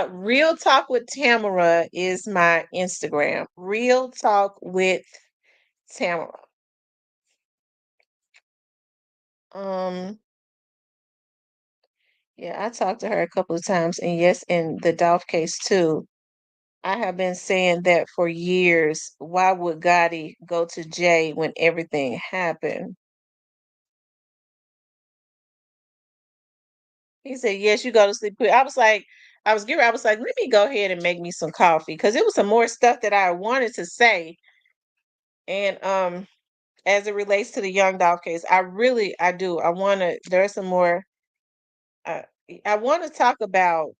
Speaker 1: Real Talk with Tamara is my Instagram. Real Talk with Tamara. Um, yeah, I talked to her a couple of times, and yes, in the Dolph case too. I have been saying that for years. Why would Gotti go to Jay when everything happened? He said, "Yes, you go to sleep quick." I was like, let me go ahead and make me some coffee because it was some more stuff that I wanted to say. And as it relates to the Young Dolph case, I do. I want to. There's some more. Uh, I want to talk about,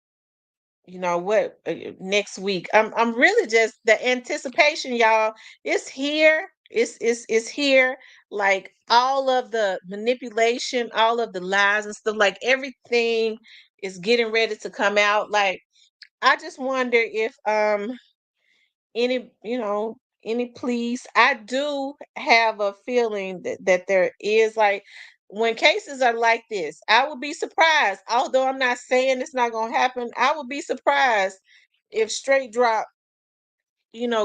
Speaker 1: what next week. I'm really just the anticipation, y'all. It's here. It's here. Like all of the manipulation, all of the lies and stuff. Like everything is getting ready to come out. Like I just wonder if any pleas. I do have a feeling that there is, like, when cases are like this, I would be surprised, although I'm not saying it's not going to happen. I would be surprised if straight drop,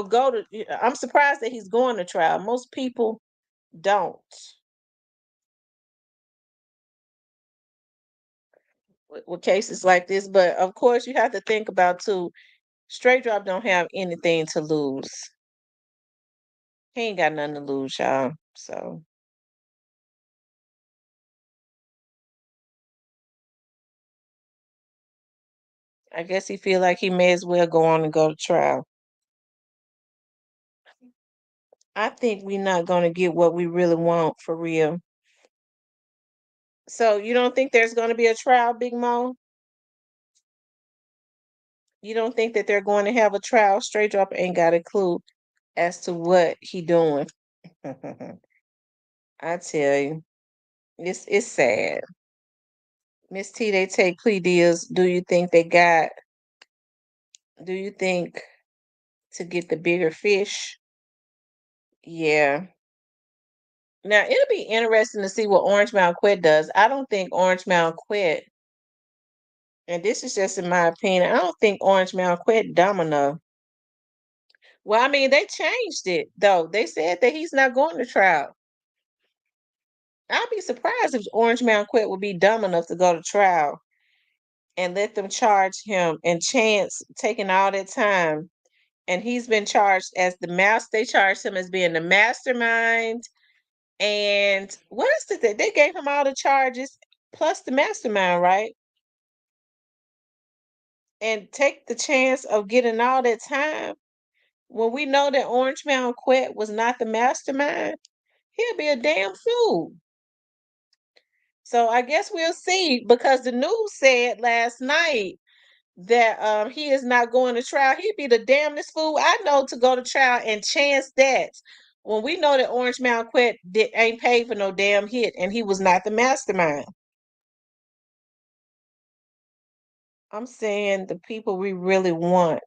Speaker 1: go to I'm surprised that he's going to trial. Most people don't with cases like this, but of course you have to think about too, straight drop don't have anything to lose. He ain't got nothing to lose, y'all. So I guess he feel like he may as well go on and go to trial. I think we're not gonna get what we really want for real. So you don't think there's gonna be a trial, Big Mo? You don't think that they're going to have a trial? Straight drop ain't got a clue as to what he doing. I tell you, it's sad. Miss T, they take plea deals. Do you think to get the bigger fish? Yeah. Now it'll be interesting to see what Orange Mountain Quet does. I don't think Orange Mountain Quet, and this is just in my opinion, I don't think Orange Mountain Quet dumb enough. Well, I mean, they changed it though. They said that he's not going to trial. I'd be surprised if Orange Mountain Quet would be dumb enough to go to trial and let them charge him and Chance taking all that time. And he's been charged as the master. They charged him as being the mastermind. And what else did they gave him all the charges plus the mastermind, right? And take the chance of getting all that time when we know that Orange Mountain Quet was not the mastermind, he'll be a damn fool. So I guess we'll see because the news said last night that he is not going to trial. He'd be the damnedest fool I know to go to trial and chance that when we know that Orange Mountain Quet ain't paid for no damn hit and he was not the mastermind. I'm saying the people we really want.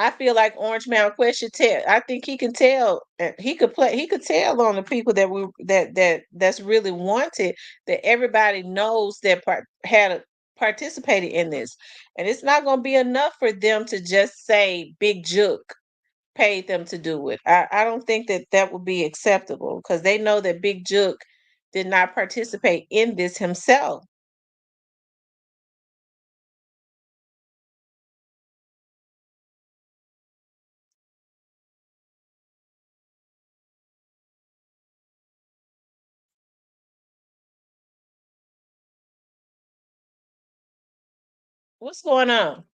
Speaker 1: I feel like Orange Mountain Quet should tell. I think he can tell. He could play. He could tell on the people that that's really wanted. That everybody knows that participated in this, and it's not going to be enough for them to just say Big Juke paid them to do it. I don't think that that would be acceptable because they know that Big Juke did not participate in this himself. What's going on?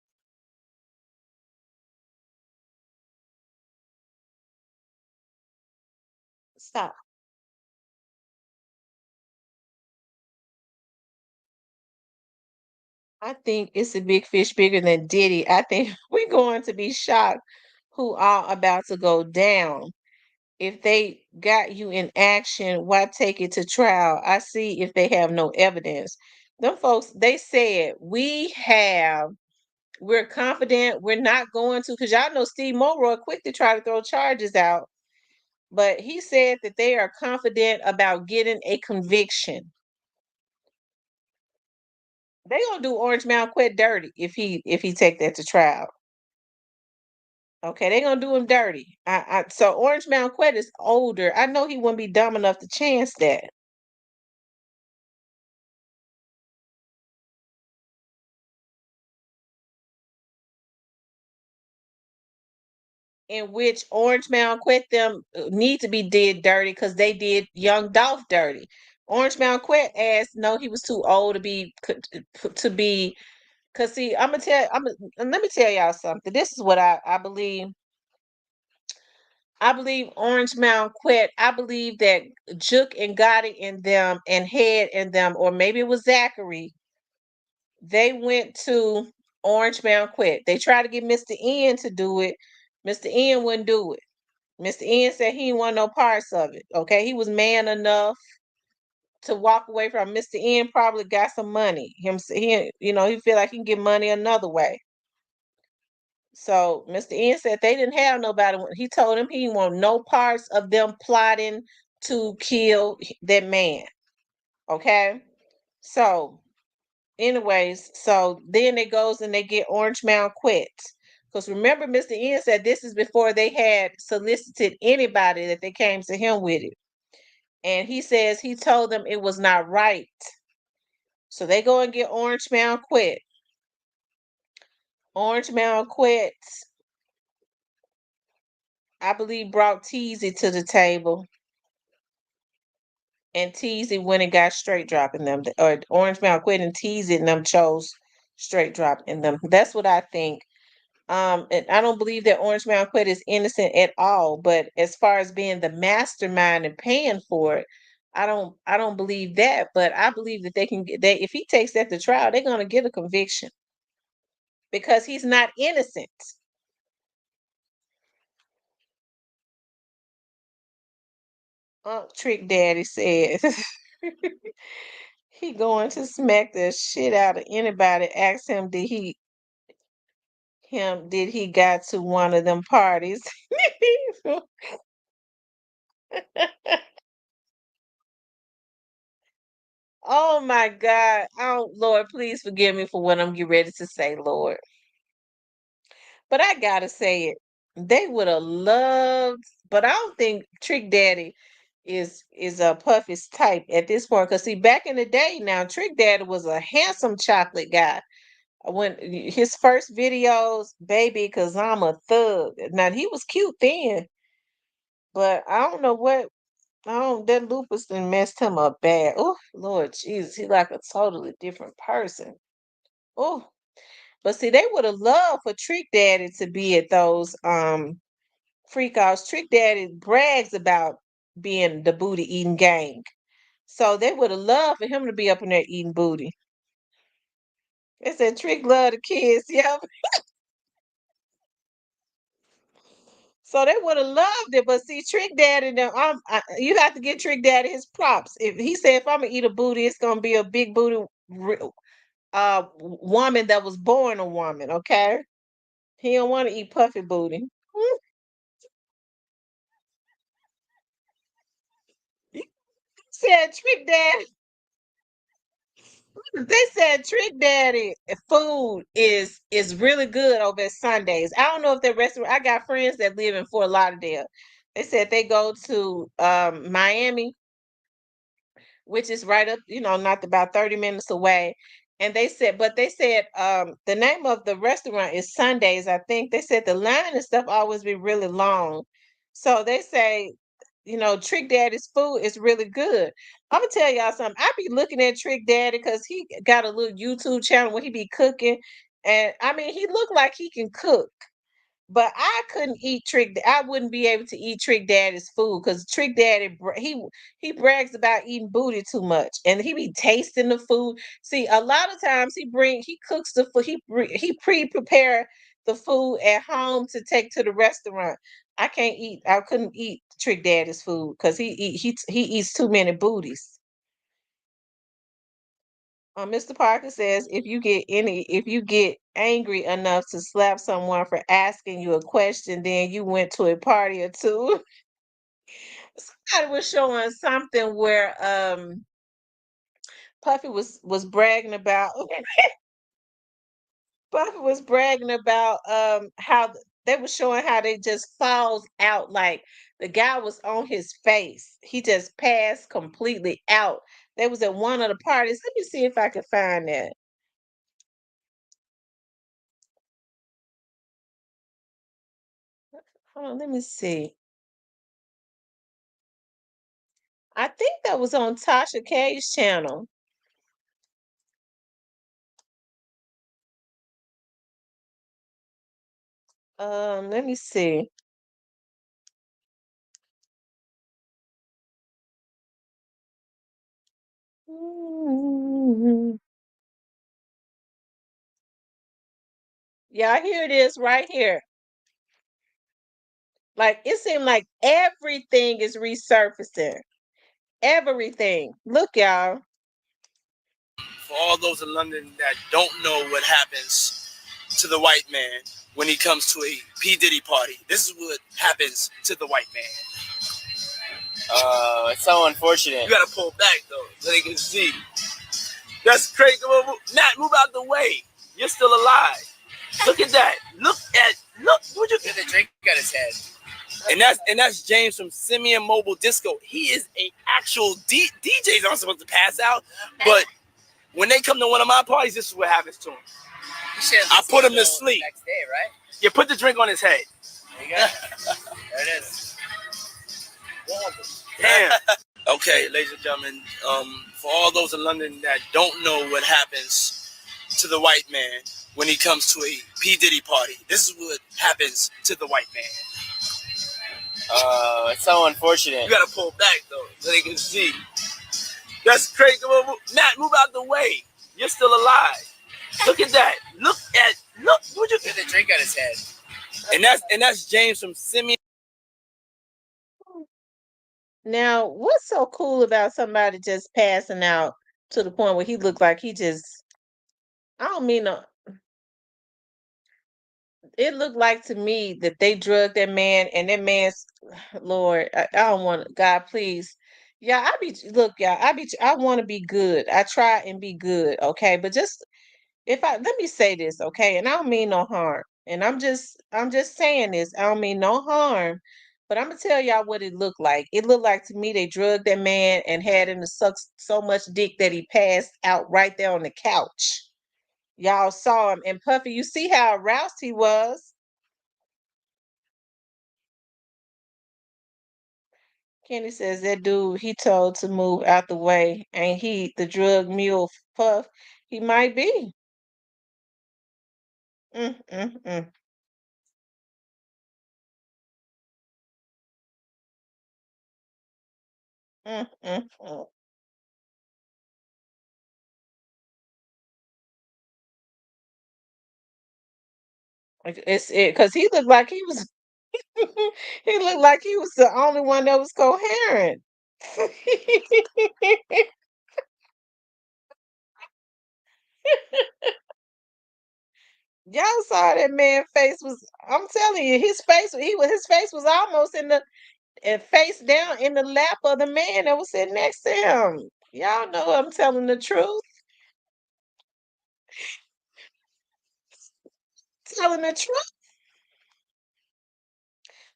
Speaker 1: Stop. I think it's a big fish bigger than Diddy. I think we're going to be shocked who are about to go down. If they got you in action, why take it to trial? I see if they have no evidence. Them folks, they said, we're confident we're not going to, because y'all know Steve Monroe quick to try to throw charges out. But he said that they are confident about getting a conviction. They gonna do Orange Mountain Quet dirty if he take that to trial. Okay, they gonna do him dirty. So Orange Mountain Quet is older. I know he wouldn't be dumb enough to chance that. In which Orange Mountain Quet them need to be did dirty because they did young Dolph dirty. Orange Mountain Quet asked no, he was too old to be. Cause see, let me tell y'all something. This is what I believe. I believe Orange Mountain Quet. I believe that Juke and Gotti in them and Head in them, or maybe it was Zachary. They went to Orange Mountain Quet. They tried to get Mr. N to do it. Mr. N wouldn't do it. Mr. N said he didn't want no parts of it. Okay, he was man enough to walk away from. Mr. N probably got some money. He feel like he can get money another way. So Mr. N said they didn't have nobody. He told him he didn't want no parts of them plotting to kill that man. Okay, so anyways, so then it goes and they get Orange Mountain Quet. Because remember, Mr. N said this is before they had solicited anybody that they came to him with it. And he says he told them it was not right. So they go and get Orange Mountain Quet. Orange Mountain Quet, I believe, brought Teasy to the table. And Teasy went and got straight dropping them. Or Orange Mountain Quet and Teasy and them chose straight dropping them. That's what I think. And I don't believe that Orange Mountain Quet is innocent at all. But as far as being the mastermind and paying for it, I don't believe that. But I believe that they can get they if he takes that to trial, they're gonna get a conviction because he's not innocent. Trick Daddy said he going to smack the shit out of anybody. Ask him did he got to one of them parties? Oh my God. Oh Lord, please forgive me for what I'm getting ready to say, Lord. But I gotta say it. They would have loved, but I don't think Trick Daddy is a Puffy's type at this point. Cause see, back in the day now, Trick Daddy was a handsome chocolate guy. When his first videos, baby, cause I'm a thug. Now he was cute then, but I don't know what that lupus done messed him up bad. Oh Lord Jesus, he like a totally different person. Oh, but see, they would have loved for Trick Daddy to be at those freak offs. Trick Daddy brags about being the booty eating gang. So they would have loved for him to be up in there eating booty. They said Trick love the kids, yeah. So they would have loved it, but see, Trick Daddy, you have to get Trick Daddy his props. If he said, if I'm gonna eat a booty, it's gonna be a big booty woman that was born a woman. Okay, he don't want to eat puffy booty. Said Trick Daddy. They said Trick Daddy food is really good over at Sundays. I don't know if that restaurant. I got friends that live in Fort Lauderdale. They said they go to Miami, which is right up, not about 30 minutes away. And they said the name of the restaurant is Sundays, I think. They said the line and stuff always be really long. So they say, Trick Daddy's food is really good. I'm gonna tell y'all something. I be looking at Trick Daddy because he got a little YouTube channel where he be cooking. And I mean he looked like he can cook. But I couldn't eat I wouldn't be able to eat Trick Daddy's food because Trick Daddy he brags about eating booty too much, and he be tasting the food. See, a lot of times he cooks the food. He pre-prepare the food at home to take to the restaurant. I can't eat. I couldn't eat Trick Daddy's food because he eats too many booties. Mr. Parker says if you get angry enough to slap someone for asking you a question, then you went to a party or two. Somebody was showing something where Puffy was bragging about Puffy was bragging about how they were showing how they just falls out like the guy was on his face. He just passed completely out. They was at one of the parties. Let me see if I can find that. Hold on, let me see. I think that was on Tasha K's channel. Let me see. Yeah, here it is right here. Like it seemed like everything is resurfacing. Everything. Look, y'all.
Speaker 7: For all those in London that don't know what happens to the white man when he comes to a P. Diddy party, this is what happens to the white man. It's so unfortunate. You gotta pull back though, so they can see. That's crazy. Matt, move out the way. You're still alive. Look at that. Look. Would you get the drink at his head? And that's James from Simeon Mobile Disco. He is a actual DJs aren't supposed to pass out, but when they come to one of my parties, this is what happens to him. I put him to sleep. Next day, right? You put the drink on his head. There you go. There it is. Damn. Okay, ladies and gentlemen, for all those in London that don't know what happens to the white man when he comes to a P. Diddy party, this is what happens to the white man. It's so unfortunate. You gotta pull back though, so they can see. That's crazy. Matt, move out the way. You're still alive. Look at that. Look. Would you get the drink at his head? And that's James from Simeon.
Speaker 1: Now, what's so cool about somebody just passing out to the point where he looked like he just I don't mean it looked like to me that they drugged that man, and that man's Lord, I don't want God, please. Yeah, I be look, y'all, I want to be good. I try and be good, okay? But just if I let me say this, okay? And I don't mean no harm. And I'm just saying this. I don't mean no harm. But I'm gonna tell y'all what it looked like. It looked like to me they drugged that man and had him to suck so much dick that he passed out right there on the couch. Y'all saw him. And Puffy, you see how aroused he was. Kenny says that dude he told to move out the way. Ain't he the drug mule Puff? He might be. Mm, mm, mm, mm. It's it because he looked like he was he looked like he was the only one that was coherent. Y'all saw that man face was I'm telling you, his face was almost in the face down in the lap of the man that was sitting next to him. Y'all know I'm telling the truth. Telling the truth.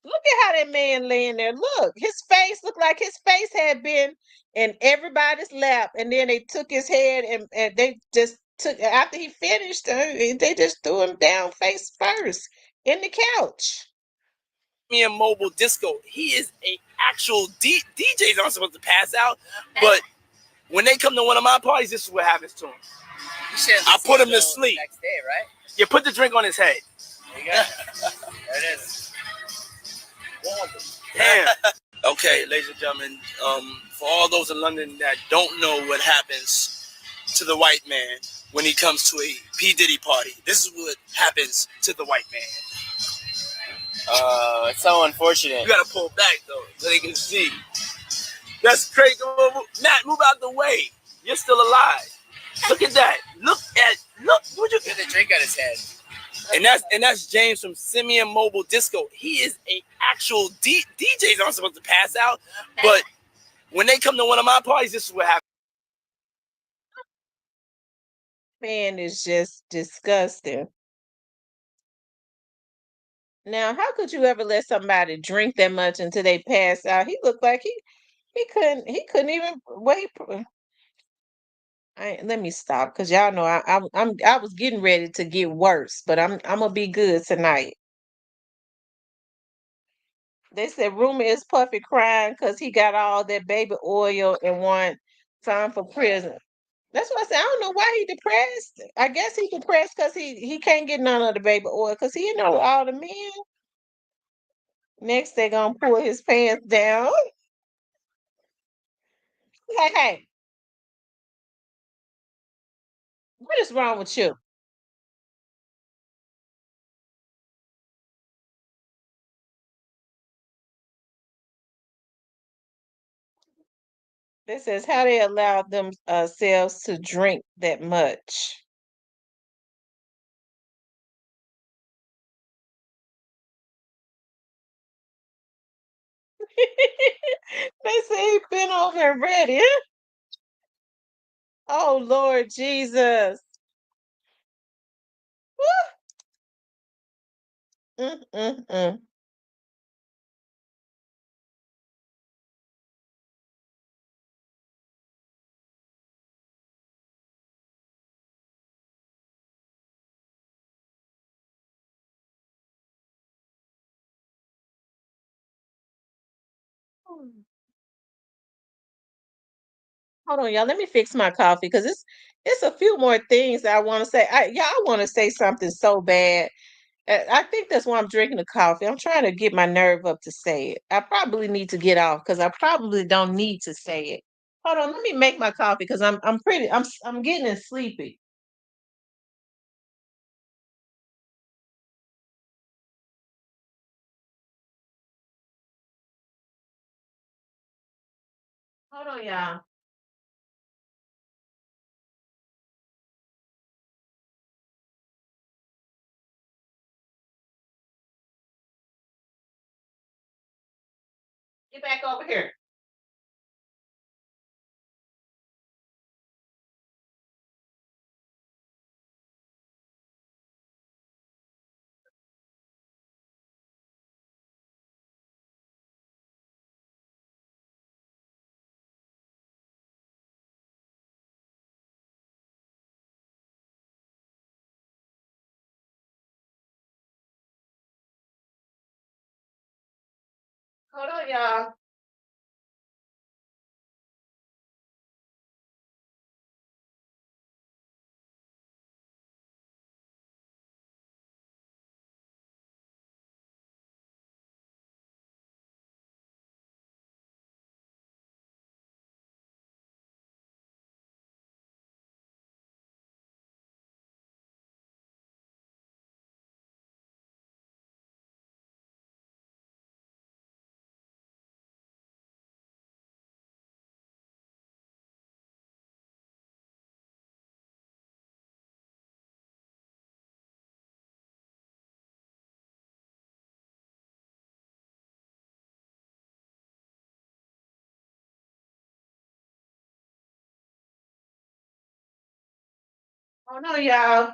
Speaker 1: Look at how that man laying there. Look, his face looked like his face had been in everybody's lap, and then they took his head and they just took after he finished, they just threw him down face first in the couch.
Speaker 7: Me and mobile disco. He is a actual DJs aren't supposed to pass out, but when they come to one of my parties, this is what happens to him. I put him to sleep. Next day, right? You put the drink on his head. There you go. There it is. Damn. Okay, ladies and gentlemen, for all those in London that don't know what happens to the white man when he comes to a P. Diddy party, this is what happens to the white man. It's so unfortunate. You gotta pull back though, so they can see. That's crazy. Matt, move out the way. You're still alive. Look at that. Look. Would you get the drink out his head? And that's James from Simeon Mobile Disco. He is a actual DJs aren't supposed to pass out, but when they come to one of my parties, this is what happens.
Speaker 1: Man is just disgusting. Now, how could you ever let somebody drink that much until they pass out? He looked like he couldn't even wait. Let me stop because y'all know I was getting ready to get worse, but I'm gonna be good tonight. They said rumor is Puffy crying because he got all that baby oil and want time for prison. That's what I said. I don't know why he depressed. I guess he depressed because he can't get none of the baby oil because he know all the men. Next, they gonna pull his pants down. Hey, hey, what is wrong with you? This says how they allowed themselves to drink that much. They say he been over and ready. Oh Lord Jesus. Mm, mm, mm. Hold on, y'all. Let me fix my coffee because it's a few more things I want to say. I want to say something so bad. I think that's why I'm drinking the coffee. I'm trying to get my nerve up to say it. I probably need to get off because I probably don't need to say it. Hold on, let me make my coffee because I'm getting sleepy. Hold on, y'all. Get back over here. Hold on, y'all. Hold on, y'all.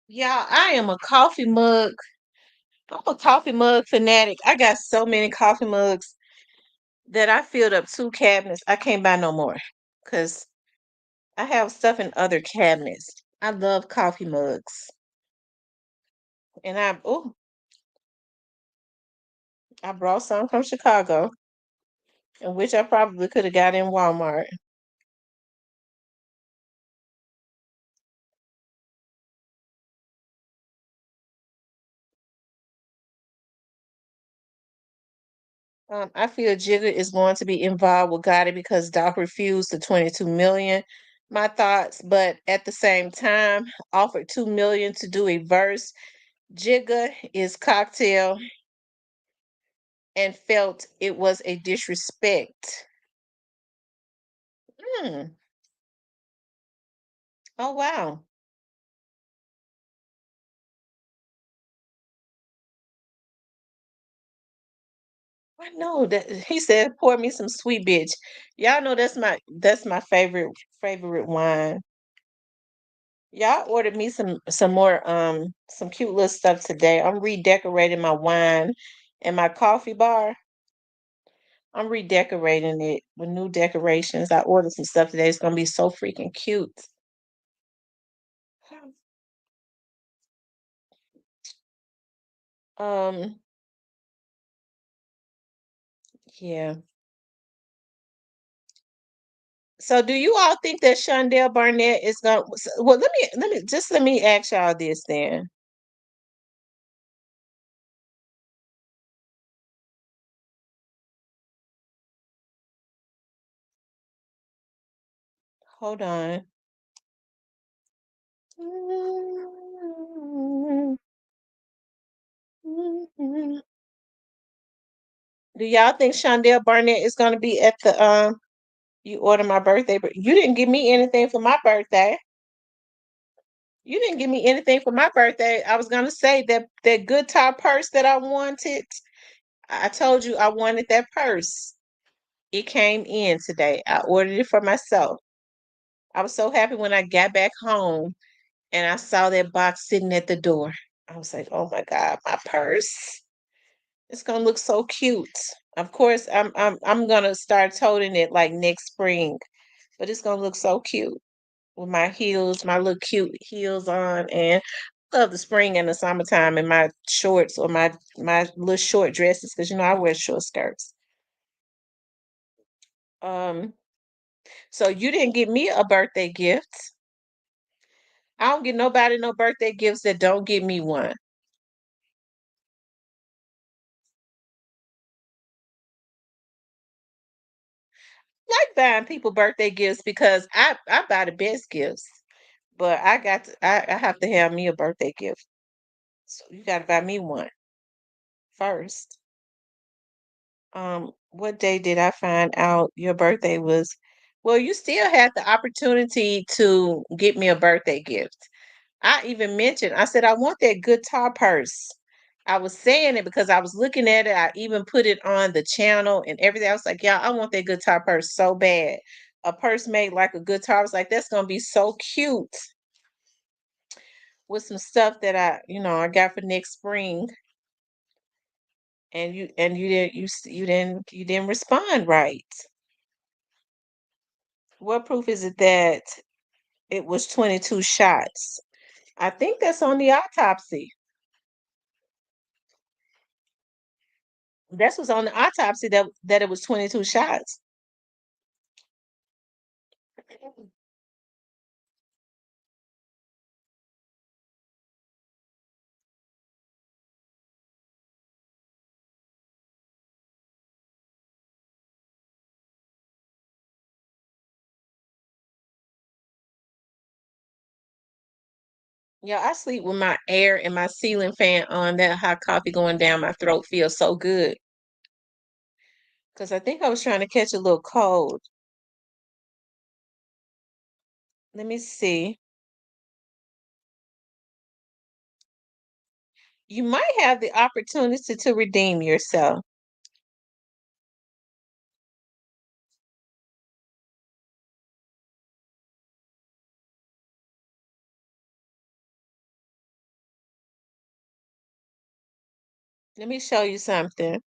Speaker 1: Y'all, I am a coffee mug. I'm a coffee mug fanatic. I got so many coffee mugs that I filled up 2 cabinets. I can't buy no more because I have stuff in other cabinets. I love coffee mugs. And I brought some from Chicago, in which I probably could have got in Walmart. I feel Jigga is going to be involved with Gotti because Doc refused the 22 million. My thoughts, but at the same time, offered 2 million to do a verse. Jigga is cocktail and felt it was a disrespect. Hmm. Oh wow. I know that he said pour me some sweet bitch. Y'all know that's my favorite wine. Y'all ordered me some more some cute little stuff today. I'm redecorating my wine and my coffee bar. I'm redecorating it with new decorations. I ordered some stuff today. It's gonna be so freaking cute. Um, yeah. So do you all think that Shondell Barnett is gonna well let me ask y'all this then. Hold on. Do y'all think Shondell Barnett is gonna be at the You order my birthday, but you didn't give me anything for my birthday. You didn't give me anything for my birthday. I was gonna say that good top purse that I wanted. I told you I wanted that purse. It came in today. I ordered it for myself. I was so happy when I got back home and I saw that box sitting at the door. I was like, "Oh my God, my purse. It's gonna look so cute." Of course, I'm gonna start toting it like next spring, but it's gonna look so cute with my heels, my little cute heels on, and I love the spring and the summertime and my shorts or my little short dresses because I wear short skirts. Um, so you didn't give me a birthday gift. I don't get nobody no birthday gifts that don't give me one. Like buying people birthday gifts because I buy the best gifts, but I have to have me a birthday gift. So you got to buy me one first. What day did I find out your birthday was? Well, you still had the opportunity to get me a birthday gift. I even mentioned, I said, I want that guitar purse. I was saying it because I was looking at it. I even put it on the channel and everything. I was like, yeah, I want that guitar purse so bad. A purse made like a guitar. I was like, that's gonna be so cute with some stuff that I got for next spring. And you didn't you didn't respond right. What proof is it that it was 22 shots? I think that's on the autopsy. That's what's on the autopsy that it was 22 shots. Yeah, I sleep with my air and my ceiling fan on. That hot coffee going down my throat feels so good. Because I think I was trying to catch a little cold. Let me see. You might have the opportunity to redeem yourself. Let me show you something.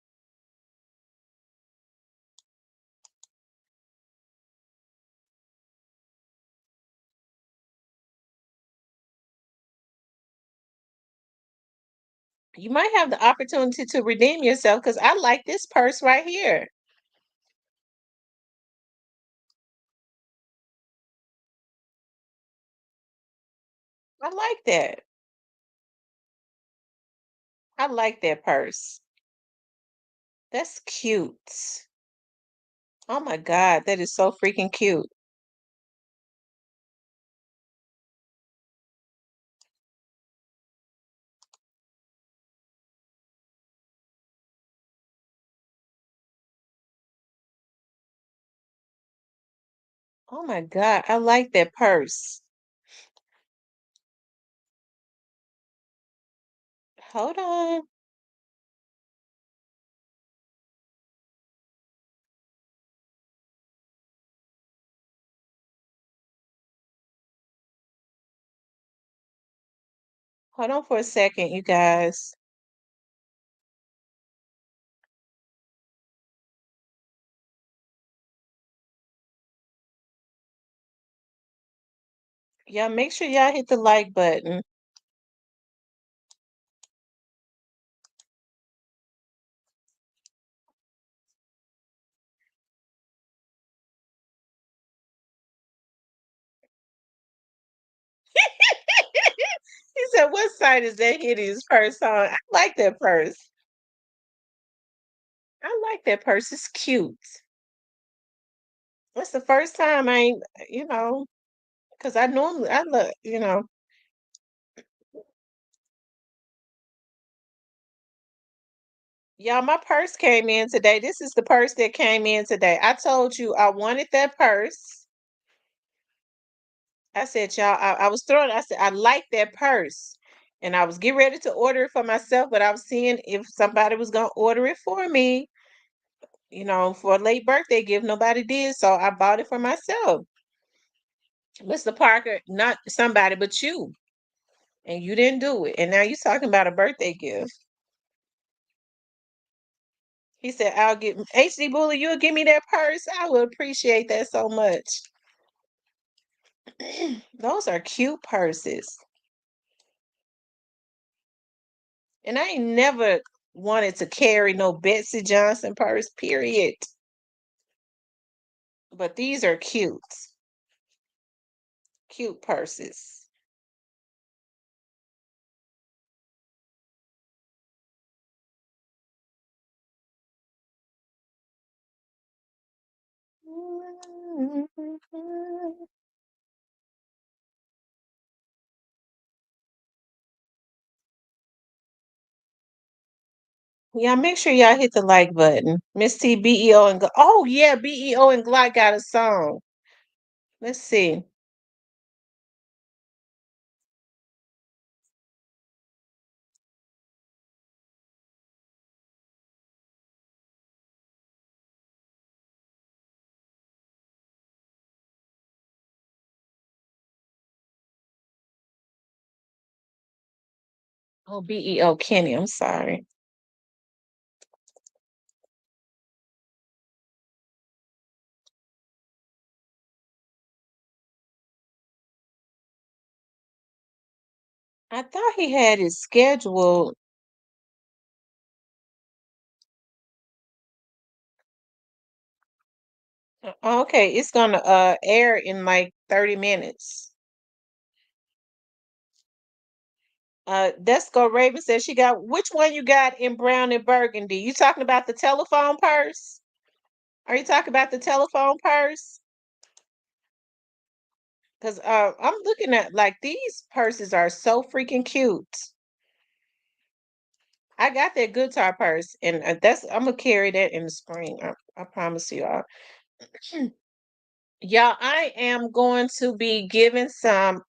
Speaker 1: You might have the opportunity to redeem yourself because I like this purse right here. I like that. I like that purse. That's cute. Oh my God, that is so freaking cute. Oh my God, I like that purse. Hold on. Hold on for a second, you guys. Yeah, make sure y'all hit the like button. He said, "What side is that hideous purse on?" I like that purse. I like that purse. It's cute. It's the first time I ain't, because I normally I look. Y'all, my purse came in today. This is the purse that came in today. I told you I wanted that purse. I said, y'all, I was throwing, I said, I like that purse. And I was getting ready to order it for myself, but I was seeing if somebody was going to order it for me, for a late birthday gift. Nobody did. So I bought it for myself. Mr. Parker, not somebody, but you. And you didn't do it. And now you're talking about a birthday gift. He said, I'll get HD Bully, you'll give me that purse. I would appreciate that so much. Those are cute purses. And I ain't never wanted to carry no Betsy Johnson purse, period. But these are cute. Cute purses. Yeah, make sure y'all hit the like button. Miss T, BEO, and oh yeah, BEO and Glock got a song. Let's see. Oh, BEO Kenny, I'm sorry. I thought he had it scheduled. Okay, it's gonna air in like 30 minutes. Desco Raven says she got which one you got in brown and burgundy? You talking about the telephone purse? Are you talking about the telephone purse? Because I'm looking at like these purses are so freaking cute. I got that guitar purse, and I'm gonna carry that in the spring. I promise you all. Y'all, I am going to be giving some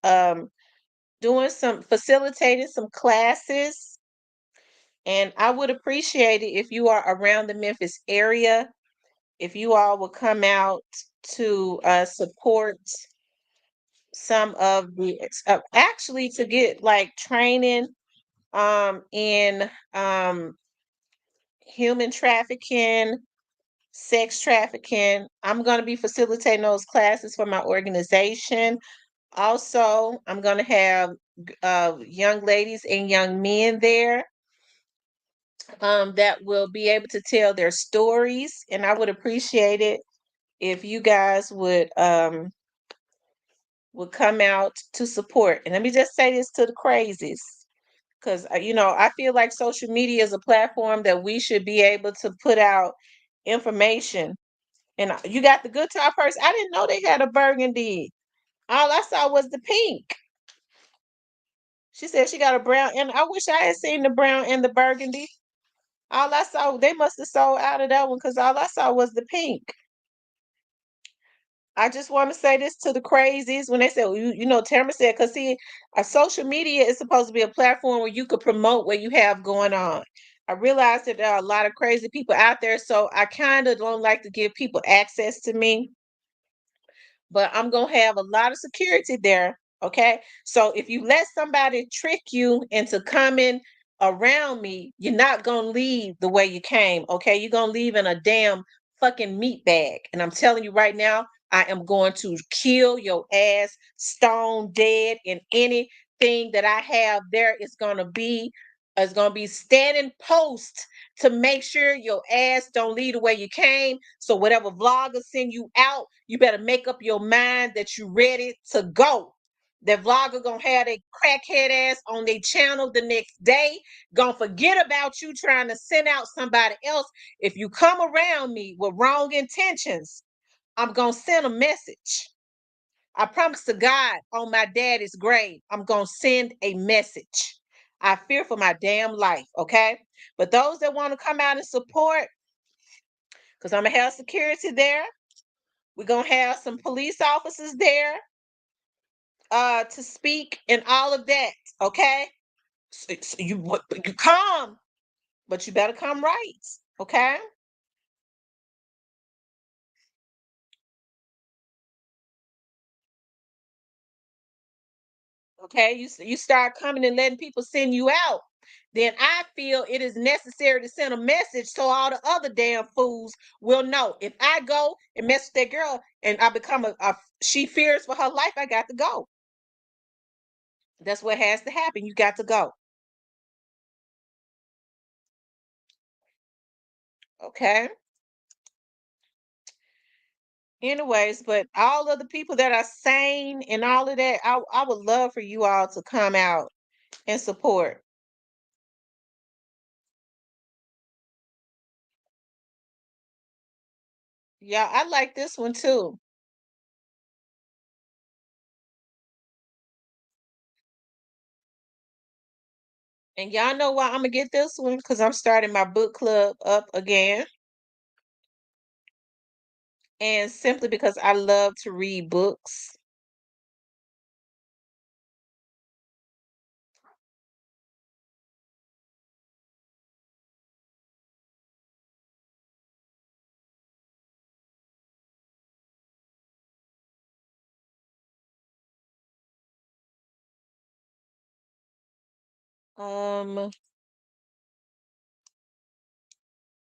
Speaker 1: doing some facilitating some classes, and I would appreciate it if you are around the Memphis area, if you all will come out to support some of the actually to get like training in human trafficking, sex trafficking. I'm going to be facilitating those classes for my organization. Also, I'm going to have young ladies and young men there that will be able to tell their stories, and I would appreciate it if you guys would come out to support. And let me just say this to the crazies, because I feel like social media is a platform that we should be able to put out information. And you got the guitar purse. I didn't know they had a burgundy. All I saw was the pink. She said she got a brown, and I wish I had seen the brown and the burgundy. All I saw, they must have sold out of that one because all I saw was the pink. I just want to say this to the crazies when they say, well, Tamara said, because see, social media is supposed to be a platform where you could promote what you have going on. I realize that there are a lot of crazy people out there, so I kind of don't like to give people access to me, but I'm going to have a lot of security there. Okay. So if you let somebody trick you into coming around me, you're not going to leave the way you came. Okay. You're going to leave in a damn fucking meat bag. And I'm telling you right now, I am going to kill your ass stone dead, and anything that I have there is going to be standing post to make sure your ass don't leave the way you came. So whatever vlogger send you out, you better make up your mind that you ready to go. That vlogger gonna have their crackhead ass on their channel the next day, gonna forget about you trying to send out somebody else. If you come around me with wrong intentions, I'm gonna send a message. I promise to God on my daddy's grave, I'm gonna send a message. I fear for my damn life, okay? But those that want to come out and support, because I'm gonna have security there. We're gonna have some police officers there to speak and all of that. Okay. So you come, but you better come right. Okay. Okay. You start coming and letting people send you out. Then I feel it is necessary to send a message so all the other damn fools will know. If I go and mess with that girl and I become she fears for her life, I got to go. That's what has to happen. You got to go. Okay. Anyways, but all of the people that are sane and all of that, I would love for you all to come out and support. Yeah, I like this one too. And y'all know why I'm gonna get this one? Because I'm starting my book club up again. And simply because I love to read books. Um,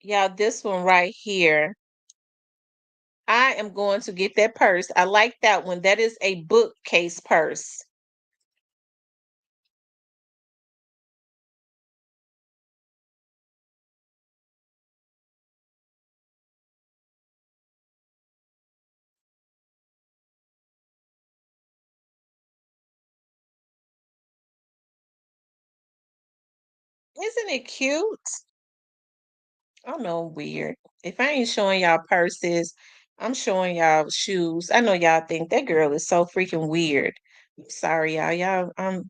Speaker 1: yeah, this one right here. I am going to get that purse. I like that one. That is a bookcase purse. Isn't it cute? I know, weird. If I ain't showing y'all purses, I'm showing y'all shoes. I know y'all think that girl is so freaking weird. Sorry, y'all. I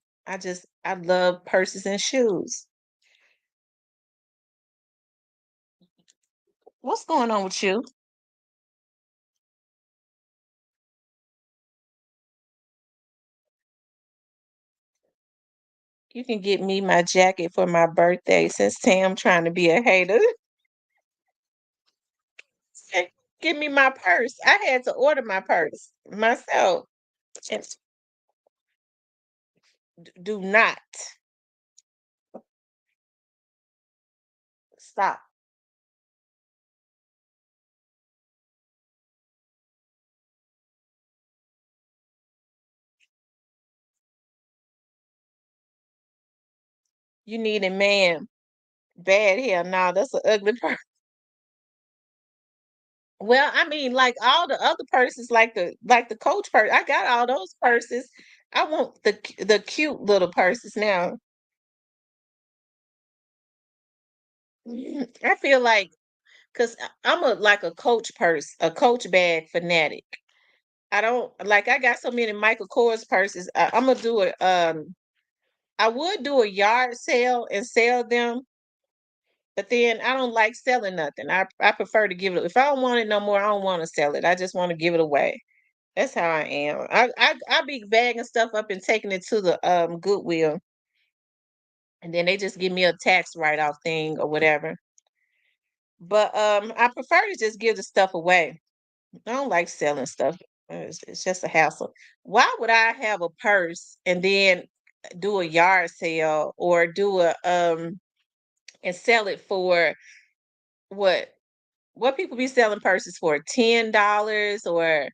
Speaker 1: love purses and shoes. What's going on with you? You can get me my jacket for my birthday since Tam trying to be a hater. Say, give me my purse. I had to order my purse myself. And do not stop. You need a man. Bad hair. No, that's an ugly purse. Well, I mean, like all the other purses, like the Coach purse. I got all those purses. I want the cute little purses now. I feel like because I'm a Coach purse, a Coach bag fanatic. I don't like. I got so many Michael Kors purses. I'm gonna do it. I would do a yard sale and sell them, but then I don't like selling nothing. I prefer to give it. If I don't want it no more, I don't want to sell it. I just want to give it away. That's how I am. I be bagging stuff up and taking it to the Goodwill, and then they just give me a tax write off thing or whatever. But I prefer to just give the stuff away. I don't like selling stuff. It's just a hassle. Why would I have a purse and then do a yard sale or do a and sell it for what people be selling purses for $10 or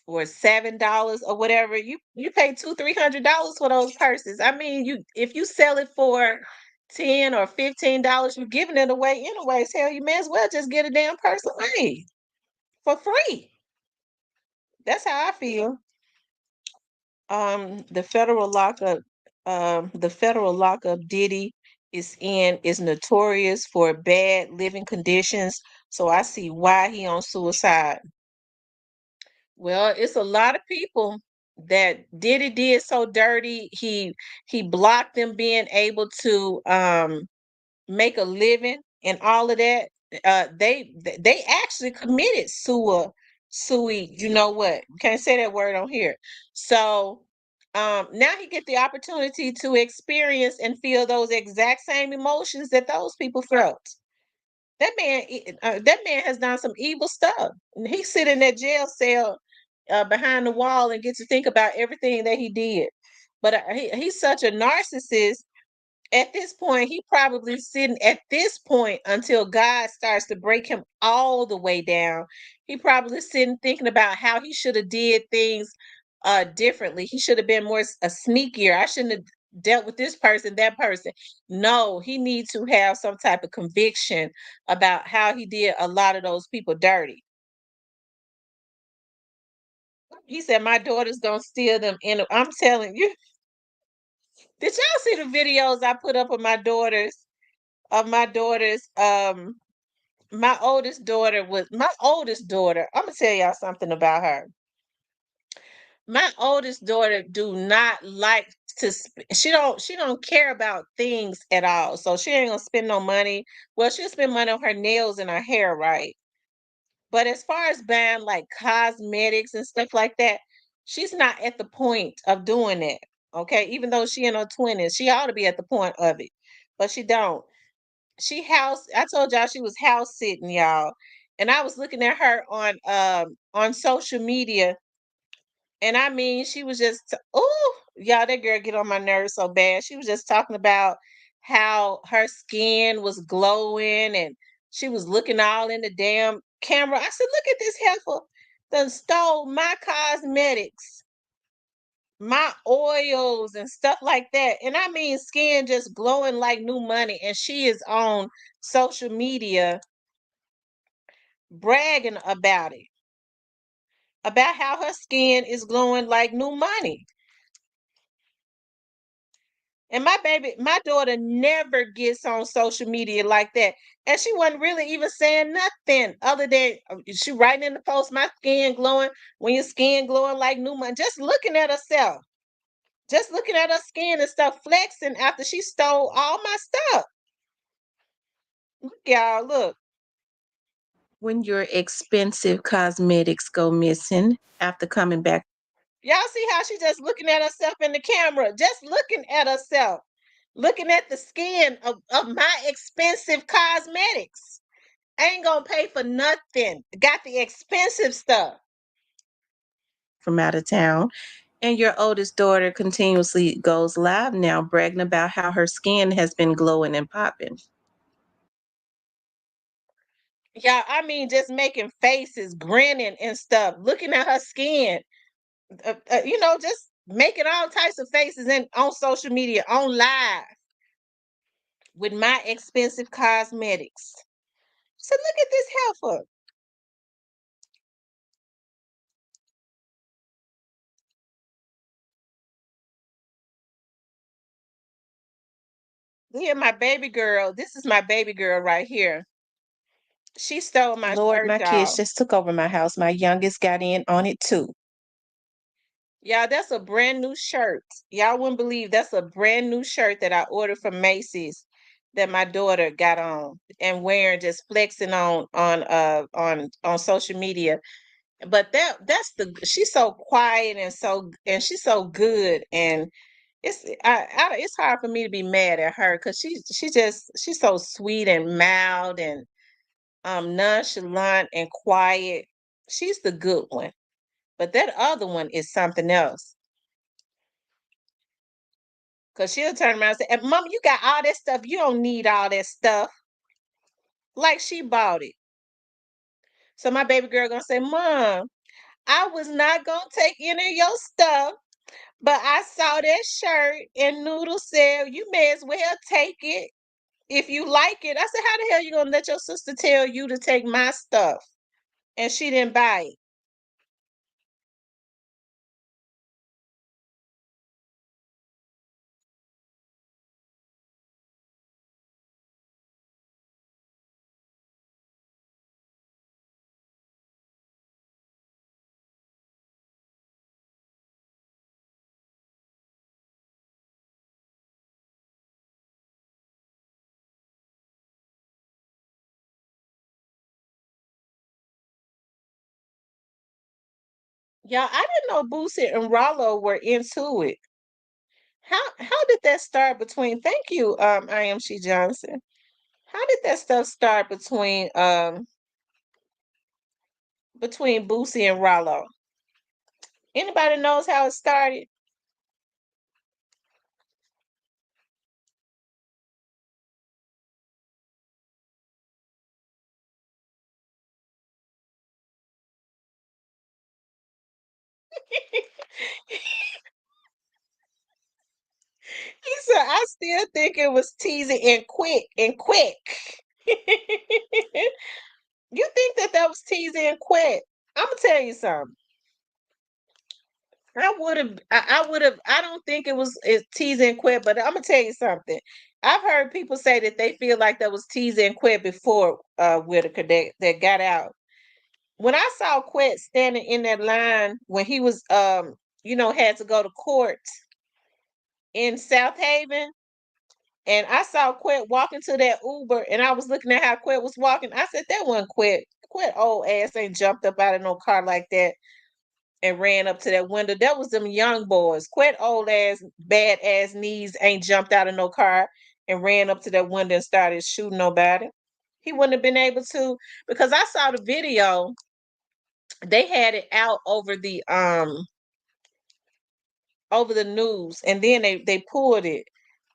Speaker 1: $7 or whatever. You pay $200-300 for those purses. I mean, you if you sell it for $10 or $15, you're giving it away anyways. Hell, you may as well just get a damn purse away for free. That's how I feel. The federal lockup Diddy is notorious for bad living conditions. So I see why he on suicide. Well, it's a lot of people. that Diddy did so dirty. He blocked them being able to make a living and all of that. They actually committed sui. You know what? Can't say that word on here. So now he get the opportunity to experience and feel those exact same emotions that those people felt. That man has done some evil stuff. He's sitting in that jail cell behind the wall and get to think about everything that he did. But he's such a narcissist. At this point, he probably sitting at this point until God starts to break him all the way down. He probably sitting thinking about how he should have did things differently. He should have been more a sneakier. I shouldn't have dealt with this person, that person. No, he needs to have some type of conviction about how he did a lot of those people dirty. He said, "My daughter's gonna steal them." I'm telling you, did y'all see the videos I put up of my daughters? Of my daughters, my oldest daughter was my oldest daughter. I'm gonna tell y'all something about her. My oldest daughter do not like to. She don't care about things at all. So she ain't gonna spend no money. Well, she'll spend money on her nails and her hair, right? But as far as buying like cosmetics and stuff like that, she's not at the point of doing that. Okay, even though she in her 20s, she ought to be at the point of it, but she don't. I told y'all she was house sitting, y'all. And I was looking at her on social media, and I mean she was just oh y'all, that girl get on my nerves so bad. She was just talking about how her skin was glowing and she was looking all in the damn camera. I said, look at this heifer done stole my cosmetics, my oils and stuff like that. And I mean skin just glowing like new money. And she is on social media bragging about how her skin is glowing like new money. And my daughter never gets on social media like that. And she wasn't really even saying nothing other than she writing in the post, my skin glowing, when your skin glowing like new money. Just looking at herself. Just looking at her skin and stuff, flexing after she stole all my stuff. Look, y'all, look. When your expensive cosmetics go missing after coming back. Y'all see how she just looking at herself in the camera, just looking at herself, looking at the skin of my expensive cosmetics. I ain't gonna pay for nothing. Got the expensive stuff from out of town. And your oldest daughter continuously goes live now, bragging about how her skin has been glowing and popping. Yeah, I mean, just making faces, grinning and stuff, looking at her skin, just making all types of faces and on social media, on live with my expensive cosmetics. So look at this heifer. Here, my baby girl. This is my baby girl right here. She stole my
Speaker 8: Lord,
Speaker 1: shirt,
Speaker 8: my kids
Speaker 1: y'all.
Speaker 8: just took over my house. My youngest got in on it too.
Speaker 1: Y'all, that's a brand new shirt. Y'all wouldn't believe that's a brand new shirt that I ordered from Macy's that my daughter got on and wearing, just flexing on social media. But she's so quiet and she's so good, and it's hard for me to be mad at her because she's so sweet and mild and nonchalant and quiet. She's the good one. But that other one is something else. Cause she'll turn around and say, Mom, you got all that stuff. You don't need all that stuff. Like she bought it. So my baby girl gonna say, Mom, I was not gonna take any of your stuff, but I saw that shirt and Noodle said you may as well take it if you like it. I said, how the hell you gonna let your sister tell you to take my stuff? And she didn't buy it. Y'all, I didn't know Boosie and Ralo were into it. How did that start between? Thank you, I am she Johnson. How did that stuff start between Boosie and Ralo? Anybody knows how it started? He said, I still think it was teasing and quick. You think that was teasing and quick? I'm gonna tell you something. I would have. I don't think it's teasing and quit, but I'm gonna tell you something. I've heard people say that they feel like that was teasing and quit before Whitaker that got out. When I saw Quet standing in that line when he was had to go to court in South Haven, and I saw Quet walking to that Uber, and I was looking at how Quet was walking. I said that wasn't Quet. Quet old ass ain't jumped up out of no car like that and ran up to that window. That was them young boys. Quet old ass, bad ass knees ain't jumped out of no car and ran up to that window and started shooting nobody. He wouldn't have been able to, because I saw the video. They had it out over the news, and then they pulled it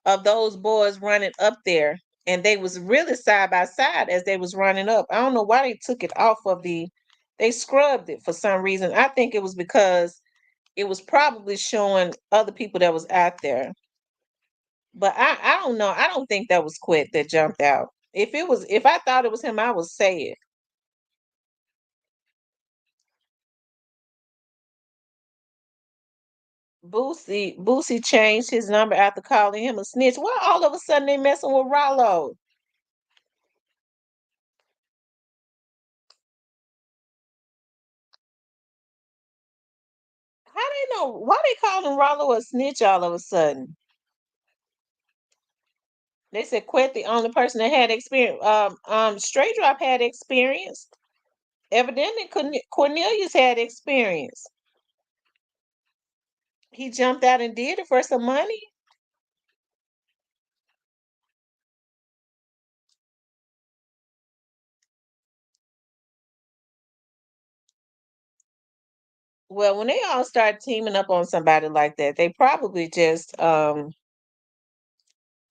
Speaker 1: of those boys running up there, and they was really side by side as they was running up. I don't know why they took it off of they scrubbed it for some reason. I think it was because it was probably showing other people that was out there. But I don't know. I don't think that was Quit that jumped out. If I thought it was him, I would say it. Boosie changed his number after calling him a snitch. Why all of a sudden they messing with Ralo? How they know? Why they calling Ralo a snitch all of a sudden? They said Quet the only person that had experience. Straight Drop had experience. Evidently, Cornelius had experience. He jumped out and did it for some money. Well, when they all start teaming up on somebody like that, they probably just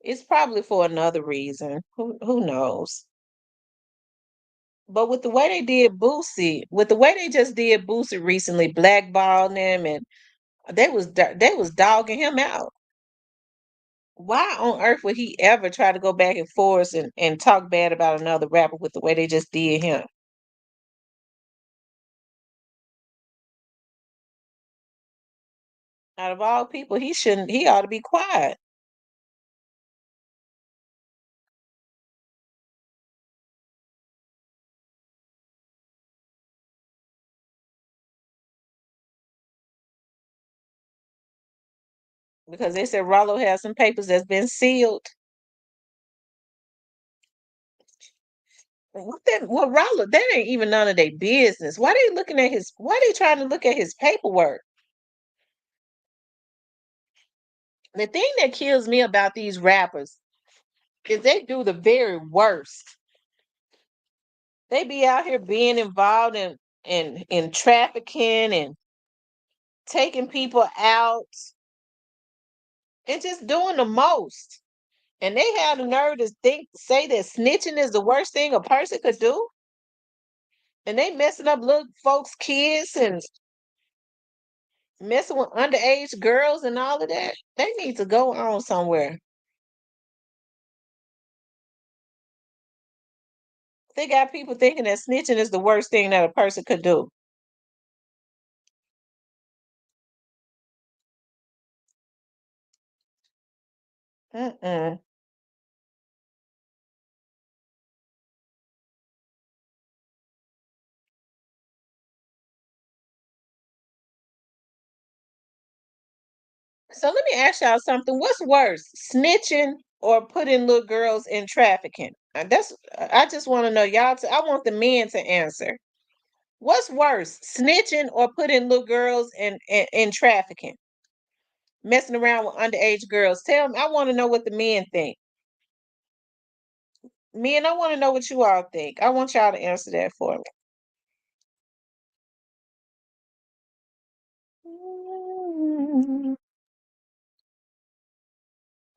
Speaker 1: it's probably for another reason. Who knows? But with the way they did Boosie, with the way they just did Boosie recently, blackballing him, and they was dogging him out. Why on earth would he ever try to go back and forth and talk bad about another rapper with the way they just did him? Out of all people, he ought to be quiet. Because they said Rollo has some papers that's been sealed. Rollo, that ain't even none of their business. Why they trying to look at his paperwork? The thing that kills me about these rappers is they do the very worst. They be out here being involved in trafficking and taking people out and just doing the most. And they have the nerve to say that snitching is the worst thing a person could do. And they messing up little folks' kids and messing with underage girls and all of that. They need to go on somewhere. They got people thinking that snitching is the worst thing that a person could do. Mm-mm. So let me ask y'all something. What's worse, snitching or putting little girls in trafficking? I just want to know y'all. I want the men to answer. What's worse, snitching or putting little girls in trafficking, messing around with underage girls? Tell me. I want to know what the men think. Men, I want to know what you all think. I want y'all to answer that for me.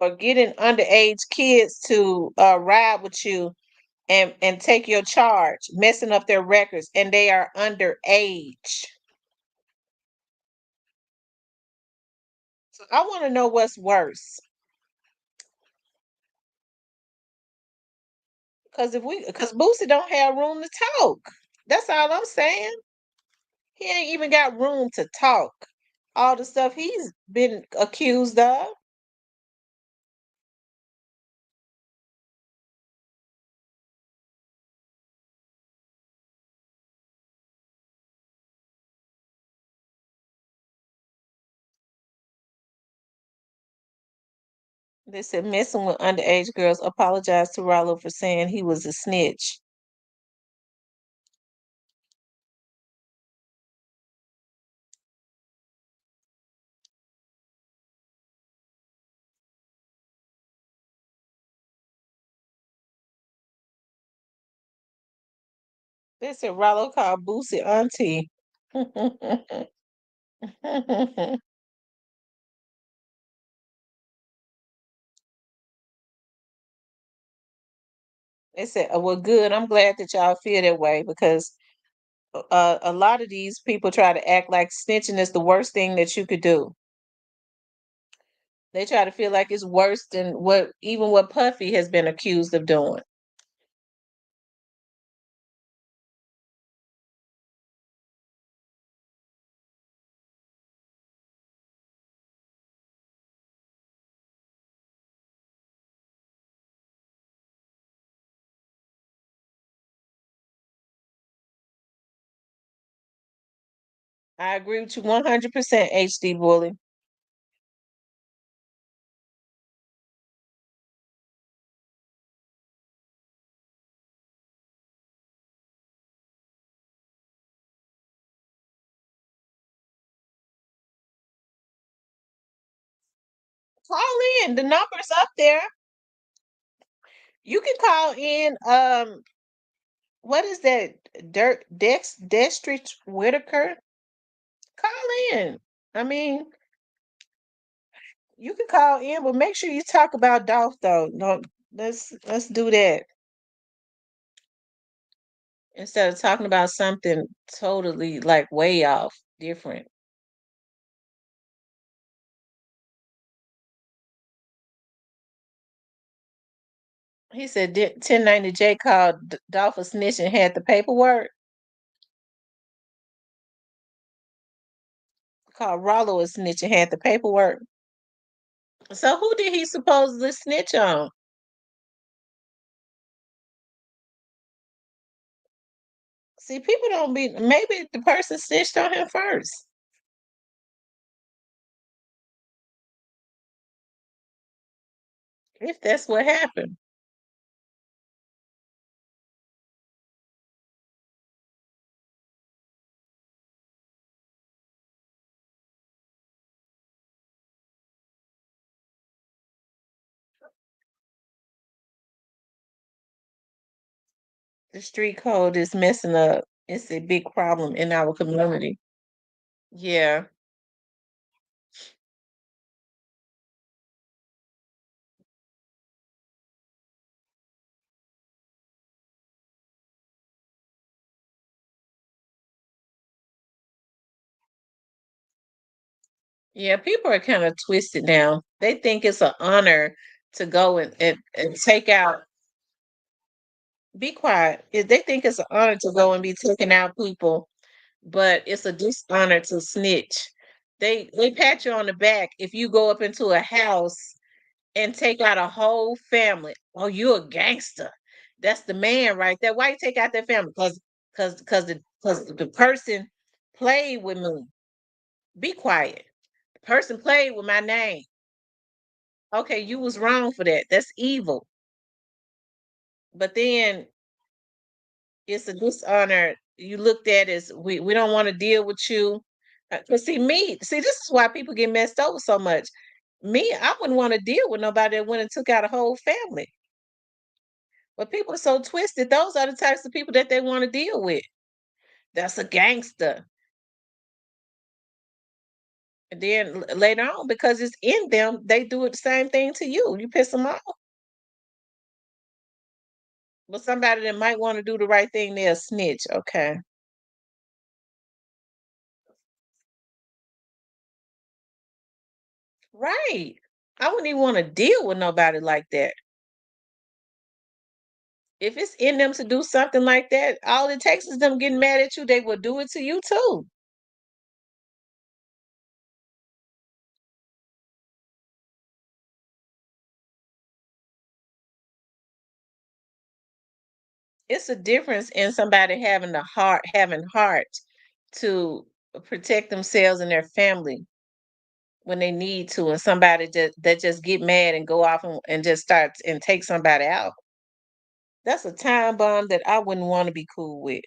Speaker 1: Or getting underage kids to ride with you and take your charge, messing up their records, and they are underage. So I want to know what's worse. Because Boosie don't have room to talk. That's all I'm saying. He ain't even got room to talk. All the stuff he's been accused of. They said messing with underage girls. Apologized to Ralo for saying he was a snitch. They said Ralo called Boosie auntie. They said, oh, well, good. I'm glad that y'all feel that way because a lot of these people try to act like snitching is the worst thing that you could do. They try to feel like it's worse than what Puffy has been accused of doing. I agree with you 100%, HD Bully. Call in. The number's up there. You can call in. What is that? District Whitaker. Call in. I mean, you can call in, but make sure you talk about Dolph though. No, let's do that instead of talking about something totally like way off, different. He said 1090J called Dolph a snitch and had the paperwork. Called Ralo a snitch and had the paperwork. So who did he supposedly snitch on? See, people don't be. Maybe the person snitched on him first. If that's what happened. The street code is messing up. It's a big problem in our community. Yeah. Yeah, people are kind of twisted now. They think it's an honor to go and take out. Be quiet. They think it's an honor to go and be taking out people, but it's a dishonor to snitch. They pat you on the back if you go up into a house and take out a whole family. Oh, you a gangster. That's the man right there. Why you take out that family? Because the person played with me. Be quiet. The person played with my name. Okay, you was wrong for that. That's evil. But then it's a dishonor you looked at as we don't want to deal with you. But see, this is why people get messed over so much. Me, I wouldn't want to deal with nobody that went and took out a whole family. But people are so twisted. Those are the types of people that they want to deal with. That's a gangster. And then later on, because it's in them, they do it the same thing to you. You piss them off. But somebody that might want to do the right thing, they'll snitch. Okay. Right. I wouldn't even want to deal with nobody like that. If it's in them to do something like that, all it takes is them getting mad at you. They will do it to you too. It's a difference in somebody having heart to protect themselves and their family when they need to, and somebody that just get mad and go off and just start and take somebody out. That's a time bomb that I wouldn't want to be cool with.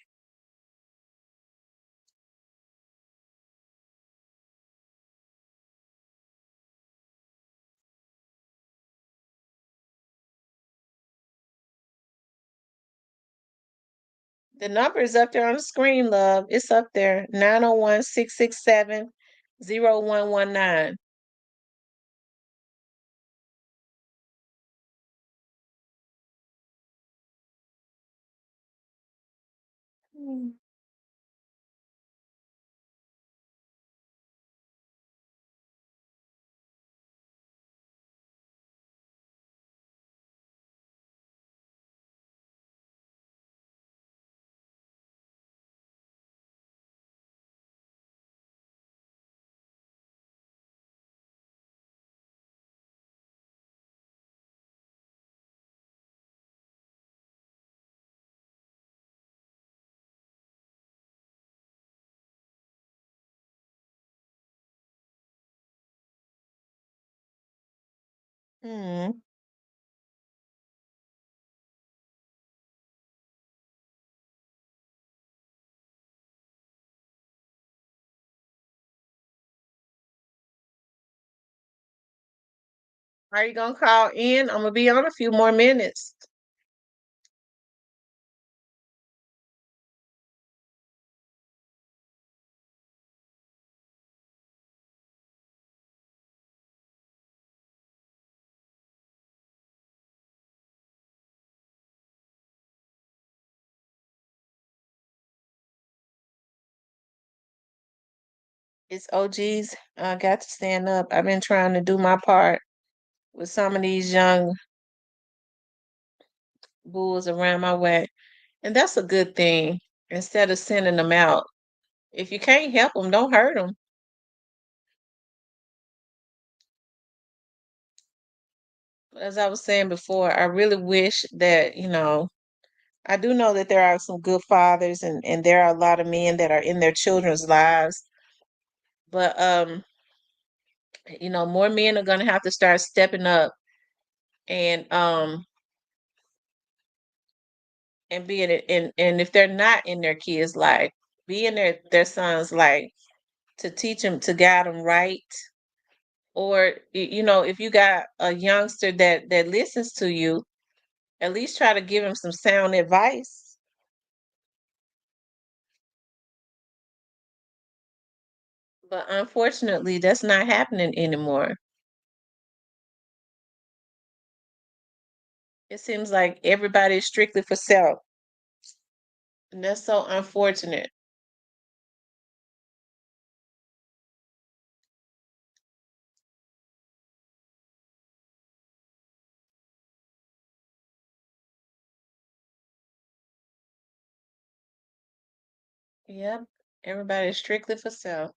Speaker 1: The number is up there on the screen, love. It's up there. 901-667-0119. Hmm. Hmm. Are you gonna call in? I'm gonna be on a few more minutes. It's OGs. I got to stand up. I've been trying to do my part with some of these young bulls around my way. And that's a good thing. Instead of sending them out. If you can't help them, don't hurt them. As I was saying before, I really wish that, I do know that there are some good fathers and there are a lot of men that are in their children's lives. But more men are gonna have to start stepping up and being it and if they're not in their kids' life, be in their sons' life to teach them to guide them right. Or if you got a youngster that listens to you, at least try to give him some sound advice. But unfortunately, that's not happening anymore. It seems like everybody is strictly for self, and that's so unfortunate. Yep, everybody is strictly for self.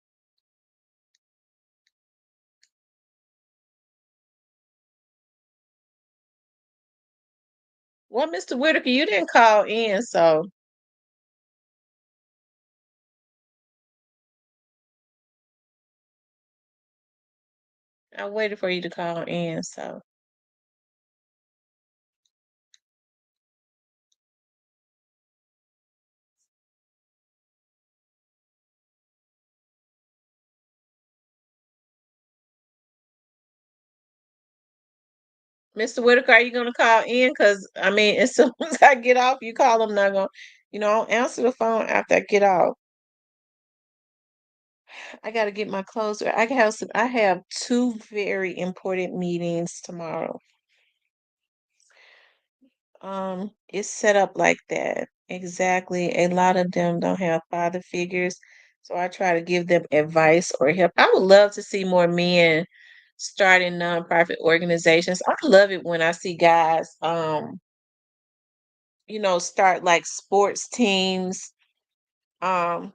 Speaker 1: Well, Mr. Whitaker, you didn't call in, so I waited for you to call in. So Mr. Whitaker, are you gonna call in? Cause I mean, as soon as I get off, you call. I'm not gonna, I don't answer the phone after I get off. I gotta get my clothes. I have two very important meetings tomorrow. It's set up like that. Exactly. A lot of them don't have father figures, so I try to give them advice or help. I would love to see more men starting nonprofit organizations. I love it when I see guys, start like sports teams. Um,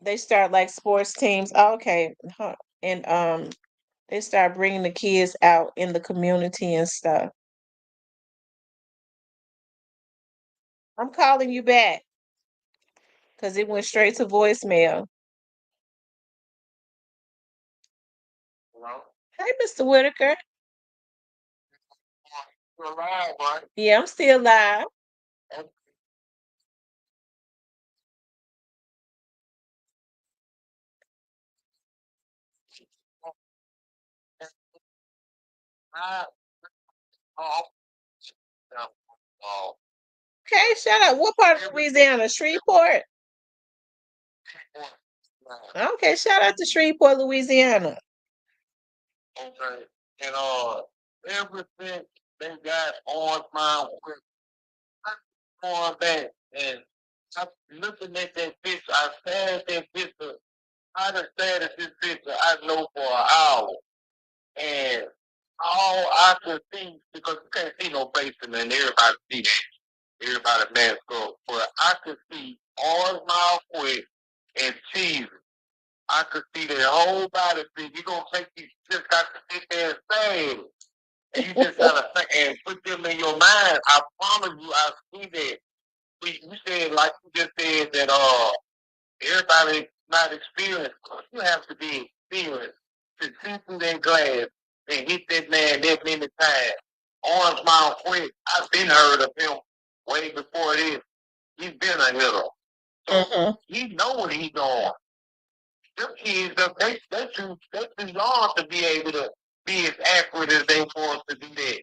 Speaker 1: they start like sports teams. Oh, okay. And they start bringing the kids out in the community and stuff. I'm calling you back because it went straight to voicemail. Hey, Mr. Whitaker. Yeah, I'm still live. Okay, shout out. What part of Louisiana? Shreveport? Okay, shout out to Shreveport, Louisiana.
Speaker 9: Okay. And everything they got on my way, I'm going back and I'm looking at that picture. I stared at that picture. I done stared at this picture I know for an hour. And all I could see, because you can't see no face and then everybody see that. Everybody mask up. But I could see all mouth quick and cheese. I could see their whole body. See, you gonna take these, just got to sit there and say it. And you just gotta think and put them in your mind. I promise you, I see that. You said, like you just said, that everybody not experienced. You have to be experienced to see through that glass and hit that man that many times. Orange Mount Quick, I've been heard of him way before this. He's been a hitter. So he know what he's doing. Them kids, they're too young to be able to be as accurate as they want to do that.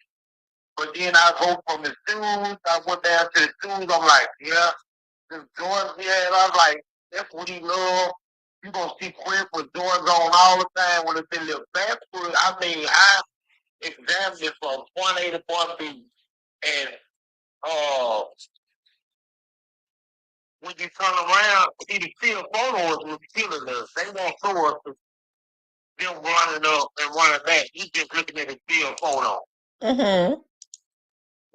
Speaker 9: But then I go from the shoes, I went down to the shoes, I'm like, yeah, the Jordans he had, I was like, that's what he loved. You gonna see Quinn with Jordans on all the time when it's in the backwood. I mean, I examined it from point A to point B. And when you turn around, see the still photos was killing us. They won't show us them running up and running back. You just looking at the still photo.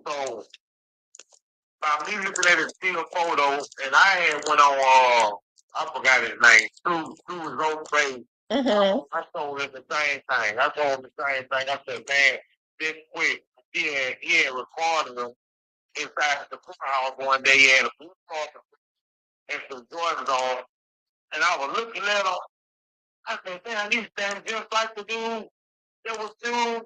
Speaker 9: So by me looking at the still photos, and I had went on I forgot his name. Stu was on face. I told him the same thing. I told him the same thing. I said, man, this quick. He had recorded him inside the courthouse one day. He had a blue cross and some Jordans on. And I was looking at him. I said, damn, he's standing just like the dude that was shooting,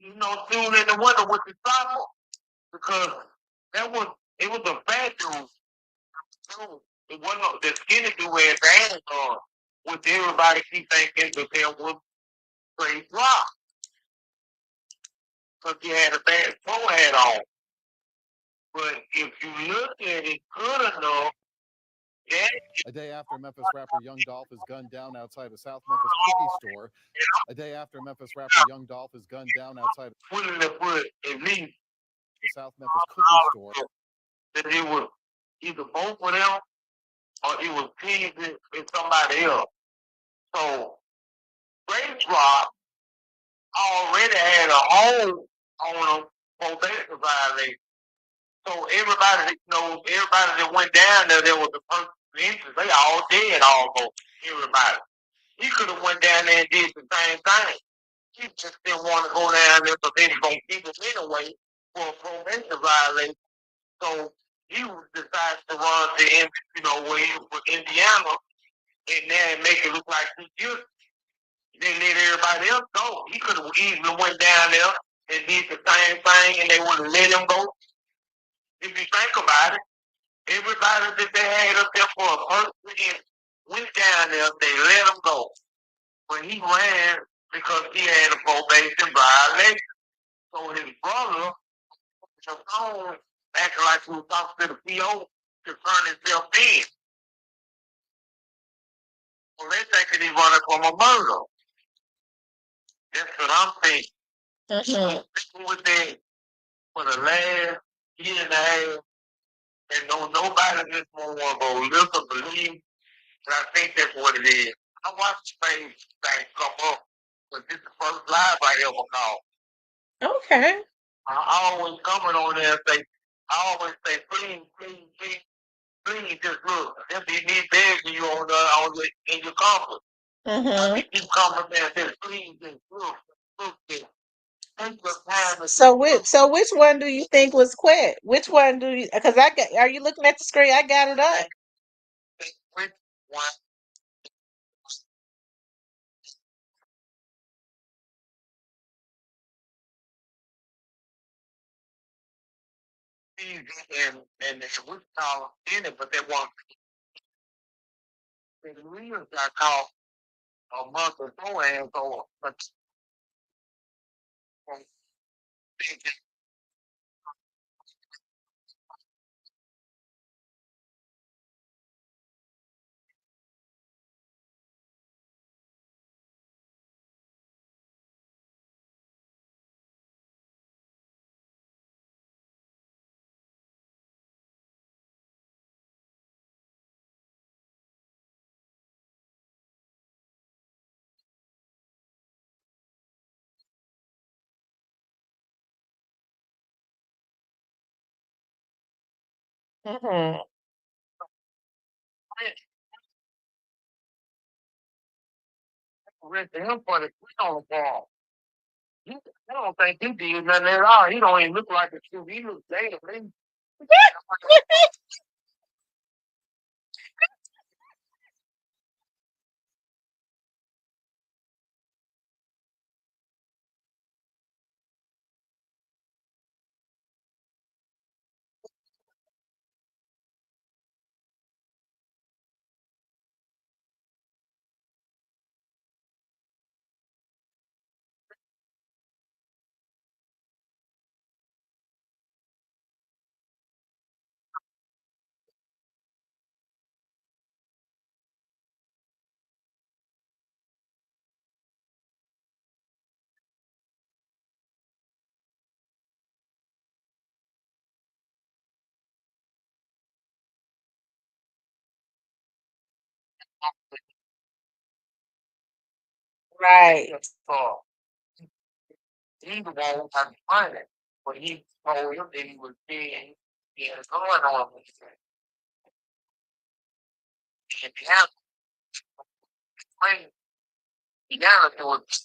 Speaker 9: shooting in the window with the chopper. Because it was a bad dude. It wasn't the skinny dude had the hands on, which everybody keep thinking that there was Crazy Rock. Because he had a bad forehead on. But if you look at it good enough,
Speaker 10: a day after Memphis rapper Young Dolph is gunned down outside a South Memphis cookie store. A day after Memphis rapper Young Dolph is gunned down outside
Speaker 9: at least
Speaker 10: the South Memphis cookie store.
Speaker 9: That it was either both of them or it was teasing with somebody else. So Grace Rock already had a hold on him probation violation. So everybody that went down there was a person of interest. They all dead almost, everybody. He could have went down there and did the same thing. He just didn't want to go down there because they was going to keep him anyway for a probation violation. So he decided to run to, where he was for Indiana and then make it look like he just then let everybody else go. He could have easily went down there and did the same thing and they would have let him go. If you think about it, everybody that they had up there for a person went down there, they let him go. When he ran because he had a probation violation. So his brother was on acting like he was talking to the PO to turn himself in. So they thinking he's running from a murder. That's what I'm thinking. People with that for the last year and a half, and nobody just won't want to go listen, believe. But I think that's what it is. I watched Space thing come up, but this is the first live I ever called.
Speaker 1: Okay.
Speaker 9: I always comment on there and say, I always say, please, just look. If you need begging you in your conference. I keep coming there and say, please, just look. Take your time.
Speaker 1: So which one do you think was quit? Which one do you? Because are you looking at the screen? I got it up.
Speaker 9: Which one? And we call in it, but they want the real got caught a month before and so but him for the on the ball. I don't think he did nothing at all. He don't even look like a shoe. He looks dead, man.
Speaker 1: Right.
Speaker 9: So he the one who got the money. But he told him that he was dead. He had a gun on him. And he had to explain. He got to do it.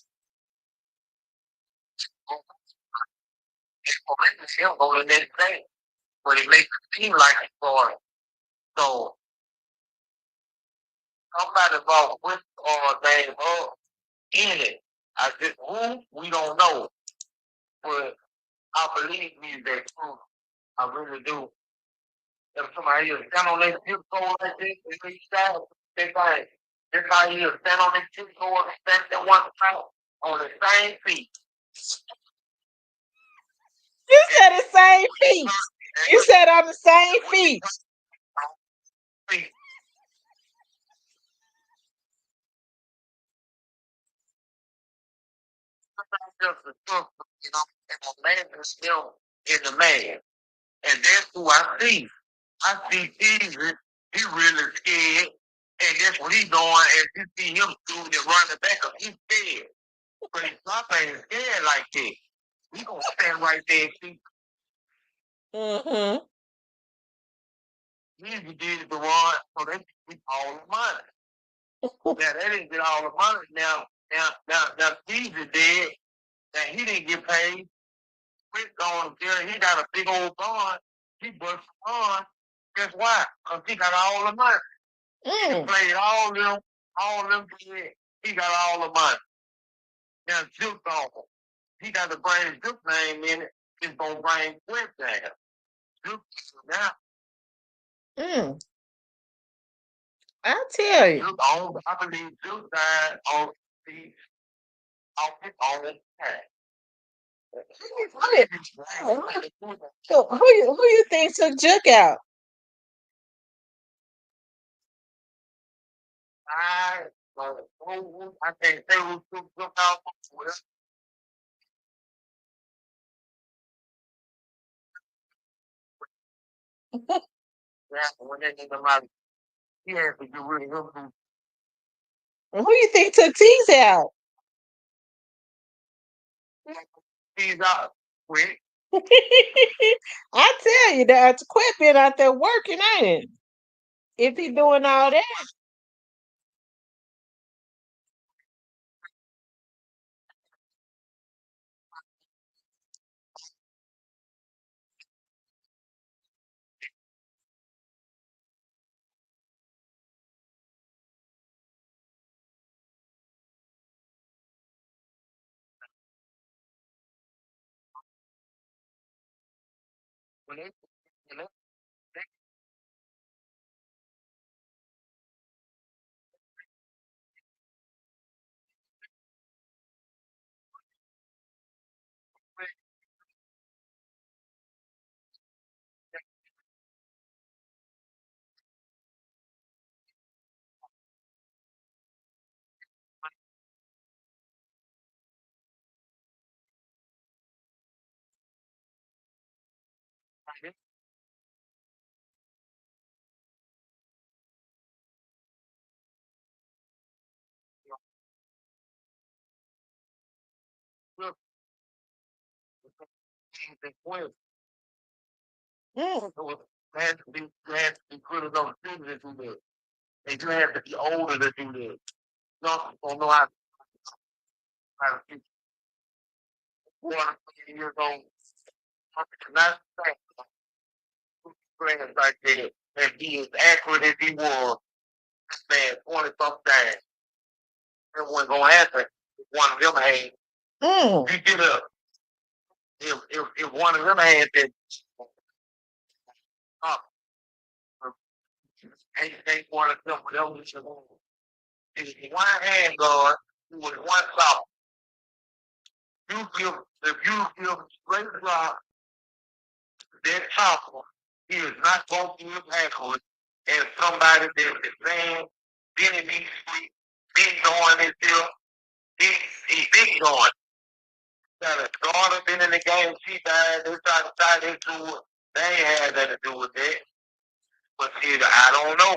Speaker 9: He'll go the next day. But it makes it seem like it's for him. So somebody bought with name up in it. I just who we don't know. But I believe me that true. I really do. If somebody else stand on that zip code like this, and they stand, they like, this guy here stand on that zip code and stand that one out on the same feet.
Speaker 1: You said the same feet. You said on the same feet.
Speaker 9: Just the truth, you know, and a man is still in the man. And that's who I see. I see Jesus, he really scared. And that's what he's doing. And you see him doing it running back up. He's scared. But he's not saying scared like that. He gonna stand right there and see. Jesus did it the one, so they get all the money. Now they didn't get all the money. Now Jesus did. Now he didn't get paid. Quit going there. He got a big old bond. He bust the bond. Guess why? Because he got all the money. He played all them kids. He got all the money. Now Duke on him. He got to bring Duke name in it. He's gonna bring Quit down. Duke now.
Speaker 1: I tell you.
Speaker 9: Duke on, I believe Duke died on the off his own time.
Speaker 1: So who you think took Juke out?
Speaker 9: I can't say who took Juke out. When they get them out, he has to get rid of him.
Speaker 1: Who you think took Tease out?
Speaker 9: He's out quick.
Speaker 1: I tell you that Quit been out there working, ain't it? If he doing all that.
Speaker 9: When they quit.
Speaker 1: Mm.
Speaker 9: So they had to be good enough to do that. They do have to be older to do that. No, don't know how to keep 1 years old. Not playing like that. And be as accurate as he was, man, 20 something. It wasn't gonna happen. If one of them had, you get up. If one of them had that, ain't one of them with them. If one hand guard with one soft, if you give straight drop, that chopper, he is not going to give backwards. And somebody that is saying, then it be sweet, been going until he been going. Got a daughter been in the game, she died, they tried to tie into it. They ain't had nothing to do with that. But see, I don't know.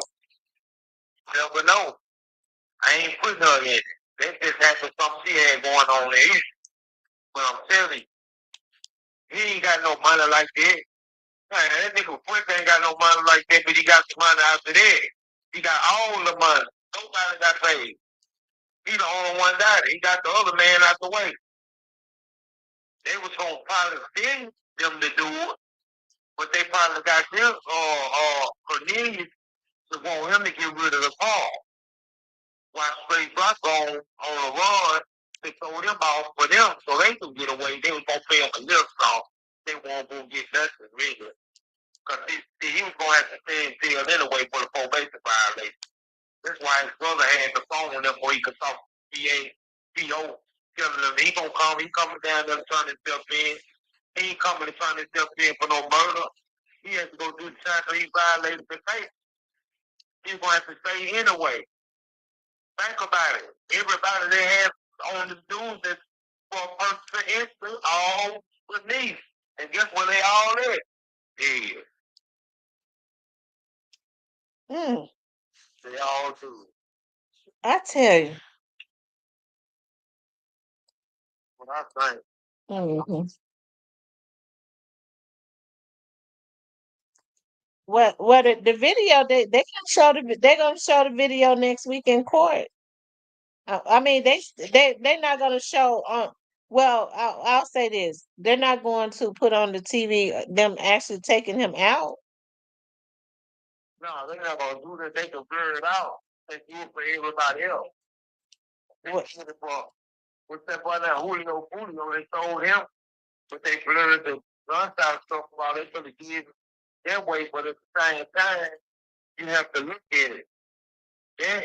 Speaker 9: Never know. I ain't putting her in it. That just happened something she had going on there. But I'm telling you, he ain't got no money like that. Man, that nigga Quint ain't got no money like that, but he got some money after that. He got all the money. Nobody got paid. He the only one died. He got the other man out the way. They was gonna probably send them to do it, but they probably got this Cornelius to want him to get rid of the car. While Straight Rock on a run, they told him off for them so they could get away. They was gonna pay him a little song. They weren't gonna get nothing really. Because he was going to have to stay in jail anyway for the probation violation. That's why his brother had the phone on him where he could talk to PO, telling him he going to come, he coming down there to turn himself in. He ain't coming to turn himself in for no murder. He has to go do the time so he violated the faith. He's going to have to stay anyway. Think about it. Everybody they have on the news is for a person for instance, all beneath. And guess where they all at? Yeah. They all do.
Speaker 1: I tell you.
Speaker 9: What I think.
Speaker 1: Mm-hmm. Well, the video they they're gonna show the video next week in court. I mean they're not gonna show on. Well, I'll say this: they're not going to put on the TV them actually taking him out.
Speaker 9: No, they're not gonna do that. They can blur it out. They do it for everybody else. They did it for what's that boy now? Julio. They told him, but they blurred the gunshot stuff while they could have given their way. But at the same time, you have to look at it. Yeah,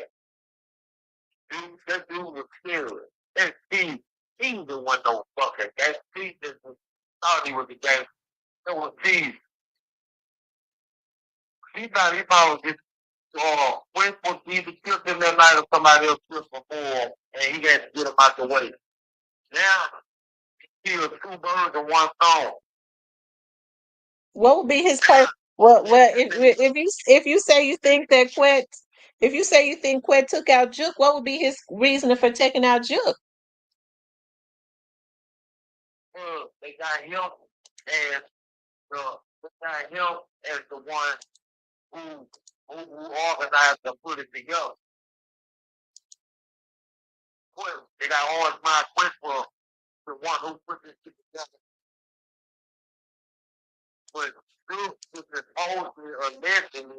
Speaker 9: dude, that dude was scary. That's key. He the one no fucking gang. He just thought he was the gang. That was Jesus. He thought he probably just went for Jesus, killed him that night or somebody else killed before, and he had to get him out the way. Now he killed two birds in one stone.
Speaker 1: What would be his well, if you say you think that Quet, if you say you think Quet took out Juke, what would be his reasoning for taking out Juke?
Speaker 9: They got him as the one who organized and put it together. They got Orange Mind Quest for the one who put this shit together. But Duke is supposedly allegedly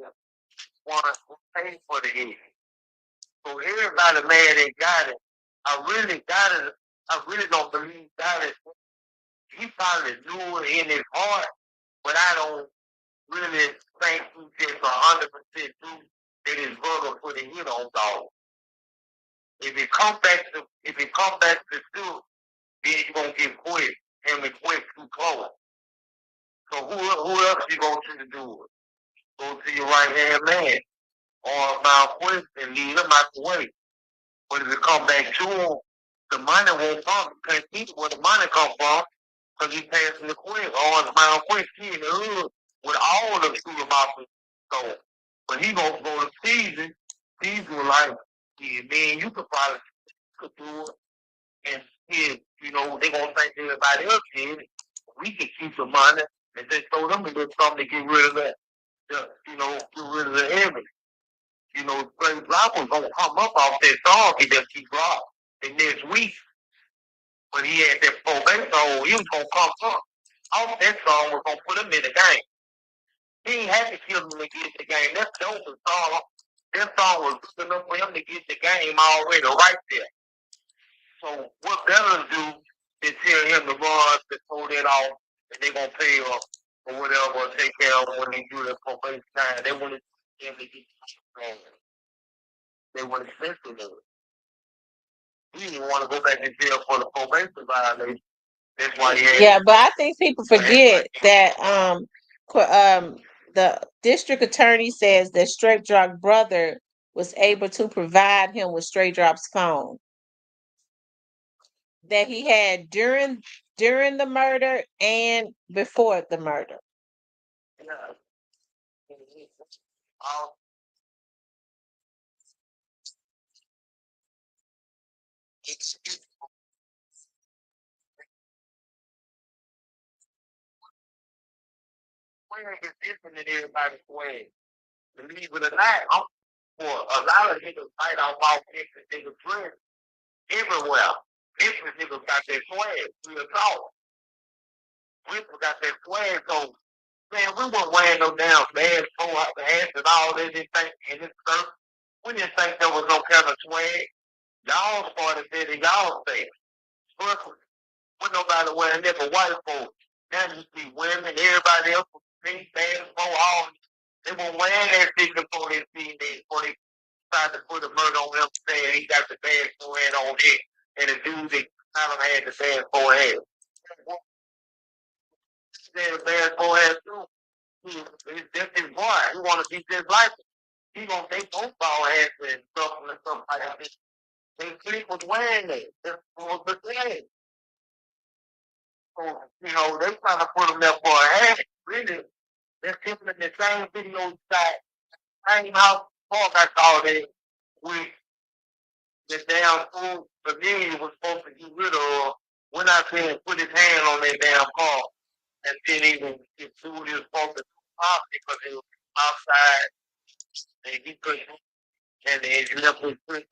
Speaker 9: one who paid for the hit. So everybody mad they got it. I really don't believe got it. He probably knew it in his heart, but I don't really think he just 100% true that his brother put a hit on dog. If he come back to Duke, then he gonna get quit. Him and quit too close. So who else you gonna choose to do it? Go to your right hand man or Mount Quest and lead him out the way. But if it come back to him, the money won't come. You can't see where the money come from because he passing the Quest or Mount Quest. He in the hood with all the shooter boxes. So, but he gonna go to season. Season was like, yeah, man, you could probably do it. And they gonna think everybody else did it. We can keep the money and just throw them a little something to get rid of that. Get rid of the evidence. Straight Rock was gonna come up off that song he just keep rock the next week. But he had that probation hold, he was gonna come up off that song was gonna put him in the game. He ain't had to kill him to get the game. That's the open song. That song was good enough for him to get the game already right there. So what better to do than tell him to run to throw that off and they gonna pay him or whatever or take care of him when they do their probation time. They want him to get the game. They want to censor him. He didn't want to go back in jail for the probation violation. That's why he had.
Speaker 1: Yeah, but I think people forget that the district attorney says that Straight Drop brother was able to provide him with Straight Drop's phone that he had during the murder and before the murder.
Speaker 9: Yeah. Swag is different than everybody's swag. Believe it or not, I'm for a lot of niggas fight off all different niggas friends everywhere. Different niggas got their swag. Real talk. We got that swag, so man, we weren't wearing no damn bad hats and all this and this stuff. We didn't think there was no kind of swag. Y'all started letting y'all say. With nobody wearing that for white folks. Now you see women, everybody else with pink bands, all they were wearing that shit before they seen that, before they tried to put a murder on him saying he got the bad forehead on it. And the dude that kind of had the bad forehead. He had a bad forehead too. He's just his boy. He wanna be just like him. He gonna take both ball hats and stuff like that. They sleep was wearing that. That's what was the thing. So, they trying to put him there for a hat. Really, they're simply in the same video shot, same house, talk I saw that with the damn fool familiar was supposed to get rid of. Went out there and put his hand on that damn car and didn't even get through what he was supposed to pop because he was outside and he couldn't and he left his prison.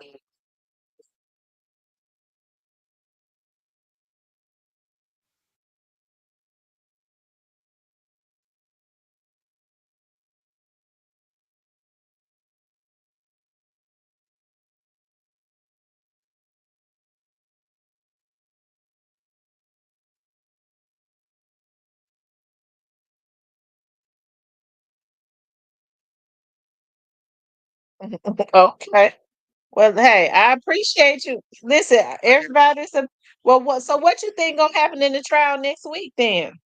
Speaker 1: Okay. Well, hey, I appreciate you. Listen, everybody's a well. What? So, what you think gonna happen in the trial next week? Then,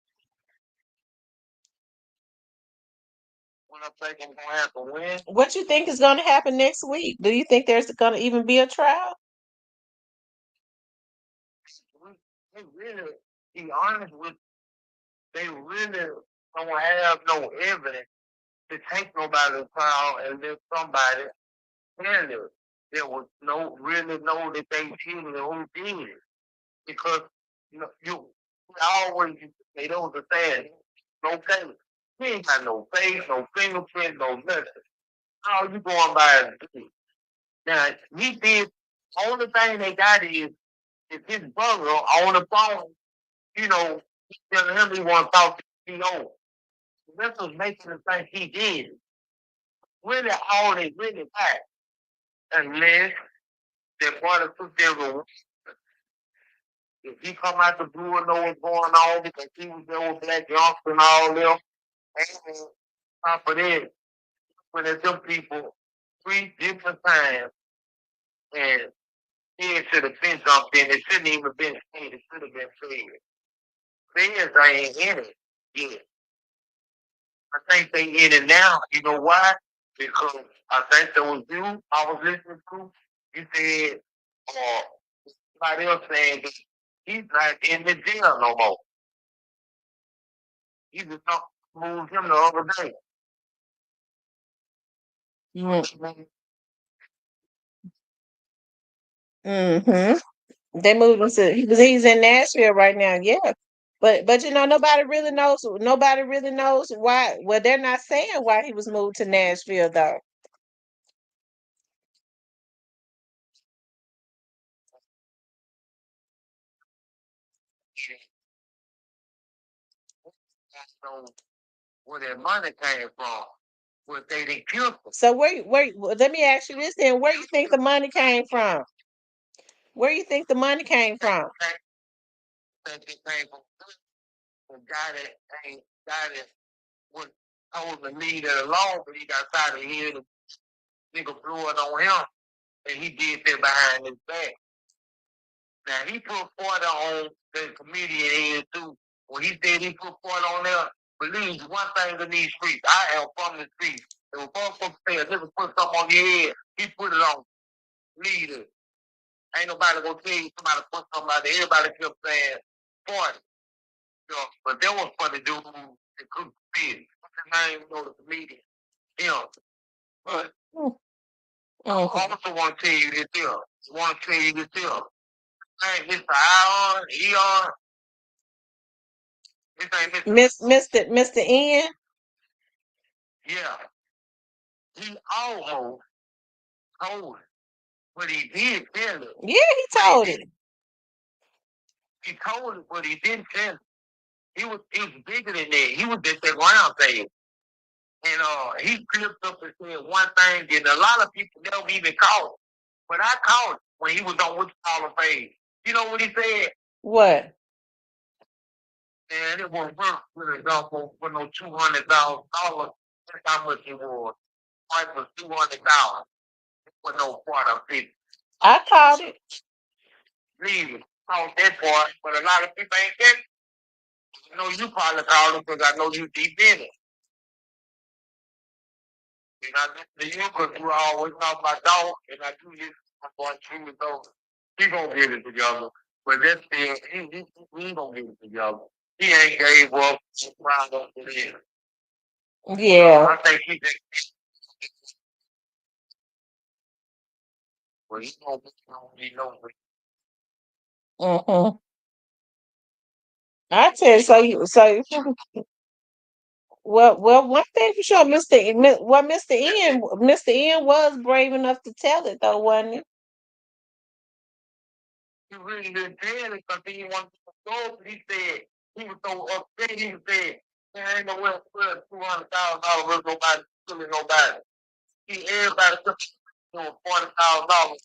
Speaker 9: When I'm thinking gonna have to win,
Speaker 1: what you think is gonna happen next week? Do you think there's gonna even be a trial?
Speaker 9: they really, be honest with, they really don't have no evidence to take nobody to trial unless somebody tell them. There was no really know that they did it or who did it. Because you always used to say those are saying no case. He ain't got no face, no fingerprint, no nothing. All you going by is this. Now he did only thing they got is his brother on the phone, he telling him he want to talk to the CEO. This was making him think he did. Really all they really got. Unless that brother took their reward. If he come out the blue and know what's going on because he was there with Black Johnson and all them, and on top of that, when there's them people 3 different times, and he should have been jumped in. It shouldn't even been paid. It should have been paid. Feds ain't in it yet. I think they in it now. You know why? Because I think there was you I was listening to. You said, somebody else saying that he's not in the jail no more. He just moved him the other day.
Speaker 1: Mm-hmm. They moved him to he's in Nashville right now. Yeah. But nobody really knows. Nobody really knows why. Well, they're not saying why he was moved to Nashville though.
Speaker 9: So where that money came from, where they didn't kill him.
Speaker 1: So let me ask you this then. Where you think the money came from? Where you think the money came from?
Speaker 9: Think it came from a guy that ain't guy that was told to leave it alone, but he got tired of hearing the nigga blew it on him, and he did that behind his back. Now he put 40 on the comedian head too. When he said he put 40 on there, believe me, one thing in these streets, I am from the streets. And when folks say a nigga put something on your head, he put it on. Lead it. Ain't nobody gonna tell you somebody put something out there. Everybody kept saying 40. But that was for the dude that couldn't fit. What's his name? The comedian. Him. But I also want to tell you this here. Hey, Mr. Ion, Eon. This ain't
Speaker 1: Mr. N.
Speaker 9: Yeah. He almost told it. But he did tell it.
Speaker 1: Yeah, he told it.
Speaker 9: He told it, but he didn't tell it. He was bigger than that. He was just that round thing. And he clipped up and said one thing, and a lot of people never even caught it. But I caught it when he was on What's Call of Fame. You know what he said?
Speaker 1: What?
Speaker 9: And it was worth with a double for no $200,000. That's how much it was. Price was $200 for no part of it.
Speaker 1: I caught it.
Speaker 9: Leave it. Caught that part, but a lot of people ain't get it. I know you probably called it because I know you deep in it. And I listen to you because you always talk about dog, and I do this. I'm going through it over. He gonna get it together. But that's still, he gonna get it together. He ain't gave up round up to there.
Speaker 1: Yeah.
Speaker 9: I think he just, well, he gonna be no.
Speaker 1: Mm-hmm. I tell you, well, one thing for sure, Mr. N was brave enough to tell it though, wasn't he?
Speaker 9: He really didn't tell it because he wanted to go, but he said, he was so upset, he said, there ain't no way to put $200,000 with nobody, killing nobody. Everybody took $40,000.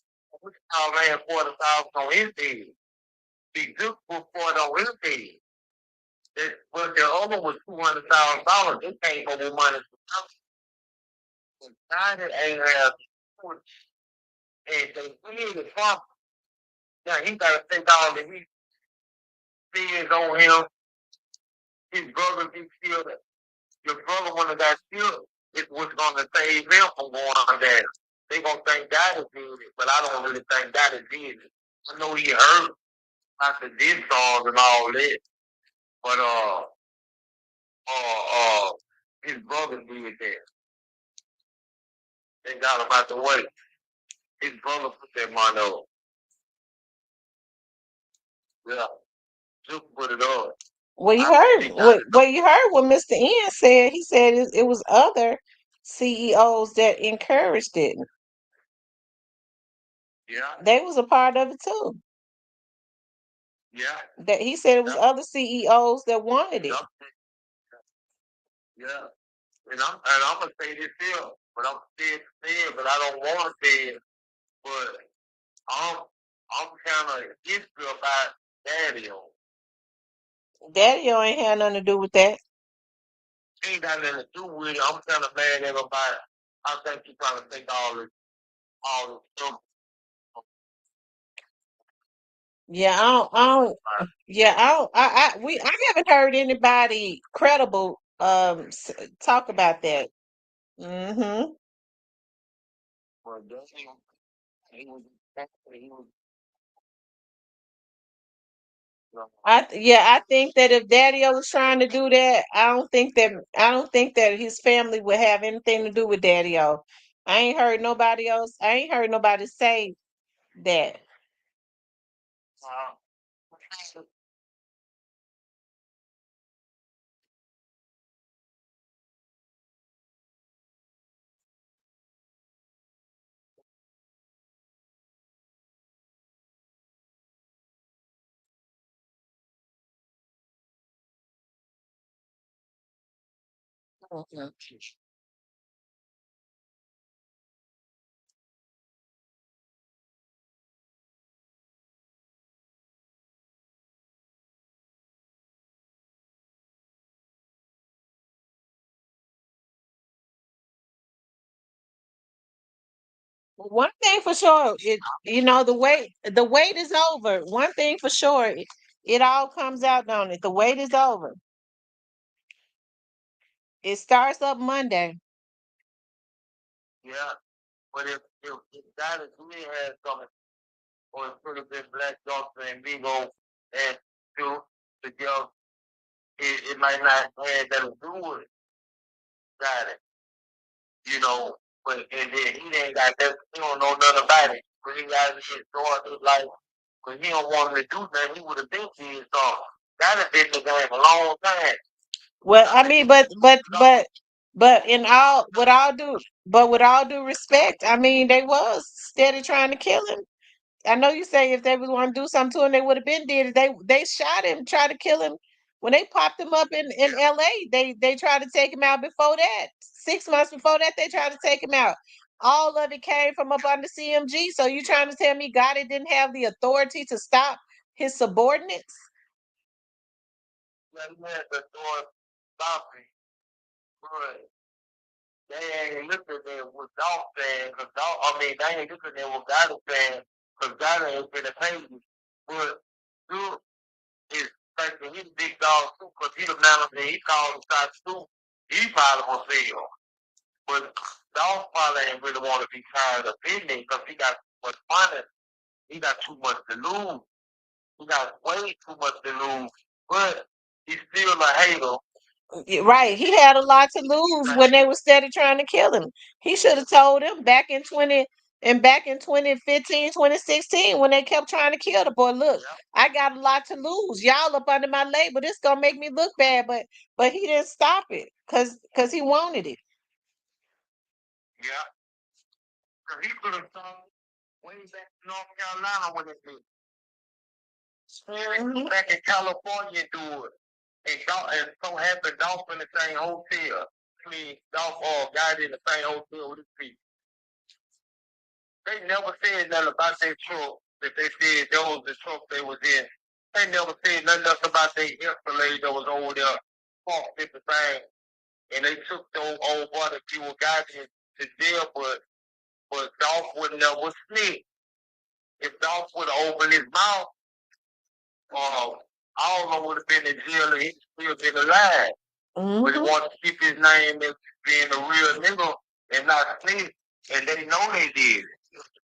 Speaker 9: We all had 40,000 on his head. He took for 40 on his head. But the other was $200,000. They paid for more money. China ain't have and they need the farm. Now he gotta take all the heat sins on him. His brother be killed. Your brother when got killed, it was gonna save him from going there. They gonna think Daddy did it, but I don't really think Daddy did it. I know he hurt after this song and all that, but his brother did that. They got him out the way. His brother put that money up. Yeah, just put it up.
Speaker 1: Well, you heard what Mr. N said. He said it was other CEOs that encouraged it.
Speaker 9: Yeah.
Speaker 1: They was a part of it too.
Speaker 9: Yeah.
Speaker 1: That he said it was other CEOs that wanted it.
Speaker 9: Yeah. And I'm gonna say this here, but I'm scared to say it, but I don't want to say it. But I'm kind of iffy about Daddy-O.
Speaker 1: Daddy-O ain't had nothing to do with that.
Speaker 9: Ain't got nothing to do with it. I'm kind of mad at him about it. I think he's trying to take all this stuff.
Speaker 1: Yeah, I haven't heard anybody credible talk about that. Mm-hmm.
Speaker 9: Well, he was.
Speaker 1: I think that if Daddy-O was trying to do that, I don't think that his family would have anything to do with Daddy-O. I ain't heard nobody say that. Mhm. One thing for sure, the wait is over. One thing for sure, it all comes out on it. The wait is over. It starts up Monday.
Speaker 9: Yeah, but if Daddy really had something, or it could have been Black Doctor and Migo and two together, it might not have had that to do with Daddy. You know, but and then he ain't got that. He don't know nothing about it. But he got to get started his life. Cause he don't want him to do nothing. He would have been did something. Daddy been in the game a long time.
Speaker 1: Well, I mean, but with all due respect, I mean, they was steady trying to kill him. I know you say if they was want to do something to him, they would have been did it. They shot him, tried to kill him when they popped him up in L.A. They tried to take him out before that. 6 months before that, they tried to take him out. All of it came from up under CMG. So you trying to tell me Gotti didn't have the authority to stop his subordinates?
Speaker 9: Let me have the door stopping. But they ain't looking at what Dolph saying, cause they ain't looking at what Gotti saying, cause Gotti ain't finna pay you. But dude is thinking he's big dog too, cause he the manager, he called the shots too. He probably will fail. But Dolph probably ain't really want to be tired of defending, cause he got too much money. He got too much to lose. He got way too much to lose. But he's still a hater.
Speaker 1: Right. He had a lot to lose when they were steady trying to kill him. He should have told him back in 2015, 2016, when they kept trying to kill the boy. Look, I got a lot to lose. Y'all up under my label. This gonna make me look bad, but he didn't stop it because he wanted it.
Speaker 9: Yeah. So he could have started way back in North Carolina when it did. Back in California do it. And so happened Dolph in the same hotel. I mean, Dolph got in the same hotel with his people. They never said nothing about their truck. That they said that was the truck they was in. They never said nothing else about their Escalade that was over there, parked at the thing. And they took the old boy that you got in to jail, but Dolph wouldn't never snitched. If Dolph would have opened his mouth, all of them would have been in jail and he'd still been alive. But he wanted to keep his name as being a real nigga and not snitch. And they know they did.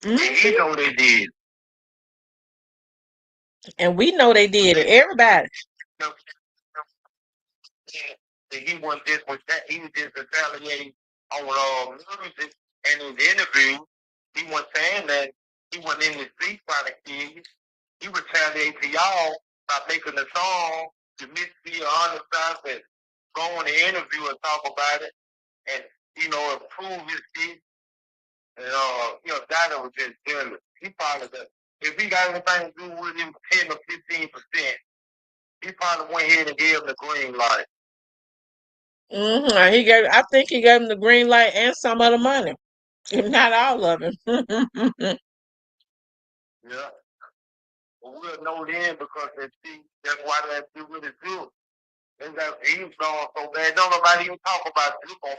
Speaker 9: And he know they did.
Speaker 1: And we know they did it. Everybody.
Speaker 9: He wasn't just with that. He was just retaliating on music and his interview. He wasn't saying that. He wasn't in the street trying to kill you. He retaliated to y'all by making a song to miss the honest times and go on the interview and talk about it and, improve his shit. And, that was just jealous. He probably does. If he got anything to do with him 10 or 15%, he probably went ahead and gave him the green light.
Speaker 1: I think he gave him the green light and some of the money, if not all of it.
Speaker 9: Yeah. But we'll know then because that's why that do what it do. He's gone so bad. Don't nobody even talk about Duke on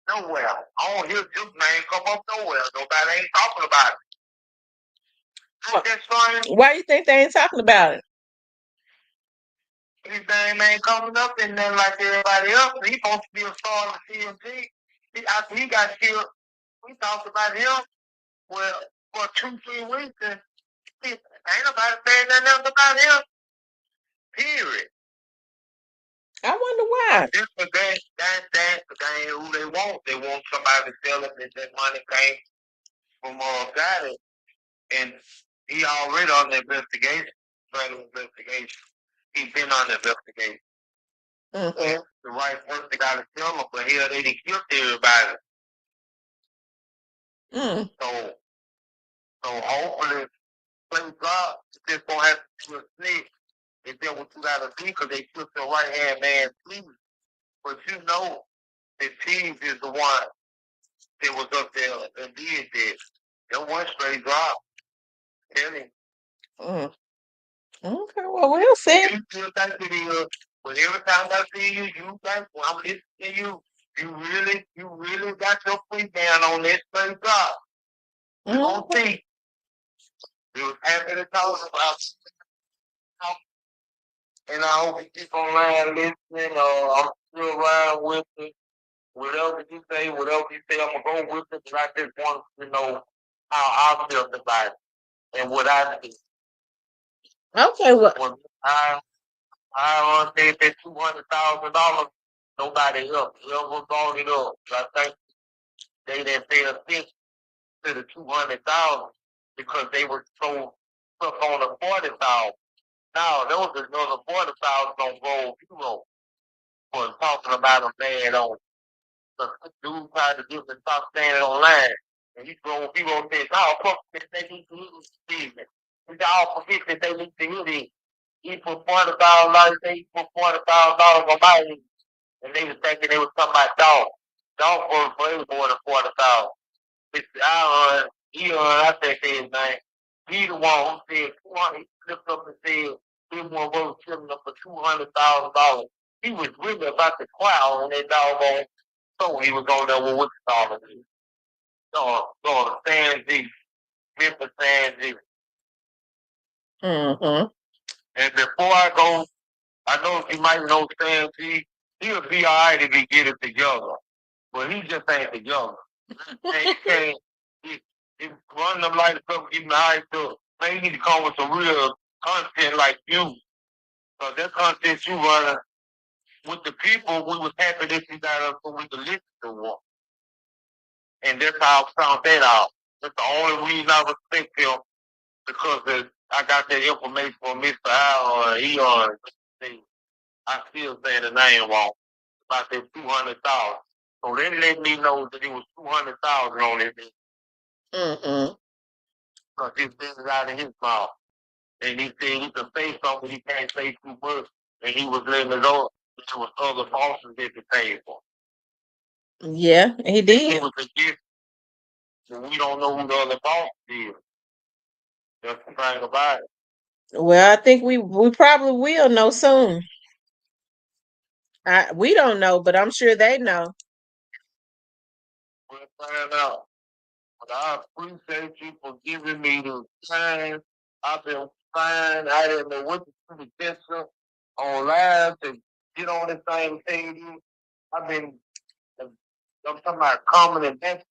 Speaker 9: nowhere. I don't hear Duke name come up nowhere. Nobody ain't talking about it. That's fine.
Speaker 1: Why you think they ain't talking about it?
Speaker 9: His name ain't coming up in there like everybody else. He's supposed to be a star on the TNT. After he got killed, we talked about him for 2-3 weeks. And ain't nobody saying nothing else about him. Period.
Speaker 1: I wonder why.
Speaker 9: This the game. That's the game who they want. They want somebody to tell them that money came from Gotti. And he already on the investigation. Federal investigation. He's been on the investigation. The right person got to tell him, but hell, they didn't kill everybody. So hopefully, play God, just gonna have to do a snitch. If that's what you gotta do, because they took the right hand man, please. But you know that Teams is the one that was up there and did this. That one straight drop. Tell him.
Speaker 1: Okay, well, we'll see.
Speaker 9: You still think it is, but every time I see you, you think, when I'm listening to you, you really got your feet down on that straight drop. You don't think. We was happy to talk about it. And I hope you keep online listening. I'm still around with it. Whatever you say, I'm going to go with it. But I just want to know how I feel about it and what I think.
Speaker 1: Okay, well.
Speaker 9: I said that $200,000, nobody else ever brought it up. I think they didn't pay attention to the $200,000 because they were so stuck on the $40,000. Now there was another $40,000 on Gold Hero for talking about a man on the dude tried to get the stop standing online. And he wrote this, fuck this, they need to hear this statement. He said, forget that they need to hear this. He put $40,000, he put $40,000 on my head. And they was thinking they was talking about Dolph. Dolph was way more than $40,000. I said his name. He the one who said, he flipped up and said, he one wrote him up for $200,000. He was really about to cry on that doggone. So he was on there with Wichita. So San G, Memphis San G. And before I go, I know you might know San G. He'll be all right if he get it together. But he just ain't together. He can't. He run them like stuff, give him the high stuff. Man, you need to come with some real content like you. So that content you running with the people, we was happy that you got us so we could listen to one. And that's how I found that out. That's the only reason I respect him, because I got that information from Mr. Al, I still saying the name wrong, about that 200,000. So they let me know that it was 200,000 on it. Because this thing is out of his mouth. And he said he could say something, he can't say too much. And he was letting it know there was other bosses that could pay for.
Speaker 1: Yeah, he did.
Speaker 9: It was a gift. And we don't know who the other boss is. That's the thing about it.
Speaker 1: Well, I think we probably will know soon. We don't know, but I'm sure they know.
Speaker 9: We'll find out. But I appreciate you for giving me the time. I've been fine. I didn't know what to do to get you on live to get on the same page. I've been, I'm talking about coming and back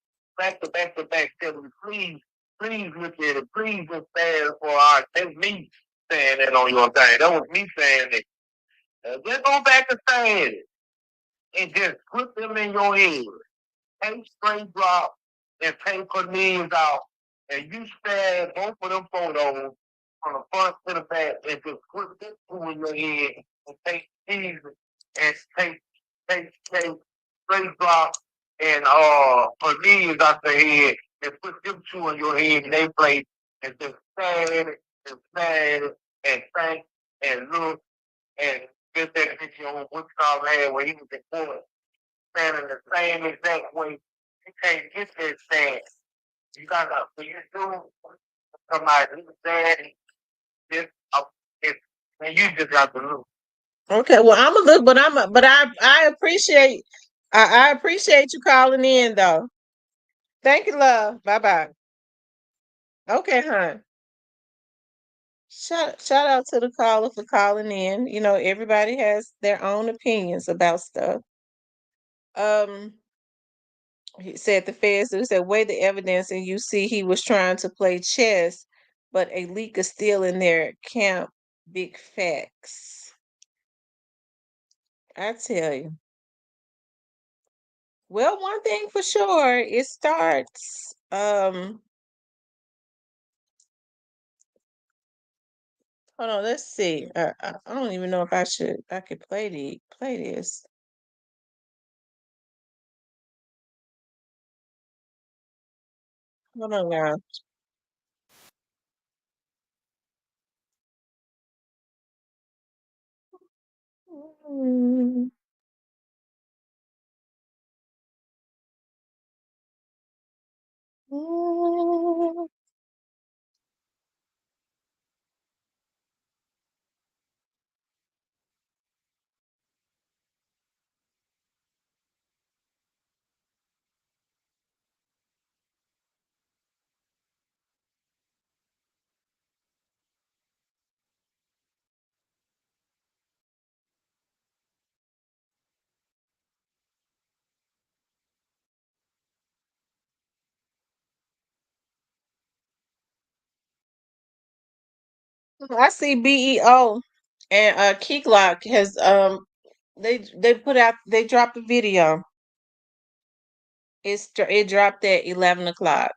Speaker 9: to back to back. Telling me, please look at it. Please look fast for our. That's me saying that on your thing. That was me saying it. Just go back to saying it and just put them in your head. Take straight drop and take Cornelius out. And you stare at both of them photos from the front to the back and just put this two in your head and take these and take straight drop and Cornelius out the head and put them two in your head in their place and just stare at it and stare at it and think and look and get that picture on what's called had where he was in court standing the same exact way. You can't get that stand. You gotta, when you do somebody who's daddy, this, it's, and you just got to look.
Speaker 1: Okay, well, I'm a look, but I appreciate, I appreciate you calling in though. Thank you, love. Bye bye. Okay, hon. Shout out to the caller for calling in. You know, everybody has their own opinions about stuff. Um, he said the feds do said weigh the evidence and you see he was trying to play chess, but a leak is still in their camp. Big facts. I tell you. Well, one thing for sure, it starts. Hold on, let's see. I don't even know if I could play this. Hold on now. Mm, mm. I see BEO and Key Glock has they put out they dropped a video. It dropped at 11 o'clock.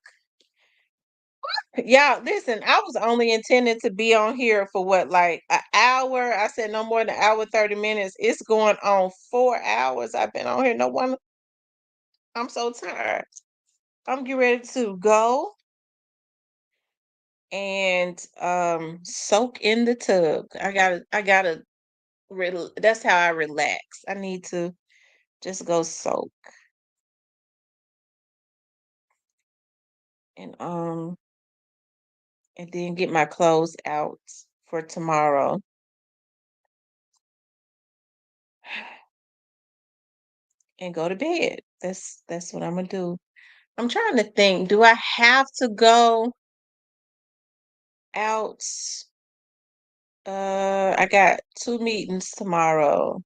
Speaker 1: Yeah, listen, I was only intended to be on here for what, like an hour. I said no more than an hour, 30 minutes. It's going on 4 hours. I've been on here. No one, I'm so tired. I'm getting ready to go and soak in the tub. I gotta that's how I relax. I need to just go soak and and then get my clothes out for tomorrow. And go to bed. That's what I'm gonna do. I'm trying to think, do I have to go out? I got two meetings tomorrow,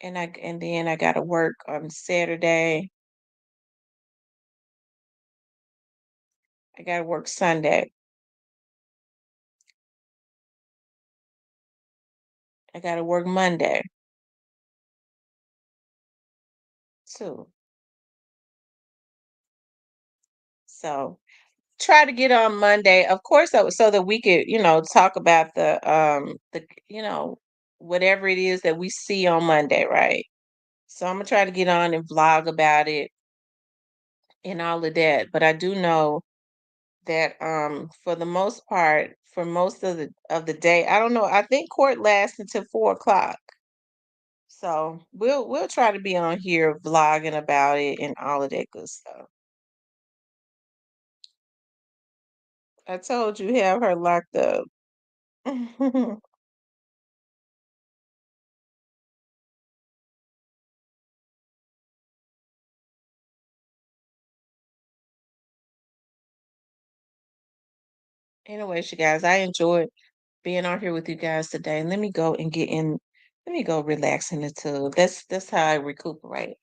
Speaker 1: and then I gotta work on Saturday. I gotta work Sunday. I gotta work Monday too. So try to get on Monday, of course, so that we could, talk about whatever it is that we see on Monday, right? So I'm gonna try to get on and vlog about it and all of that. But I do know that for the most part, for most of the day, I don't know. I think court lasts until 4 o'clock. So we'll try to be on here vlogging about it and all of that good stuff. I told you have her locked up. Anyways, you guys, I enjoyed being on here with you guys today. Let me go and get in. Let me go relax in the tub. That's how I recuperate.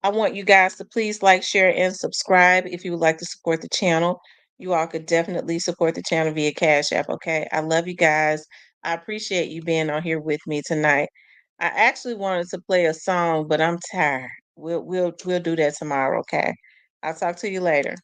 Speaker 1: I want you guys to please like, share, and subscribe if you would like to support the channel. You all could definitely support the channel via Cash App. Okay, I love you guys. I appreciate you being on here with me tonight. I actually wanted to play a song, but I'm tired. We'll do that tomorrow. Okay, I'll talk to you later.